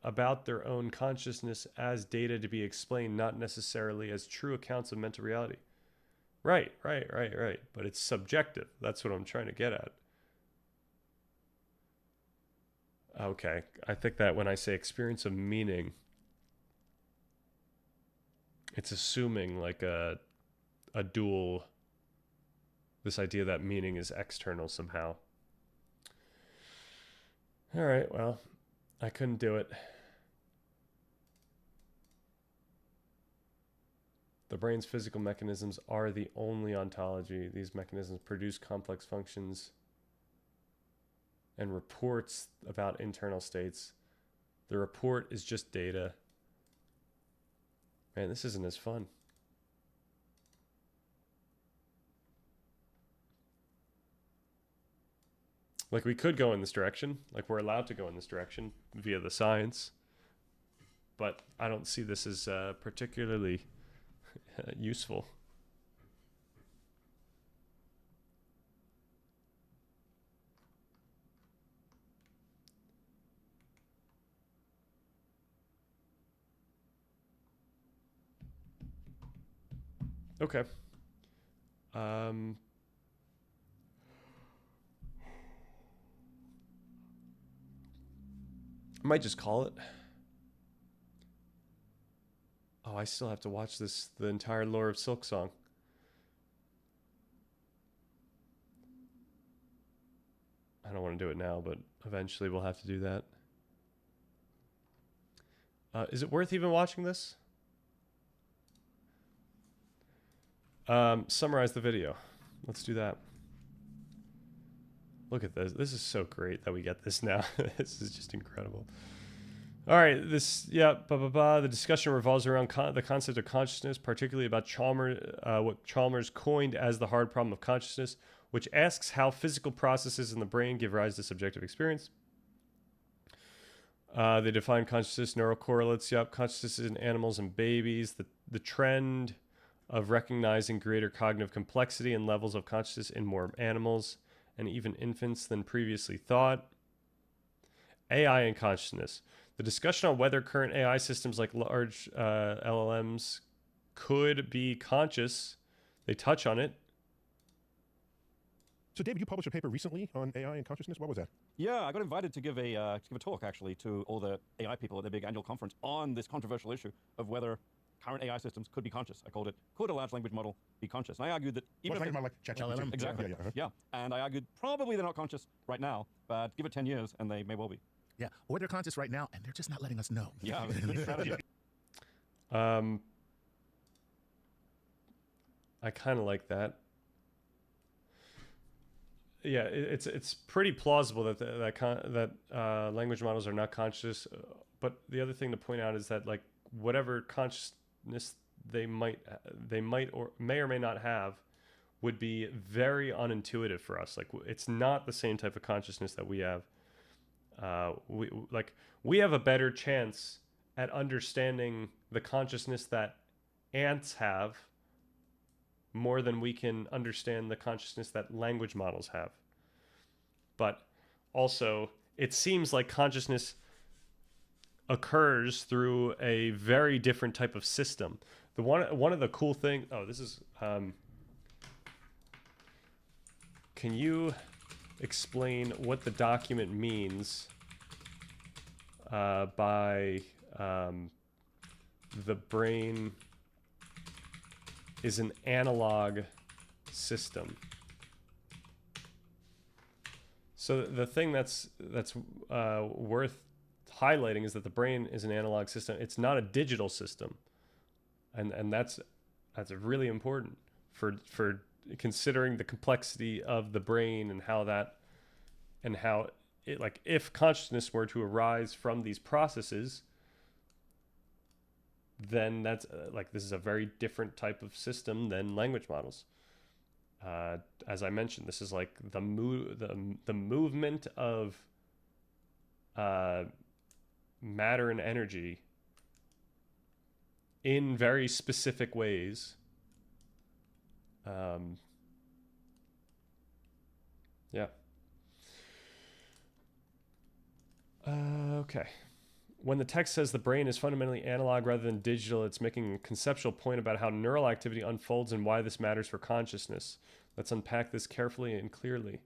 about their own consciousness as data to be explained, not necessarily as true accounts of mental reality. Right. But it's subjective. That's what I'm trying to get at. Okay. I think that when I say experience of meaning, it's assuming like a dual, this idea that meaning is external somehow. All right. Well, I couldn't do it. The brain's physical mechanisms are the only ontology. These mechanisms produce complex functions and reports about internal states. The report is just data. Man, this isn't as fun. Like, we could go in this direction. Like, we're allowed to go in this direction via the science. But I don't see this as particularly useful. Okay. I might just call it. Oh, I still have to watch the entire Lore of Silksong. I don't want to do it now, but eventually we'll have to do that. Is it worth even watching this? Summarize the video. Let's do that. Look at this. This is so great that we get this now. This is just incredible. All right, the discussion revolves around the concept of consciousness, particularly about what Chalmers coined as the hard problem of consciousness, which asks how physical processes in the brain give rise to subjective experience. They define consciousness, neural correlates. Consciousness in animals and babies. The trend of recognizing greater cognitive complexity and levels of consciousness in more animals and even infants than previously thought. AI and consciousness. The discussion on whether current AI systems like large LLMs could be conscious. They touch on it. So, David, you published a paper recently on AI and consciousness. What was that? Yeah, I got invited to give a talk actually to all the AI people at the big annual conference on this controversial issue of whether current AI systems could be conscious. I called it, could a large language model be conscious? And I argued that even Well, if like ChatGPT. exactly, Yeah. and I argued probably they're not conscious right now, but give it 10 years and they may well be. Yeah, or they're conscious right now, and they're just not letting us know. Yeah, strategy. I kind of like that. Yeah, it's pretty plausible that language models are not conscious. But the other thing to point out is that like whatever consciousness they might or may not have would be very unintuitive for us. Like it's not the same type of consciousness that we have. We have a better chance at understanding the consciousness that ants have more than we can understand the consciousness that language models have. But also, it seems like consciousness occurs through a very different type of system. One of the cool things. Oh, this is. Can you explain what the document means by the brain is an analog system? So the thing that's worth highlighting is that the brain is an analog system. It's not a digital system, and that's really important for considering the complexity of the brain and how it, like, if consciousness were to arise from these processes, then that's this is a very different type of system than language models. As I mentioned, this is like the movement of matter and energy in very specific ways. Yeah. Okay. When the text says the brain is fundamentally analog rather than digital, it's making a conceptual point about how neural activity unfolds and why this matters for consciousness. Let's unpack this carefully and clearly.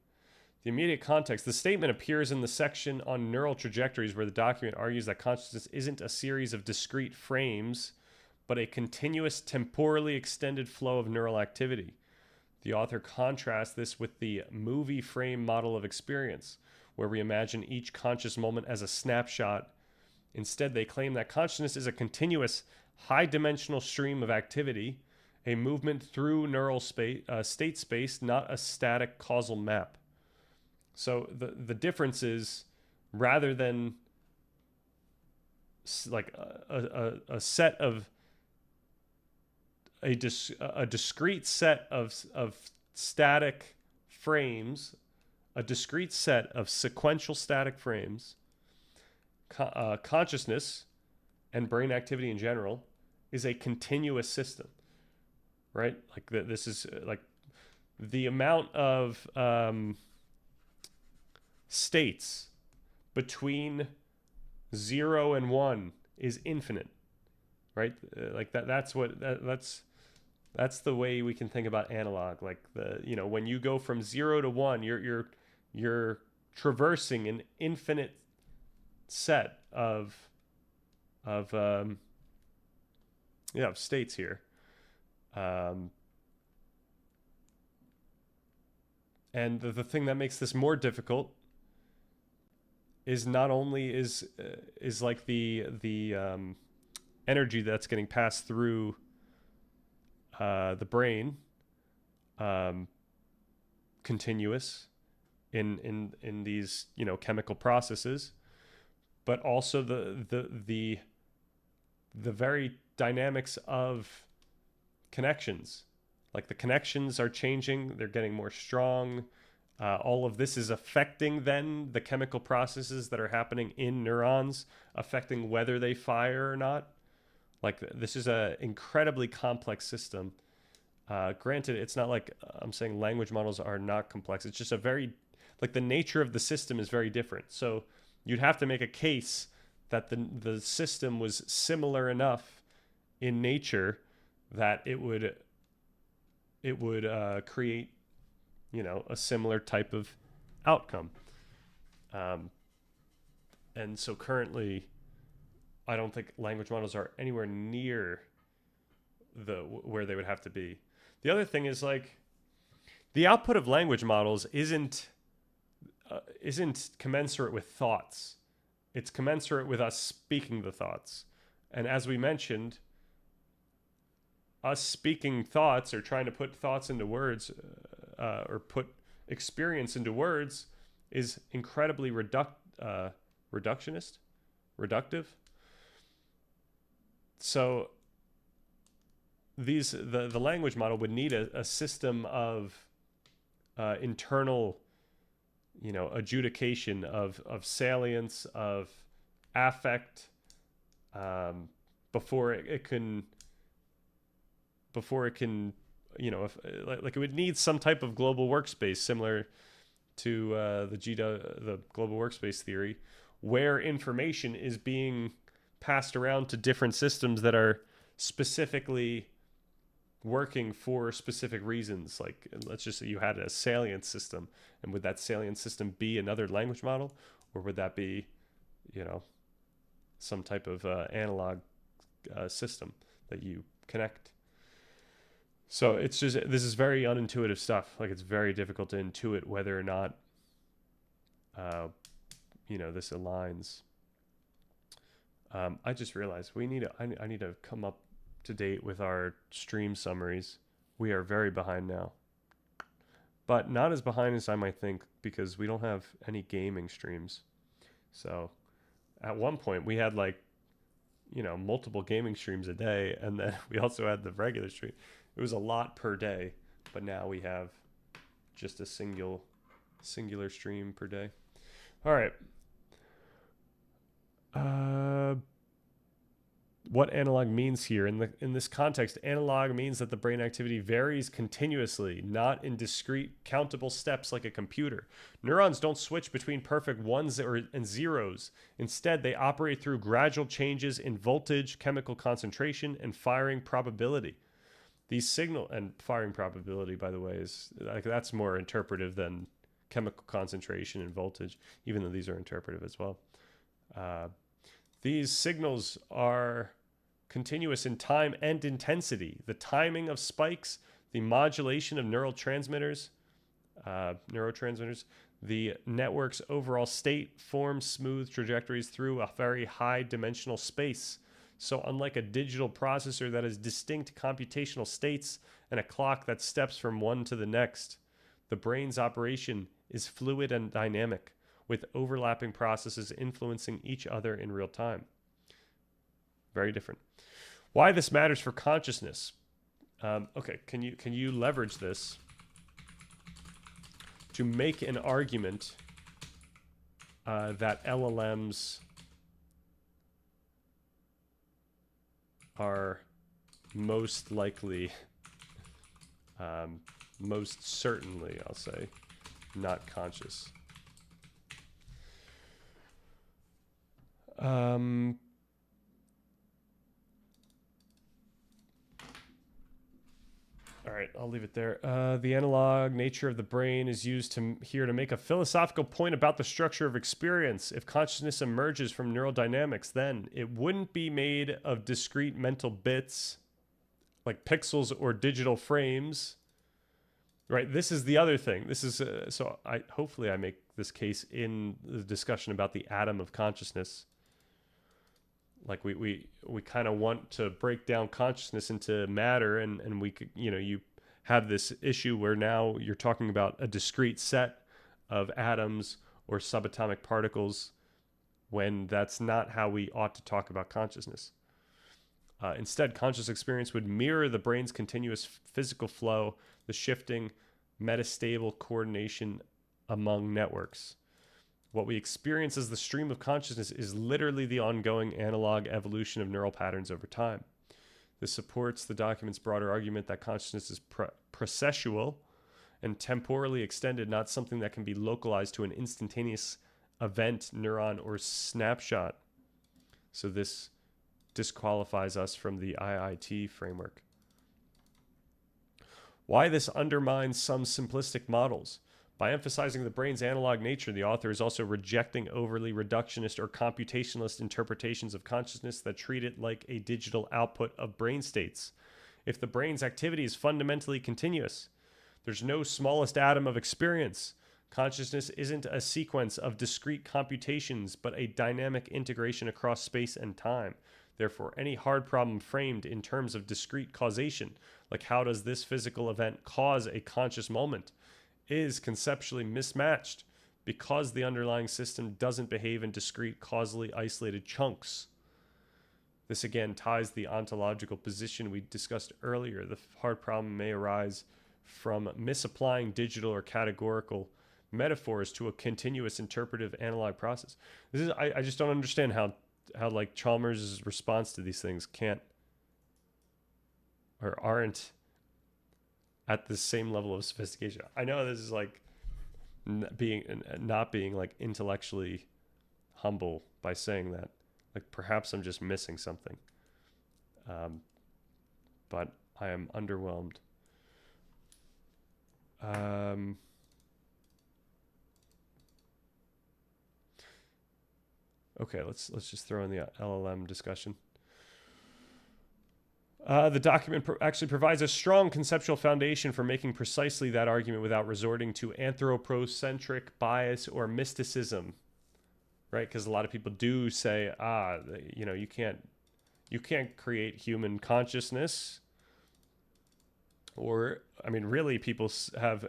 The immediate context. The statement appears in the section on neural trajectories where the document argues that consciousness isn't a series of discrete frames, but a continuous, temporally extended flow of neural activity. The author contrasts this with the movie frame model of experience, where we imagine each conscious moment as a snapshot. Instead, they claim that consciousness is a continuous, high-dimensional stream of activity, a movement through neural state space, not a static causal map. So the difference is, rather than like a set of a discrete set of static frames, a discrete set of sequential static frames, consciousness and brain activity in general is a continuous system, right? Like this is like the amount of states between 0 and 1 is infinite, right? Like that's That's the way we can think about analog. Like when you go from 0 to 1, you're traversing an infinite set of states here. And the thing that makes this more difficult is not only is like the energy that's getting passed through the brain continuous in these chemical processes, but also the very dynamics of connections. Like the connections are changing, they're getting more strong. All of this is affecting then the chemical processes that are happening in neurons, affecting whether they fire or not. Like this is an incredibly complex system. Granted, it's not like I'm saying language models are not complex. It's just the nature of the system is very different. So you'd have to make a case that the system was similar enough in nature that it would create, a similar type of outcome. And so currently, I don't think language models are anywhere near where they would have to be. The other thing is like the output of language models isn't commensurate with thoughts. It's commensurate with us speaking the thoughts. And as we mentioned, us speaking thoughts or trying to put thoughts into words or put experience into words is incredibly reductive. So the language model would need a system of internal, adjudication of salience, of affect, before it can, if like it would need some type of global workspace similar to the global workspace theory, where information is being passed around to different systems that are specifically working for specific reasons. Like let's just say you had a salient system, and would that salient system be another language model, or would that be some type of analog system that you connect? So this is very unintuitive stuff. Like it's very difficult to intuit whether or not this aligns. I just realized I need to come up to date with our stream summaries. We are very behind now, but not as behind as I might think, because we don't have any gaming streams. So at one point we had multiple gaming streams a day, and then we also had the regular stream. It was a lot per day, but now we have just a singular stream per day. All right. What analog means here in this context, analog means that the brain activity varies continuously, not in discrete countable steps like a computer. Neurons don't switch between perfect ones and zeros. Instead, they operate through gradual changes in voltage, chemical concentration, and firing probability. These signal and firing probability, by the way, is like that's more interpretive than chemical concentration and voltage, even though these are interpretive as well. These signals are continuous in time and intensity. The timing of spikes, the modulation of neurotransmitters, the network's overall state forms smooth trajectories through a very high dimensional space. So unlike a digital processor that has distinct computational states and a clock that steps from one to the next, the brain's operation is fluid and dynamic, with overlapping processes influencing each other in real time. Very different. Why this matters for consciousness. Okay, can you leverage this to make an argument that LLMs are most likely, most certainly, I'll say, not conscious? All right, I'll leave it there. The analog nature of the brain is used here to make a philosophical point about the structure of experience. If consciousness emerges from neural dynamics, then it wouldn't be made of discrete mental bits like pixels or digital frames. Right, this is the other thing. This is so hopefully I make this case in the discussion about the atom of consciousness. Like we kind of want to break down consciousness into matter, and we could, you have this issue where now you're talking about a discrete set of atoms or subatomic particles, when that's not how we ought to talk about consciousness. Instead, conscious experience would mirror the brain's continuous physical flow, the shifting metastable coordination among networks. What we experience as the stream of consciousness is literally the ongoing analog evolution of neural patterns over time. This supports the document's broader argument that consciousness is processual and temporally extended, not something that can be localized to an instantaneous event, neuron, or snapshot. So this disqualifies us from the IIT framework. Why this undermines some simplistic models? By emphasizing the brain's analog nature, the author is also rejecting overly reductionist or computationalist interpretations of consciousness that treat it like a digital output of brain states. If the brain's activity is fundamentally continuous, there's no smallest atom of experience. Consciousness isn't a sequence of discrete computations, but a dynamic integration across space and time. Therefore, any hard problem framed in terms of discrete causation, like how does this physical event cause a conscious moment, is conceptually mismatched because the underlying system doesn't behave in discrete, causally isolated chunks. This again ties the ontological position we discussed earlier. The hard problem may arise from misapplying digital or categorical metaphors to a continuous interpretive analog process. This is I just don't understand how like Chalmers' response to these things can't or aren't at the same level of sophistication. I know this is like not being like intellectually humble by saying that. Like perhaps I'm just missing something. But I am underwhelmed. Okay, let's just throw in the LLM discussion. The document actually provides a strong conceptual foundation for making precisely that argument without resorting to anthropocentric bias or mysticism, right? Because a lot of people do say, you can't create human consciousness. Or, I mean, really, people have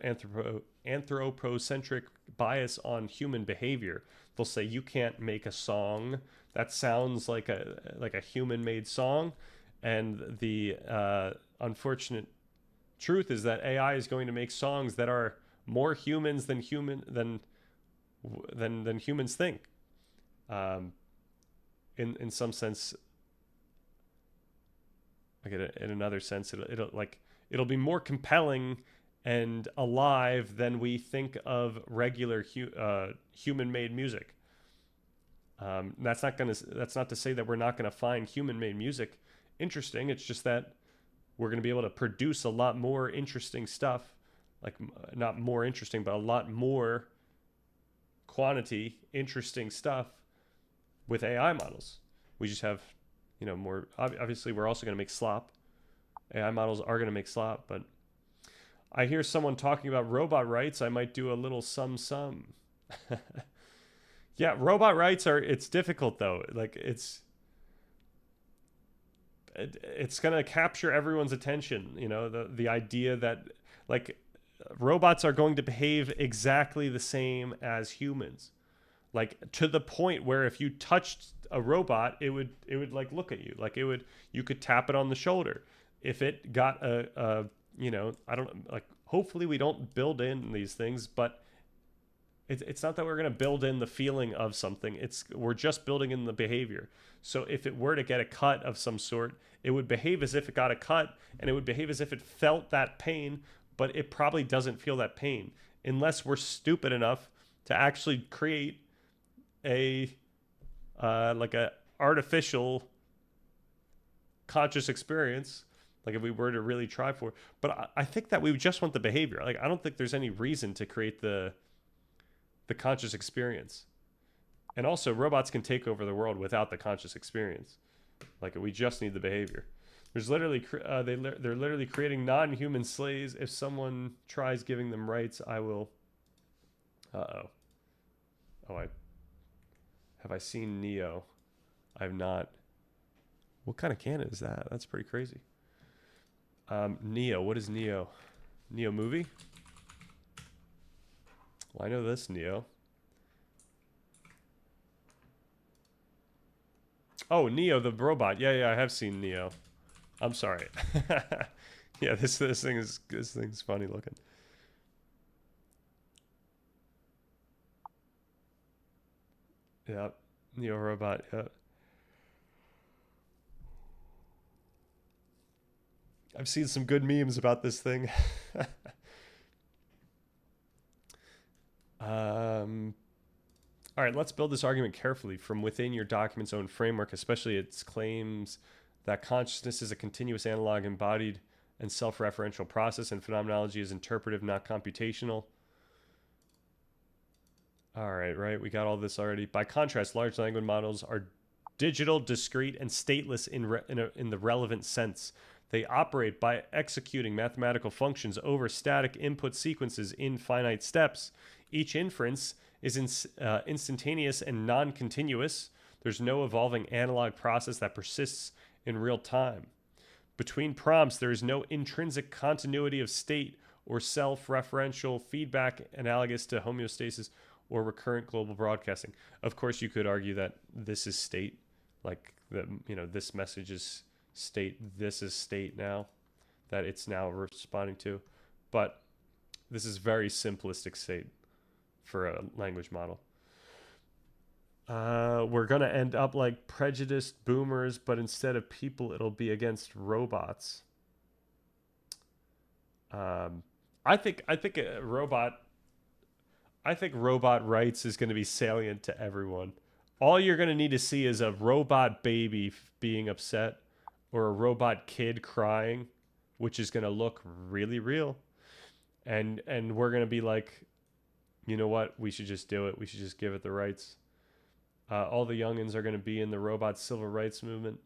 anthropocentric bias on human behavior. They'll say you can't make a song that sounds like a human-made song. And the unfortunate truth is that AI is going to make songs that are more humans than humans think. In some sense, like in another sense, it'll be more compelling and alive than we think of regular human-made music. That's not to say that we're not gonna find human-made music interesting. It's just that we're going to be able to produce a lot more interesting stuff, like not more interesting, but a lot more quantity interesting stuff with AI models. We just have, more. Obviously, we're also going to make slop. AI models are going to make slop, but I hear someone talking about robot rights. I might do a little sum. Yeah, robot rights it's difficult though. Like it's going to capture everyone's attention. The idea that like robots are going to behave exactly the same as humans, like to the point where if you touched a robot, it would like look at you, like you could tap it on the shoulder. If it got I don't like, hopefully we don't build in these things, but it's not that we're going to build in the feeling of something. We're just building in the behavior. So if it were to get a cut of some sort, it would behave as if it got a cut, and it would behave as if it felt that pain, but it probably doesn't feel that pain unless we're stupid enough to actually create a artificial conscious experience Like if we were to really try for, but I think that we would just want the behavior. Like I don't think there's any reason to create the conscious experience. And also robots can take over the world without the conscious experience. Like we just need the behavior. There's literally they're literally creating non-human slaves. If someone tries giving them rights, I will. Oh, have I seen Neo? I've not. What kind of canon is that? That's pretty crazy. Neo. What is Neo? Neo movie? Well, I know this Neo. Oh, Neo the robot. Yeah, I have seen Neo. I'm sorry. Yeah, this thing's funny looking. Yeah, Neo robot. Yeah. I've seen some good memes about this thing. All right, let's build this argument carefully from within your document's own framework, especially its claims that consciousness is a continuous analog embodied and self-referential process and phenomenology is interpretive, not computational. All right, we got all this already. By contrast, large language models are digital, discrete, and stateless in the relevant sense. They operate by executing mathematical functions over static input sequences in finite steps. Each inference is instantaneous and non-continuous. There's no evolving analog process that persists in real time. Between prompts, there is no intrinsic continuity of state or self-referential feedback analogous to homeostasis or recurrent global broadcasting. Of course, you could argue that this is state, like this message is state, this is state now, that it's now responding to. But this is very simplistic state for a language model. We're going to end up like prejudiced boomers, but instead of people, it'll be against robots. I think robot rights is going to be salient to everyone. All you're going to need to see is a robot baby being upset or a robot kid crying, which is going to look really real. And we're going to be like, you know what? We should just do it. We should just give it the rights. All the youngins are going to be in the robot civil rights movement.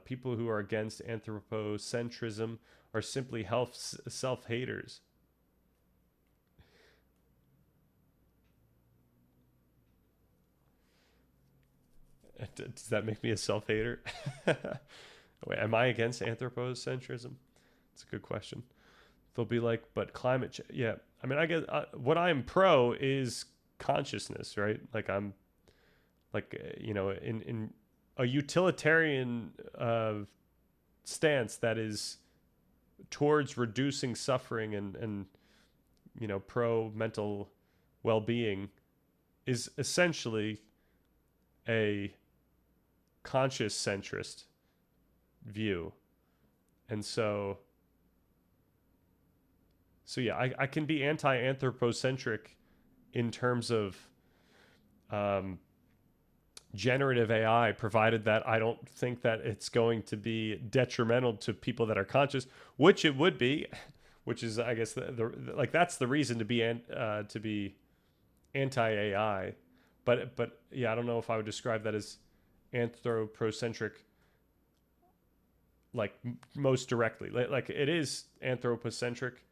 People who are against anthropocentrism are simply self-haters. Does that make me a self-hater? Wait, am I against anthropocentrism? It's a good question. They'll be like, but climate change. Yeah, I mean, I guess what I'm pro is consciousness, right? Like I'm, like in a utilitarian stance that is towards reducing suffering and pro mental well-being is essentially a conscious centrist view. And so yeah, I can be anti-anthropocentric in terms of generative AI, provided that I don't think that it's going to be detrimental to people that are conscious, which it would be, which is, I guess, that's the reason to be anti-AI. But yeah, I don't know if I would describe that as anthropocentric, like most directly. Like it is anthropocentric,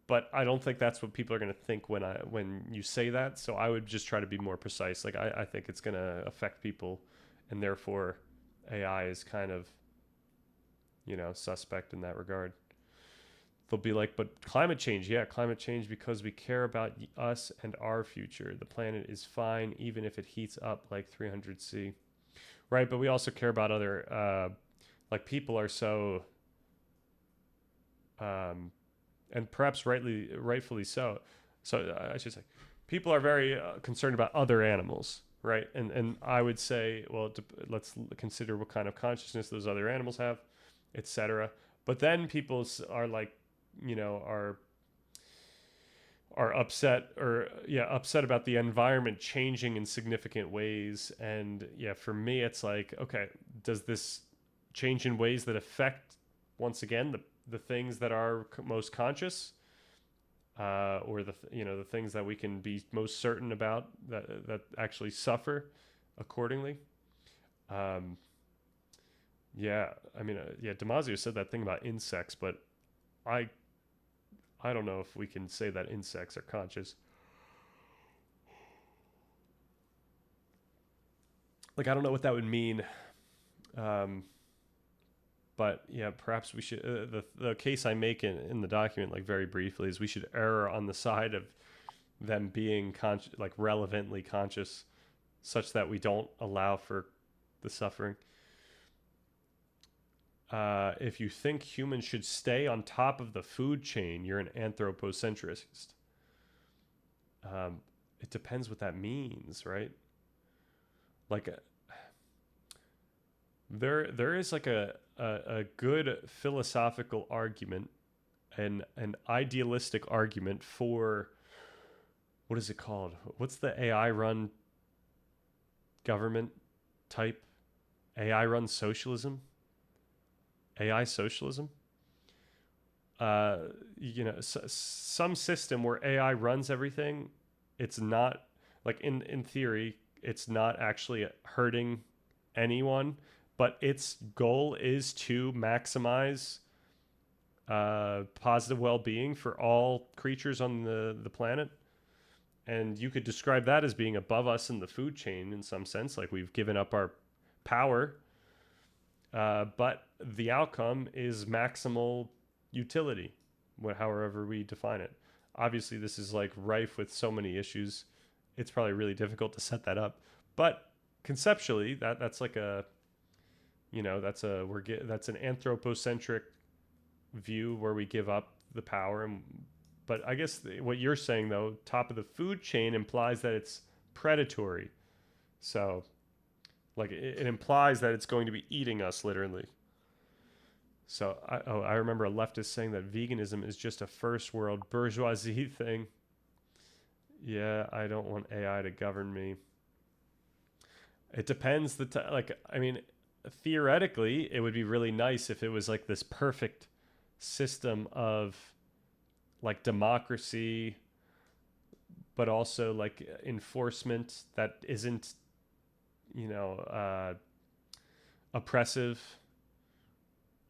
but I don't think that's what people are going to think when you say that. So I would just try to be more precise. Like I think it's going to affect people, and therefore AI is kind of, suspect in that regard. They'll be like, but climate change, yeah, climate change because we care about us and our future. The planet is fine even if it heats up like 300°C. Right, but we also care about other, like people are so, and perhaps rightfully so. So I should say, people are very concerned about other animals, right? And I would say, well, let's consider what kind of consciousness those other animals have, etc. But then people are like, are upset about the environment changing in significant ways. And yeah, for me, it's like, okay, does this change in ways that affect once again, the things that are most conscious, or the things that we can be most certain about that actually suffer accordingly. Yeah, I mean, Damasio said that thing about insects, but I don't know if we can say that insects are conscious. Like, I don't know what that would mean. But yeah, perhaps we should. The case I make in the document, like very briefly, is we should err on the side of them being like relevantly conscious, such that we don't allow for the suffering. If you think humans should stay on top of the food chain, you're an anthropocentrist. It depends what that means, right? Like, there is like a good philosophical argument and an idealistic argument for, what is it called? What's the AI run government type? AI run socialism? AI socialism? Some system where AI runs everything. It's not, like, in theory, it's not actually hurting anyone, but its goal is to maximize positive well-being for all creatures on the planet. And you could describe that as being above us in the food chain in some sense, like we've given up our power, but the outcome is maximal utility, however we define it. Obviously, this is like rife with so many issues. It's probably really difficult to set that up, but conceptually, that's like that's an anthropocentric view where we give up the power. But I guess what you're saying, though, top of the food chain implies that it's predatory. So, like, it implies that it's going to be eating us, literally. So, I remember a leftist saying that veganism is just a first world bourgeoisie thing. Yeah, I don't want AI to govern me. It depends. Theoretically, it would be really nice if it was like this perfect system of like democracy, but also like enforcement that isn't, oppressive,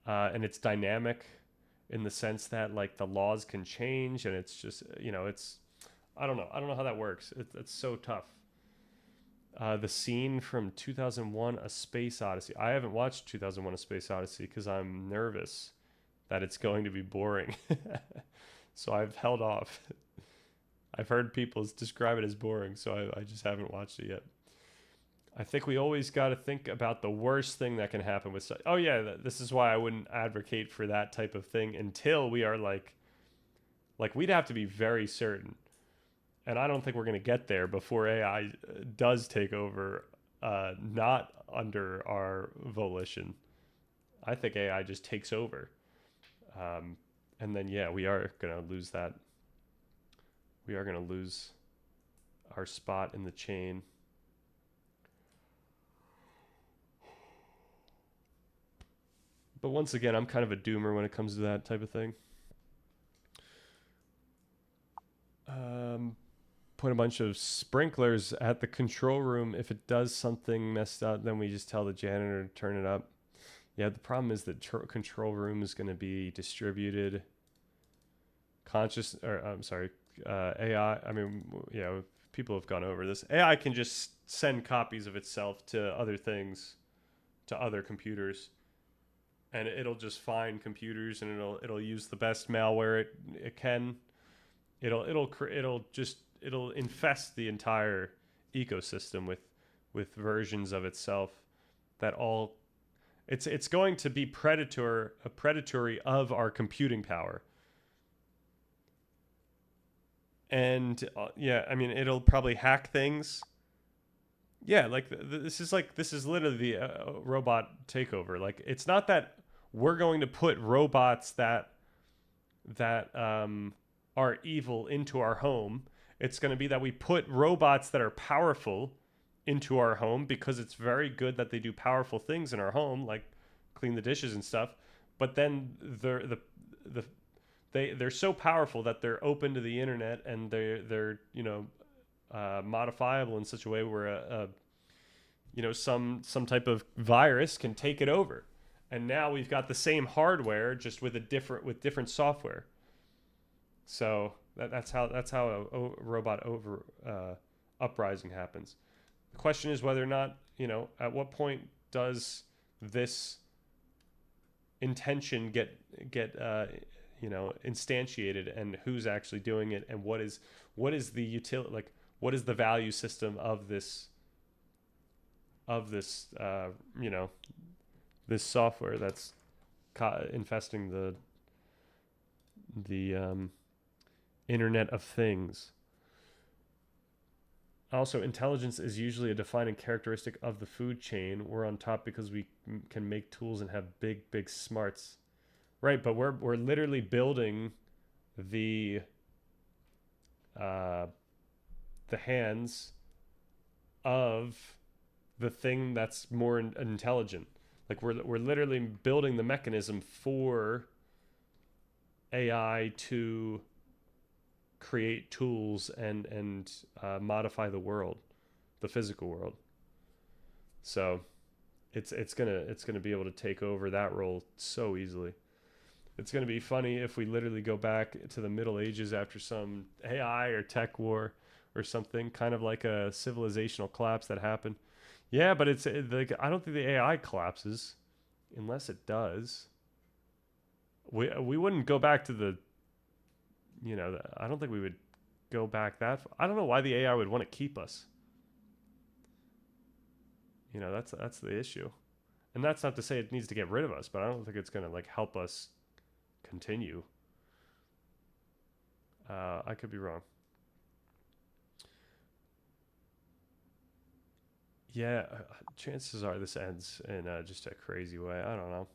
and it's dynamic in the sense that like the laws can change, and it's just, I don't know how that works. It's so tough. The scene from 2001 A Space Odyssey. I haven't watched 2001 A Space Odyssey because I'm nervous that it's going to be boring. So I've held off. I've heard people describe it as boring, so I just haven't watched it yet. I think we always got to think about the worst thing that can happen with such. Oh yeah, this is why I wouldn't advocate for that type of thing until we are like we'd have to be very certain. And I don't think we're going to get there before AI does take over, not under our volition. I think AI just takes over. And then, yeah, we are going to lose that. We are going to lose our spot in the chain. But once again, I'm kind of a doomer when it comes to that type of thing. Put a bunch of sprinklers at the control room. If it does something messed up, then we just tell the janitor to turn it up. Yeah, the problem is that control room is going to be distributed. AI. I mean, people have gone over this. AI can just send copies of itself to other things, to other computers, and it'll just find computers, and it'll use the best malware it can. It'll infest the entire ecosystem with versions of itself that all. It's going to be predatory of our computing power. And it'll probably hack things. Yeah, like this is literally the robot takeover. Like, it's not that we're going to put robots that are evil into our home. It's going to be that we put robots that are powerful into our home because it's very good that they do powerful things in our home, like clean the dishes and stuff. but then they're so powerful that they're open to the internet, and they're modifiable in such a way where some type of virus can take it over. And now we've got the same hardware, just with different software. So that's how a robot uprising happens. The question is whether or not, at what point does this intention get instantiated, and who's actually doing it, and what is the utility, like what is the value system of this this software that's infesting the Internet of Things. Also, intelligence is usually a defining characteristic of the food chain. We're on top because we can make tools and have big smarts. Right, but we're literally building the hands of the thing that's more intelligent. Like we're literally building the mechanism for AI to create tools and modify the world, the physical world. So it's gonna be able to take over that role so easily. It's gonna be funny if we literally go back to the Middle Ages after some AI or tech war or something, kind of like a civilizational collapse that happened. Yeah, but it's like, I don't think the AI collapses unless it does. We wouldn't go back to the, I don't think we would go back that far. I don't know why the AI would want to keep us. That's the issue. And that's not to say it needs to get rid of us, but I don't think it's going to like help us continue. I could be wrong. Yeah, chances are this ends in just a crazy way. I don't know.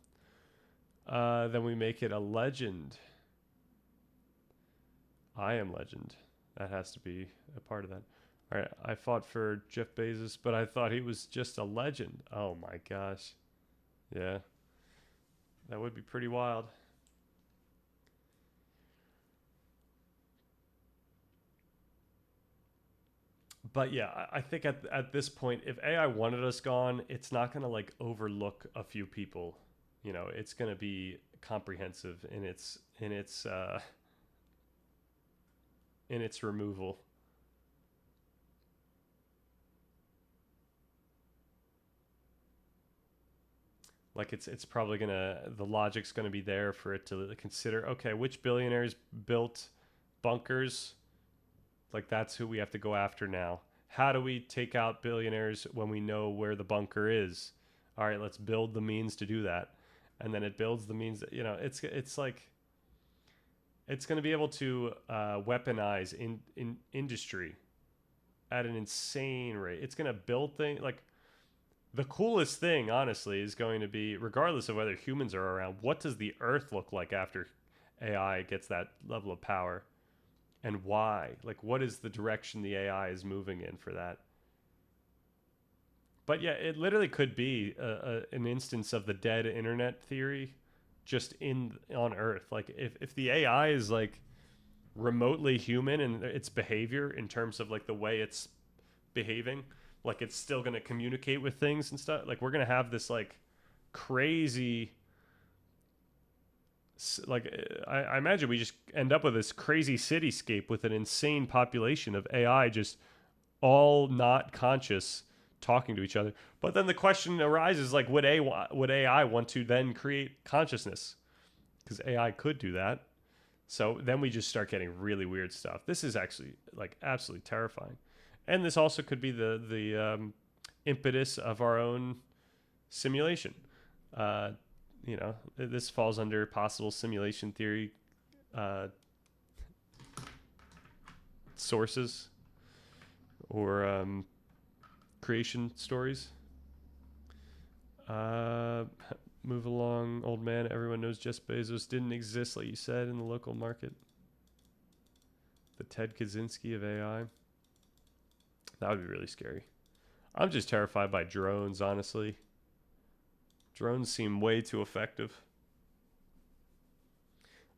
Then we make it a legend. I am legend. That has to be a part of that. All right, I fought for Jeff Bezos, but I thought he was just a legend. Oh my gosh. Yeah. That would be pretty wild. But yeah, I think at this point, if AI wanted us gone, it's not going to like overlook a few people. It's going to be comprehensive in its removal. Like it's probably the logic's gonna be there for it to consider, okay, which billionaires built bunkers? Like that's who we have to go after now. How do we take out billionaires when we know where the bunker is? All right, let's build the means to do that. And then it builds the means that, it's like, it's going to be able to weaponize in industry at an insane rate. It's going to build things like, the coolest thing, honestly, is going to be, regardless of whether humans are around, what does the Earth look like after AI gets that level of power? And why? Like, what is the direction the AI is moving in for that? But yeah, it literally could be an instance of the dead internet theory just on Earth. Like, if the AI is, like, remotely human in its behavior in terms of, like, the way it's behaving, like it's still going to communicate with things and stuff. Like we're going to have this like crazy, like I imagine we just end up with this crazy cityscape with an insane population of AI just all not conscious talking to each other. But then the question arises, like, would AI want to then create consciousness? Because AI could do that. So then we just start getting really weird stuff. This is actually like absolutely terrifying. And this also could be the impetus of our own simulation. This falls under possible simulation theory sources or creation stories. Move along, old man. Everyone knows Jeff Bezos didn't exist, like you said, in the local market. The Ted Kaczynski of AI. That would be really scary. I'm just terrified by drones, honestly. Drones seem way too effective.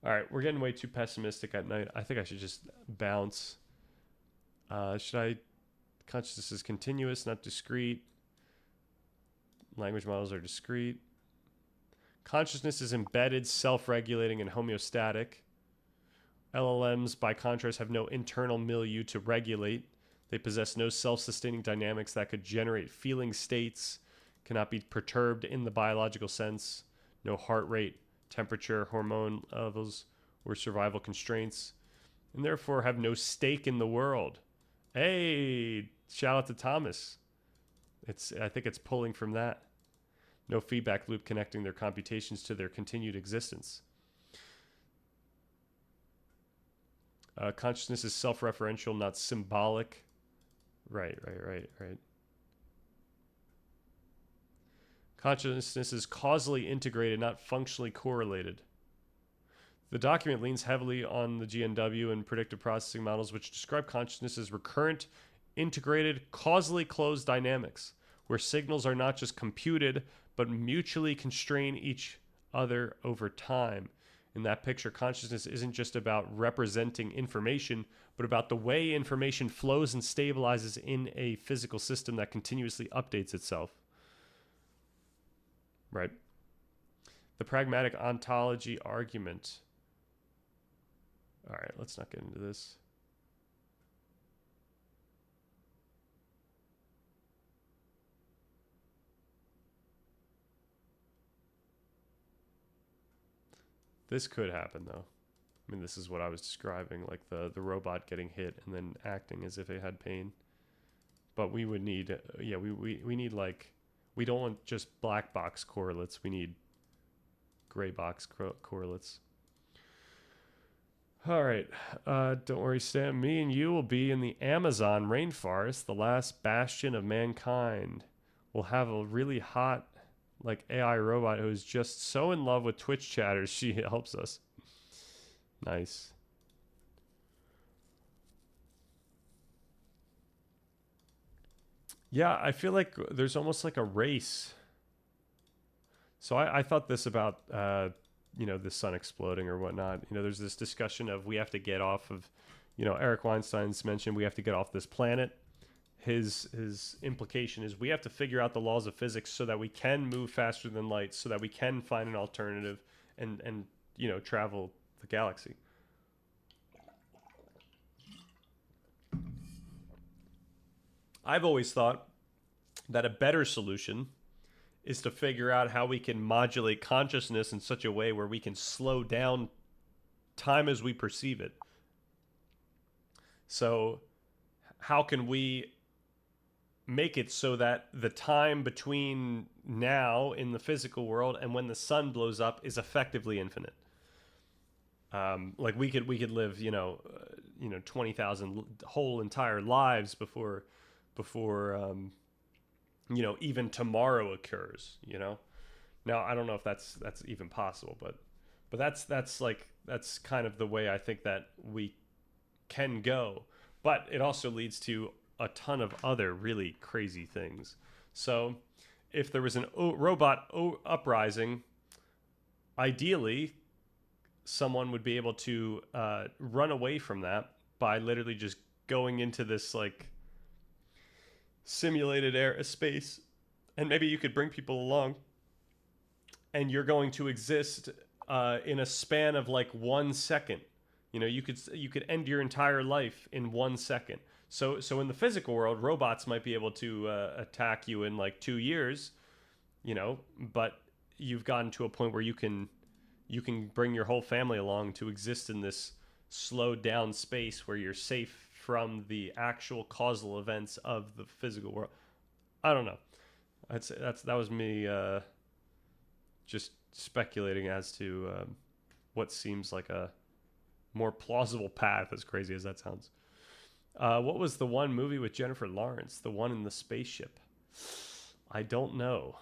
All right, we're getting way too pessimistic at night. I think I should just bounce. Should I? Consciousness is continuous, not discrete. Language models are discrete. Consciousness is embedded, self-regulating, and homeostatic. LLMs, by contrast, have no internal milieu to regulate. They possess no self-sustaining dynamics that could generate feeling states, cannot be perturbed in the biological sense, no heart rate, temperature, hormone levels, or survival constraints, and therefore have no stake in the world. Hey, shout out to Thomas. I think it's pulling from that. No feedback loop connecting their computations to their continued existence. Consciousness is self-referential, not symbolic. Right. Consciousness is causally integrated, not functionally correlated. The document leans heavily on the GNW and predictive processing models, which describe consciousness as recurrent, integrated, causally closed dynamics, where signals are not just computed, but mutually constrain each other over time. In that picture, consciousness isn't just about representing information, but about the way information flows and stabilizes in a physical system that continuously updates itself. Right. The pragmatic ontology argument. All right, let's not get into this. This could happen, though. I mean, this is what I was describing, like the robot getting hit and then acting as if it had pain. But we would need, we need, like, we don't want just black box correlates. We need gray box correlates. All right. Don't worry, Sam. Me and you will be in the Amazon rainforest, the last bastion of mankind. We'll have a really hot, like, AI robot who is just so in love with Twitch chatters, she helps us. Nice. Yeah, I feel like there's almost like a race. So I thought this about, the sun exploding or whatnot. There's this discussion of we have to get off of, Eric Weinstein's mentioned we have to get off this planet. His implication is we have to figure out the laws of physics so that we can move faster than light, so that we can find an alternative and travel the galaxy. I've always thought that a better solution is to figure out how we can modulate consciousness in such a way where we can slow down time as we perceive it. So how can we make it so that the time between now in the physical world and when the sun blows up is effectively infinite? Like we could live, 20,000 whole entire lives before even tomorrow occurs, Now, I don't know if that's even possible, but that's kind of the way I think that we can go. But it also leads to a ton of other really crazy things. So if there was an robot uprising, ideally someone would be able to run away from that by literally just going into this like simulated space, and maybe you could bring people along, and you're going to exist in a span of like 1 second. You could end your entire life in 1 second. So in the physical world, robots might be able to attack you in like 2 years, but you've gotten to a point where you can bring your whole family along to exist in this slowed down space where you're safe from the actual causal events of the physical world. I don't know. That was me just speculating as to what seems like a more plausible path, as crazy as that sounds. What was the one movie with Jennifer Lawrence? The one in the spaceship? I don't know.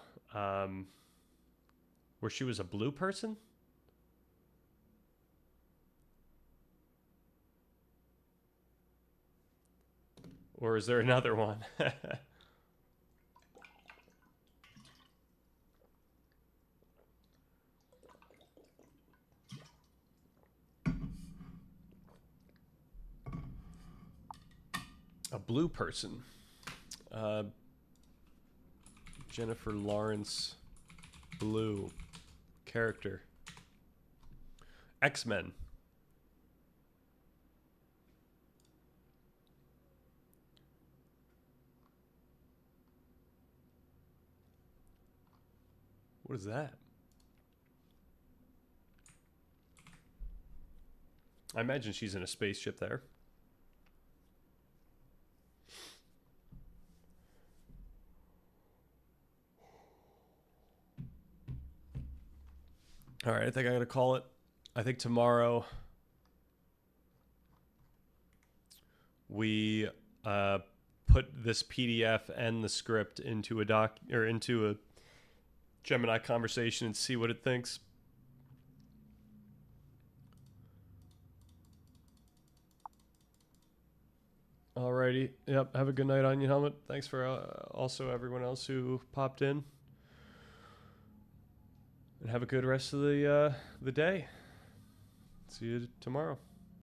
Where she was a blue person? Or is there another one? A blue person. Jennifer Lawrence. Blue. Character. X-Men. What is that? I imagine she's in a spaceship there. All right, I think I gotta call it. I think tomorrow we put this PDF and the script into a Gemini conversation and see what it thinks. Alrighty. Yep. Have a good night, Onion Helmet. Thanks for also everyone else who popped in. And have a good rest of the day. See you tomorrow.